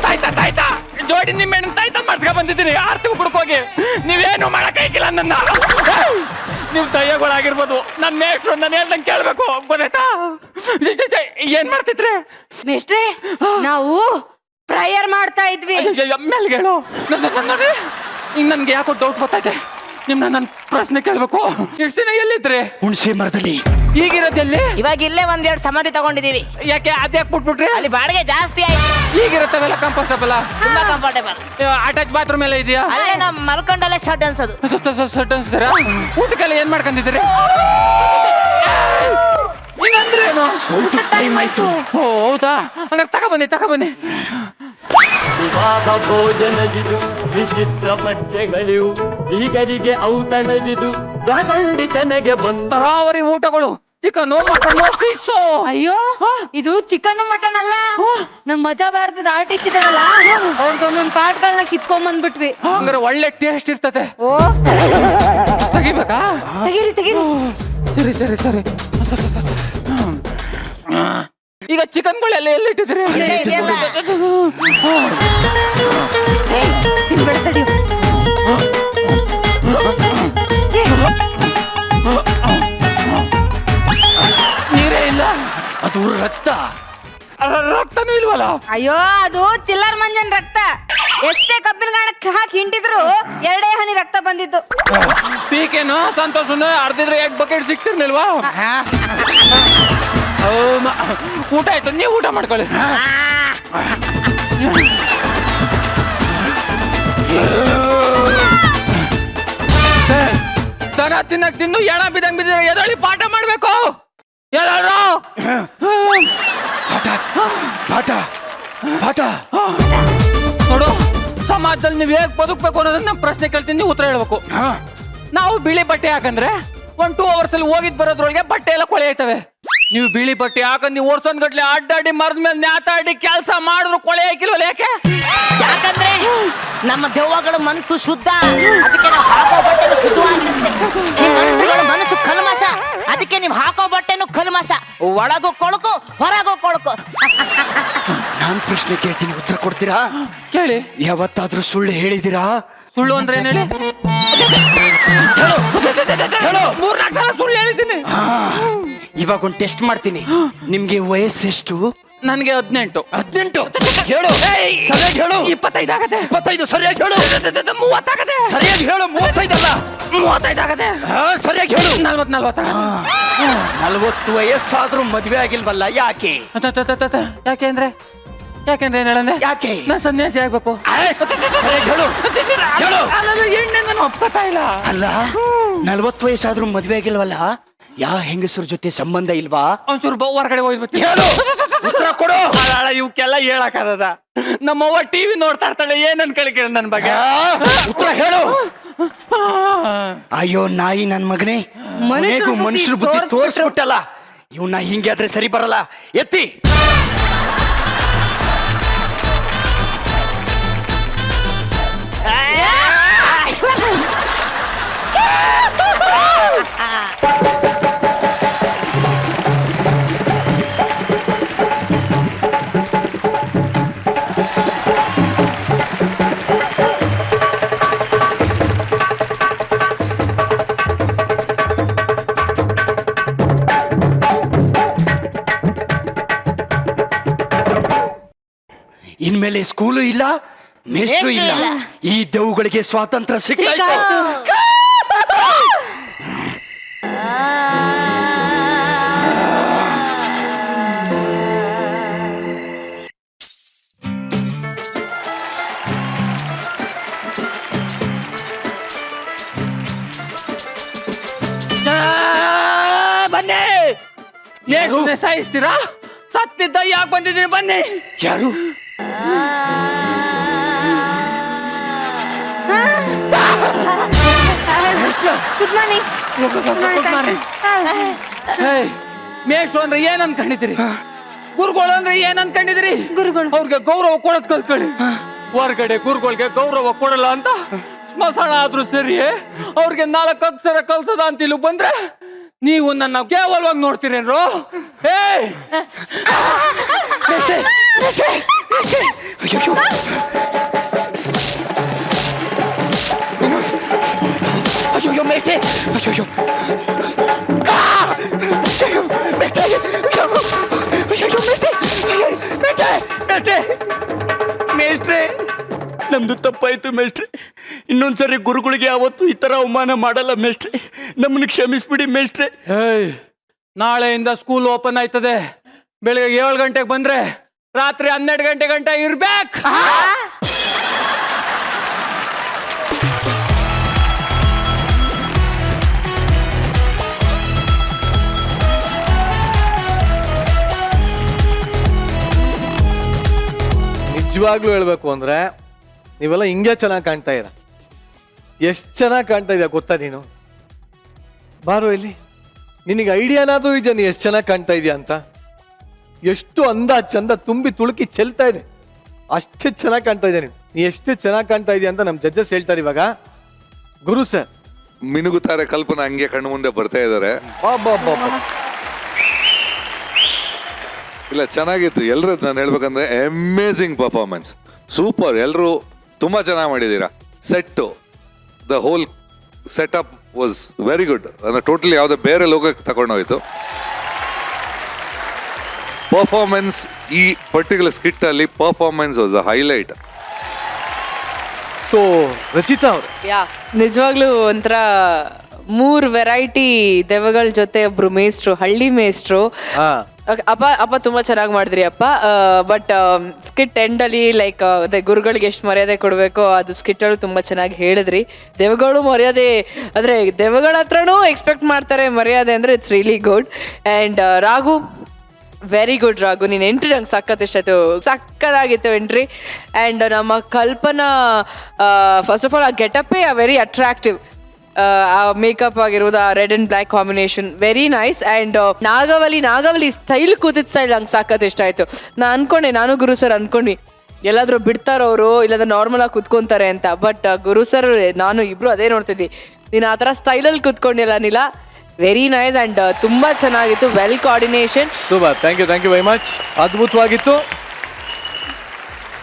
ತಾಯ್ತಾ ಜೋಡಿ ನಿಮ್ಮ ತಾಯ್ತಾ ಮಾಡ್ಸ್ಕೊಂಡ್ ಬಂದಿದ್ದೀನಿ. ಆರ್ತಿ ಕುಡ್ಕೋಗಿ ನೀವೇನು ಮಾಡಕ್ಕಾಗಿಲ್ಲ ನನ್ನ. ನೀವು ದಯ್ಯಗಳಾಗಿರ್ಬೋದು, ನನ್ನ ಮೇಷ್ಟ್ರು ನಾನು ಹೇಳ್ದಂಗೆ ಕೇಳ್ಬೇಕು, ಗೊತ್ತಾಯ್ತಾ? ಏನ್ ಮಾಡ್ತಿದ್ರಿ? ಮೇಷ್ಟ್ರೆ, ನಾವು ಪ್ರೇಯರ್ ಮಾಡ್ತಾ ಇದ್ವಿ. ಮೇಲ್ಗೆ ಹೇಳು. ನೋಡಿ ಈಗ ನನ್ಗೆ ಯಾಕೋ ಡೌಟ್ ಬರ್ತಾ ಇದೆ. ನಿಮ್ನ ನನ್ನ ಪ್ರಶ್ನೆ ಕೇಳ್ಬೇಕು. ಎಷ್ಟು ದಿನ ಎಲ್ಲಿದ್ರಿ? ಹುಣಸೆ ಮರದಲ್ಲಿ. ಈಗಿರೋದೆಲ್ಲಿ? ಇವಾಗ ಇಲ್ಲೇ ಒಂದೆರಡು ಸಮಾಧಿ ತಗೊಂಡಿದೀವಿ. ಯಾಕೆ ಅದ್ಯಾಕ್ ಬಿಟ್ಬಿಟ್ರಿ? ಅಲ್ಲಿ ಬಾಡಿಗೆ ಜಾಸ್ತಿ ಆಯ್ತು. ಈಗಿರುತ್ತವೆಲ್ಲ ಕಂಫರ್ಟಬಲ್, ತುಂಬಾ ಕಂಫರ್ಟೇಬಲ್. ಅಟ್ಯಾಚ್ ಬಾತ್ರೂಮ್ ಎಲ್ಲ ಇದೆಯಾ? ಅಲ್ಲೇ ನಾವು ಮಲ್ಕೊಂಡಲ್ಲೇ ಶರ್ಟ್ ಅನ್ಸೋದು. ಸಟ್ ಅನ್ಸ್ತಾರ? ಊಟಕ್ಕೆಲ್ಲ ಏನ್ ಮಾಡ್ಕೊಂಡಿದ್ದೀರಿ? ಟೈಮ್ ಆಯ್ತು. ಓ ಹೌದಾ, ಹಂಗಾರೆ ತಗೊಬನ್ನಿ. ವಿವಾಹ ಭೋಜನವಿದು ವಿಚಿತ್ರ ಬಟ್ಟೆಗಳಿವು ಈಗರಿಗೆ ಔತಣವಿದು ಖಂಡಿತನೆಗೆ ತರಾವರಿ ಊಟಗಳು, ಚಿಕನ್, ಮಟನ್, ಫಿಶ್. ಅಯ್ಯೋ, ಇದು ಚಿಕನ್ ಮಟನ್ ಅಲ್ಲ, ನಮ್ ಮಜಾ ಭಾರತದ ಆರ್ಟಿಸ್ಟ್ ಇದಾರಲ್ಲ ಅವ್ರದ್ದೊಂದೊಂದು ಪಾರ್ಟ್ಗಳನ್ನ ಕಿತ್ಕೊಂಡ್ ಬಂದ್ಬಿಟ್ವಿ. ಹಂಗಾರೆ ಒಳ್ಳೆ ಟೇಸ್ಟ್ ಇರ್ತದೆ. ಓ, ತೆಗಿಬೇಕಾ? ತೆಗೀರಿ. ಸರಿ. ಈಗ ಚಿಕನ್ಗಳೆಲ್ಲ ಎಲ್ಲಿಟ್ಟಿದ್ರಿ? ತಿನ್ಬೇಡ, ತಡಿ. ನೀರೇ ಇಲ್ಲ. ಅದು ರಕ್ತ. ರಕ್ತನೂ ಇಲ್ವಲ್ಲ? ಅಯ್ಯೋ, ಅದು ಚಿಲ್ಲರ್ ಮಂಜನ್ ರಕ್ತ. ಎಷ್ಟೇ ಕಬ್ಬಿನ ಗಾಣಕ್ಕೆ ಹಾಕಿ ಹಿಂಡಿದ್ರು 2 ಹನಿ ರಕ್ತ ಬಂದಿದ್ದು. ಪೀಕೇನು ಸಂತೋಷನು ಅರ್ಧಿದ್ರೆ 2 ಬಕೆಟ್ ಸಿಕ್ತಿರ್ಲಿಲ್ವಾ? ಊಟ ಆಯ್ತು, ನೀವು ಊಟ ಮಾಡ್ಕೊಳ್ಳಿ. ದನ ತಿನ್ನಕ್ ತಿಂದು ಎಣ ಬಿದ್ದಂಗ್ ಬಿದ್ದಿದ್ರೆ ಎದೊಳಿ ಪಾಠ ಮಾಡ್ಬೇಕು. ಎಲ್ಲರೂ ಪಾಠ. ನೋಡು, ಸಮಾಜದಲ್ಲಿ ನೀವು ಹೇಗ್ ಬದುಕ್ಬೇಕು ಅನ್ನೋದನ್ನ ನಮ್ಮ ಪ್ರಶ್ನೆ ಕೇಳ್ತೀನಿ, ನೀವು ಉತ್ತರ ಹೇಳ್ಬೇಕು. ನಾವು ಬಿಳಿ ಬಟ್ಟೆ ಹಾಕಂದ್ರೆ 1-2 ಅವರ್ಸ್ ಅಲ್ಲಿ ಹೋಗಿದ್ ಬರೋದ್ರೊಳಗೆ ಬಟ್ಟೆ ಎಲ್ಲ ಕೊಳೆ ಆಯ್ತವೆ. ನೀವು ಬಿಳಿ ಬಟ್ಟೆ ಹಾಕಂದ್ ನೀವು ವರ್ಷನ್ ಗಟ್ಲೆ ಅಡ್ಡಾಡಿ ಮರದ ಮೇಲೆ ನ್ಯಾತಾಡಿ ಕೆಲಸ ಮಾಡಿದ್ರು ಕೊಳೆ ಹಾಕಿಲ್ವಲ್ಲ? ಯಾಕಂದ್ರೆ ನಮ್ಮ ದೆವ್ವಗಳ ಮನಸ್ಸು ಶುದ್ಧ, ಅದಕ್ಕೆ ನಾವು ಹಾಕೋ ಬಟ್ಟೆನು ಶುದ್ಧವಾಗಿರುತ್ತೆ. ನಿಮ್ಮ ಮನಸ್ಸು ಕಲ್ಮಶ, ಅದಕ್ಕೆ ನೀವು ಹಾಕೋ ಬಟ್ಟೆನು ಕಲ್ಮಶ. ಒಳಗೂ ಕೊಳಕು, ಹೊರಗೂ ಕೊಳಕು. ನಾನ್ ಪ್ರಶ್ನೆ ಕೇಳ್ತೀನಿ, ಉತ್ತರ ಕೊಡ್ತೀರಾ? ಕೇಳಿ. ಯಾವತ್ತಾದ್ರೂ ಸುಳ್ಳು ಹೇಳಿದಿರಾ? ಸುಳ್ಳು ಅಂದ್ರೆ ಏನ್ ಹೇಳಿ? 3-4 ಸಲ ಸುಳ್ಳು ಹೇಳಿದ್ದೀನಿ. ಇವಾಗ ಒಂದು ಟೆಸ್ಟ್ ಮಾಡ್ತೀನಿ. ನಿಮ್ಗೆ ವಯಸ್ಸೆಷ್ಟು? ನನಗೆ 18. 18? ಹೇಳು, ಸರಿಯಾಗಿ ಹೇಳು. 25 ಆಗದೆ. 25? ಸರಿಯಾಗಿ ಹೇಳು. 30 ಆಗದೆ. ಸರಿಯಾಗಿ ಹೇಳು. 35 ಅಲ್ಲ, 35 ಆಗದೆ. ಸರಿಯಾಗಿ ಹೇಳು. 40 40 ವಯಸ್ಸಾದ್ರೂ ಮದ್ವೆ ಆಗಿಲ್ವಲ್ಲ, ಯಾಕೆ? ಯಾಕೆಂದ್ರೆ ಏನ್ ಹೇಳಂದ್ರೆ? ಯಾಕೆ? ನಾನ್ ಸನ್ಯಾಸಿ ಆಗ್ಬೇಕು. ಸರಿಯಾಗಿ ಹೇಳು. ಹೇಳು. ಎಣ್ಣೆ ನಾನು ಒಪ್ಕೋತಾ ಇಲ್ಲ. ಅಲ್ಲ, 40 ವಯಸ್ಸಾದ್ರೂ ಮದ್ವೆ ಆಗಿಲ್ವಲ್ಲ, ಯಾವ ಹೆಂಗಸರ ಜೊತೆ ಸಂಬಂಧ ಇಲ್ವಾ? ಒಂಚೂರು ಹೊರಗಡೆ ಹೋಗ್ಬಿಟ್ಟು ಹೇಳು, ಉತ್ತರ ಕೊಡು. ಇವಕ್ಕೆಲ್ಲ ಹೇಳಕ್ಕಾಗದ? ನಮ್ಮವ್ವ ಟಿವಿ ನೋಡ್ತಾ ಇರ್ತಾಳೆ, ಏನ್ ಅನ್ಕೊಳಿಕೆ ನನ್ ಬಗ್ಗೆ? ಉತ್ತರ ಹೇಳು. ಅಯ್ಯೋ ನಾಯಿ ನನ್ ಮಗನೇ, ಮನುಷ್ಯರ ಬುದ್ಧಿ ತೋರಿಸ್ಬಿಟ್ಟಲ್ಲ. ಇವನ್ನ ಹಿಂಗೆ ಆದ್ರೆ ಸರಿ ಬರಲ್ಲ. ಎತ್ತಿ. ಇನ್ಮೇಲೆ ಸ್ಕೂಲು ಇಲ್ಲ, ಮೇಷ್ಟ್ರು ಇಲ್ಲ. ಈ ದೆವ್ವಗಳಿಗೆ ಸ್ವಾತಂತ್ರ್ಯ ಸಿಕ್ಕಾಯ್ತು. ಬನ್ನಿ ಮೇಷ್ಟ್ರನ್ನ ಸಾಯಿಸ್ತೀರಾ? ಸತ್ತಿದ್ದ ಯಾಕೆ ಬಂದಿದ್ದೀನಿ ಬನ್ನಿ. ಯಾರು? Good morning. ಮೇಷ್ಟ್ರು ಅಂದ್ರೆ ಏನ್ ಅನ್ಕೊಂಡಿದ್ದೀರಿ? ಗುರುಗಳು ಅಂದ್ರೆ ಏನ್ ಅನ್ಕೊಂಡಿದ್ದೀರಿ? ಗುರುಗಳು ಅವ್ರಿಗೆ ಗೌರವ ಕೊಡೋದ್ ಕಲ್ತ್ಕೊಳ್ಳಿ. ಹೊರಗಡೆ ಗುರುಗಳಿಗೆ ಗೌರವ ಕೊಡಲ್ಲ ಅಂತ ಸ್ಮಶಾನ ಆದ್ರೂ ಸರಿ ಅವ್ರಿಗೆ 4 ಅಕ್ಷರ ಕಲ್ಸದ ಅಂತ ಇಲ್ಲಿ ಬಂದ್ರೆ ನೀವು ನನ್ನ ಕೇವಲವಾಗಿ ನೋಡ್ತೀರೇನ್ರು? ಅಯ್ಯೋ ಮೇಷ್ಟ್ರೆ, ಅಯ್ಯೋ ಮೇಷ್ಟ್ರೆ, ನಮ್ದು ತಪ್ಪಾಯ್ತು ಮೇಷ್ಟ್ರೆ. ಇನ್ನೊಂದ್ಸರಿ ಗುರುಗಳಿಗೆ ಯಾವತ್ತು ಈ ತರ ಅವಮಾನ ಮಾಡಲ್ಲ ಮೇಷ್ಟ್ರೆ. ನಮ್ಮನ್ನ ಕ್ಷಮಿಸ್ಬಿಡಿ ಮೇಷ್ಟ್ರೆ. ನಾಳೆಯಿಂದ ಸ್ಕೂಲ್ ಓಪನ್ ಆಯ್ತದೆ. ಬೆಳಿಗ್ಗೆ 7 ಗಂಟೆಗೆ ಬಂದ್ರೆ ರಾತ್ರಿ 12 ಗಂಟೆ ಗಂಟ ಇರ್ಬೇಕು. ನಿಜವಾಗ್ಲೂ ಹೇಳ್ಬೇಕು ಅಂದ್ರೆ ನೀವೆಲ್ಲ ಹಿಂಗೆ ಚೆನ್ನಾಗಿ ಕಾಣ್ತಾ ಇರ. ಎಷ್ಟು ಚೆನ್ನಾಗಿ ಕಾಣ್ತಾ ಇದೆಯಾ ಗೊತ್ತಾ ನೀನು? ಬಾರೋ ಇಲ್ಲಿ, ನಿನಗೆ ಐಡಿಯಾನಾದ್ರೂ ಇದೆಯಾ ನೀ ಎಷ್ಟು ಚೆನ್ನಾಗಿ ಕಾಣ್ತಾ ಇದೆಯಾ ಅಂತ? ಎಷ್ಟು ಅಂದ ಚಂದ ತುಂಬಿ ತುಳುಕಿ ಚೆಲ್ತಾ ಇದೆ, ಅಷ್ಟೇ ಚೆನ್ನಾಗಿ ಕಾಣ್ತಾ ಇದೆಯಾ ನೀನು. ನೀ ಎಷ್ಟು ಚೆನ್ನಾಗಿ ಕಾಣ್ತಾ ಇದೆಯಾ ಅಂತ ನಮ್ಮ ಜಡ್ಜಸ್ ಹೇಳ್ತಾರೆ ಇವಾಗ. ಗುರು ಸರ್ ಮಿನುಗುತ್ತಾರೆ ಕಲ್ಪನಾ ಹಂಗೆ ಕಣ್ಣು ಮುಂದೆ ಬರ್ತಾ ಇದ್ದಾರೆ. ಇಲ್ಲ ಚೆನ್ನಾಗಿತ್ತು ಎಲ್ಲರೂ. ನಾನು ಹೇಳ್ಬೇಕಂದ್ರೆ ಅಮೇಝಿಂಗ್ ಪರ್ಫಾರ್ಮೆನ್ಸ್, ಸೂಪರ್. ಎಲ್ಲರೂ ತುಂಬಾ ಚೆನ್ನಾಗಿ ಮಾಡಿದ್ದೀರಾ. Set, the whole setup was very good. ಅಂದ್ರೆ ಟೋಟಲಿ ಯಾವುದೇ ಬೇರೆ ಲೋಕಕ್ಕೆ ತಗೊಂಡೋಯ್ತು. ಪರ್ಫಾರ್ಮೆನ್ಸ್ ಈ ಪರ್ಟಿಕ್ಯುಲರ್ ಸ್ಕಿಟ್ ಅಲ್ಲಿ performance was a highlight. So Rachita ಅವರು ನಿಜವಾಗ್ಲೂ ಒಂಥರ 3 ವೆರೈಟಿ ದೆವ್ವಗಳ ಜೊತೆ ಒಬ್ರು ಮೇಷ್ಟ್ರು, ಹಳ್ಳಿ ಮೇಷ್ಟ್ರು. ಅಪ್ಪ ತುಂಬಾ ಚೆನ್ನಾಗಿ ಮಾಡಿದ್ರಿ ಅಪ್ಪ. ಬಟ್ ಸ್ಕಿಟ್ ಎಂಡಲ್ಲಿ ಲೈಕ್ ಅದೇ ಗುರುಗಳಿಗೆ ಎಷ್ಟು ಮರ್ಯಾದೆ ಕೊಡಬೇಕು ಅದು ಸ್ಕಿಟ್ ಅಲ್ಲಿ ತುಂಬಾ ಚೆನ್ನಾಗಿ ಹೇಳಿದ್ರಿ. ದೆವ್ವಗಳು ಮರ್ಯಾದೆ ಅಂದ್ರೆ ದೆವ್ವಗಳ ಹತ್ರನೂ ಎಕ್ಸ್ಪೆಕ್ಟ್ ಮಾಡ್ತಾರೆ ಮರ್ಯಾದೆ ಅಂದ್ರೆ it's really good. And Raghu very good Raghu, ನೀನು ಎಂಟ್ರಿ ನಂಗೆ ಸಖತ್ ಇಷ್ಟ ಆಯ್ತು, ಸಕ್ಕದಾಗಿತ್ತು ಎಂಟ್ರಿ. ಆ್ಯಂಡ್ ನಮ್ಮ ಕಲ್ಪನಾ ಫಸ್ಟ್ ಆಫ್ ಆಲ್ ಆ ಗೆಟಪ್ಪೇ ವೆರಿ ಅಟ್ರಾಕ್ಟಿವ್. ಆ ಮೇಕಪ್ ಆಗಿರೋದು, ಆ red and black combination very nice. And Nagavalli style ಕೂತಿದ್ ಸ್ಟೈಲ್ ನಂಗೆ ಸಖತ್ ಇಷ್ಟ ಆಯ್ತು. ನಾನು ಗುರು ಸರ್ ಅನ್ಕೊಂಡ್ವಿ ಎಲ್ಲಾದ್ರೂ ಬಿಡ್ತಾರವರು ಇಲ್ಲಾಂದ್ರೆ ನಾರ್ಮಲ್ ಆಗಿ ಕುತ್ಕೊಂತಾರೆ ಅಂತ. ಬಟ್ ಗುರು ಸರ್ ನಾನು ಇಬ್ರು ಅದೇ ನೋಡ್ತಿದ್ವಿ, ನೀನು ಆ ಥರ ಸ್ಟೈಲಲ್ಲಿ ಕುತ್ಕೊಂಡಿಲ್ಲ ನೀಲ. ವೆರಿ ನೈಸ್ ಆ್ಯಂಡ್ ತುಂಬಾ ಚೆನ್ನಾಗಿತ್ತು, well coordination. Super, thank you very much. ಅದ್ಭುತವಾಗಿತ್ತು.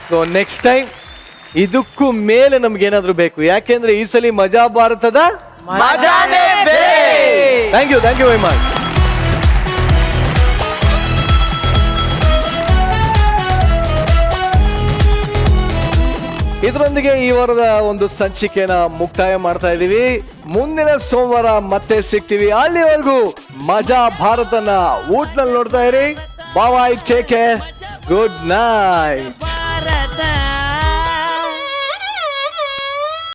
ಸೊ ನೆಕ್ಸ್ಟ್ ಟೈಮ್ ಇದಕ್ಕೂ ಮೇಲೆ ನಮ್ಗೇನಾದ್ರೂ ಬೇಕು, ಯಾಕೆಂದ್ರೆ ಈ ಸಲ ಮಜಾ ಭಾರತದ ಥ್ಯಾಂಕ್ ಯು ವೆರಿ ಮಚ್. ಇದರೊಂದಿಗೆ ಈ ವಾರದ ಒಂದು ಸಂಚಿಕೆನ ಮುಕ್ತಾಯ ಮಾಡ್ತಾ ಇದೀವಿ. ಮುಂದಿನ ಸೋಮವಾರ ಮತ್ತೆ ಸಿಗ್ತೀವಿ. ಅಲ್ಲಿವರೆಗೂ ಮಜಾ ಭಾರತನ ಊಟ್ನಲ್ಲಿ ನೋಡ್ತಾ ಇರಿ. ಬಾಯ್, ಟೇಕ್ ಕೇರ್, ಗುಡ್ ನೈಟ್.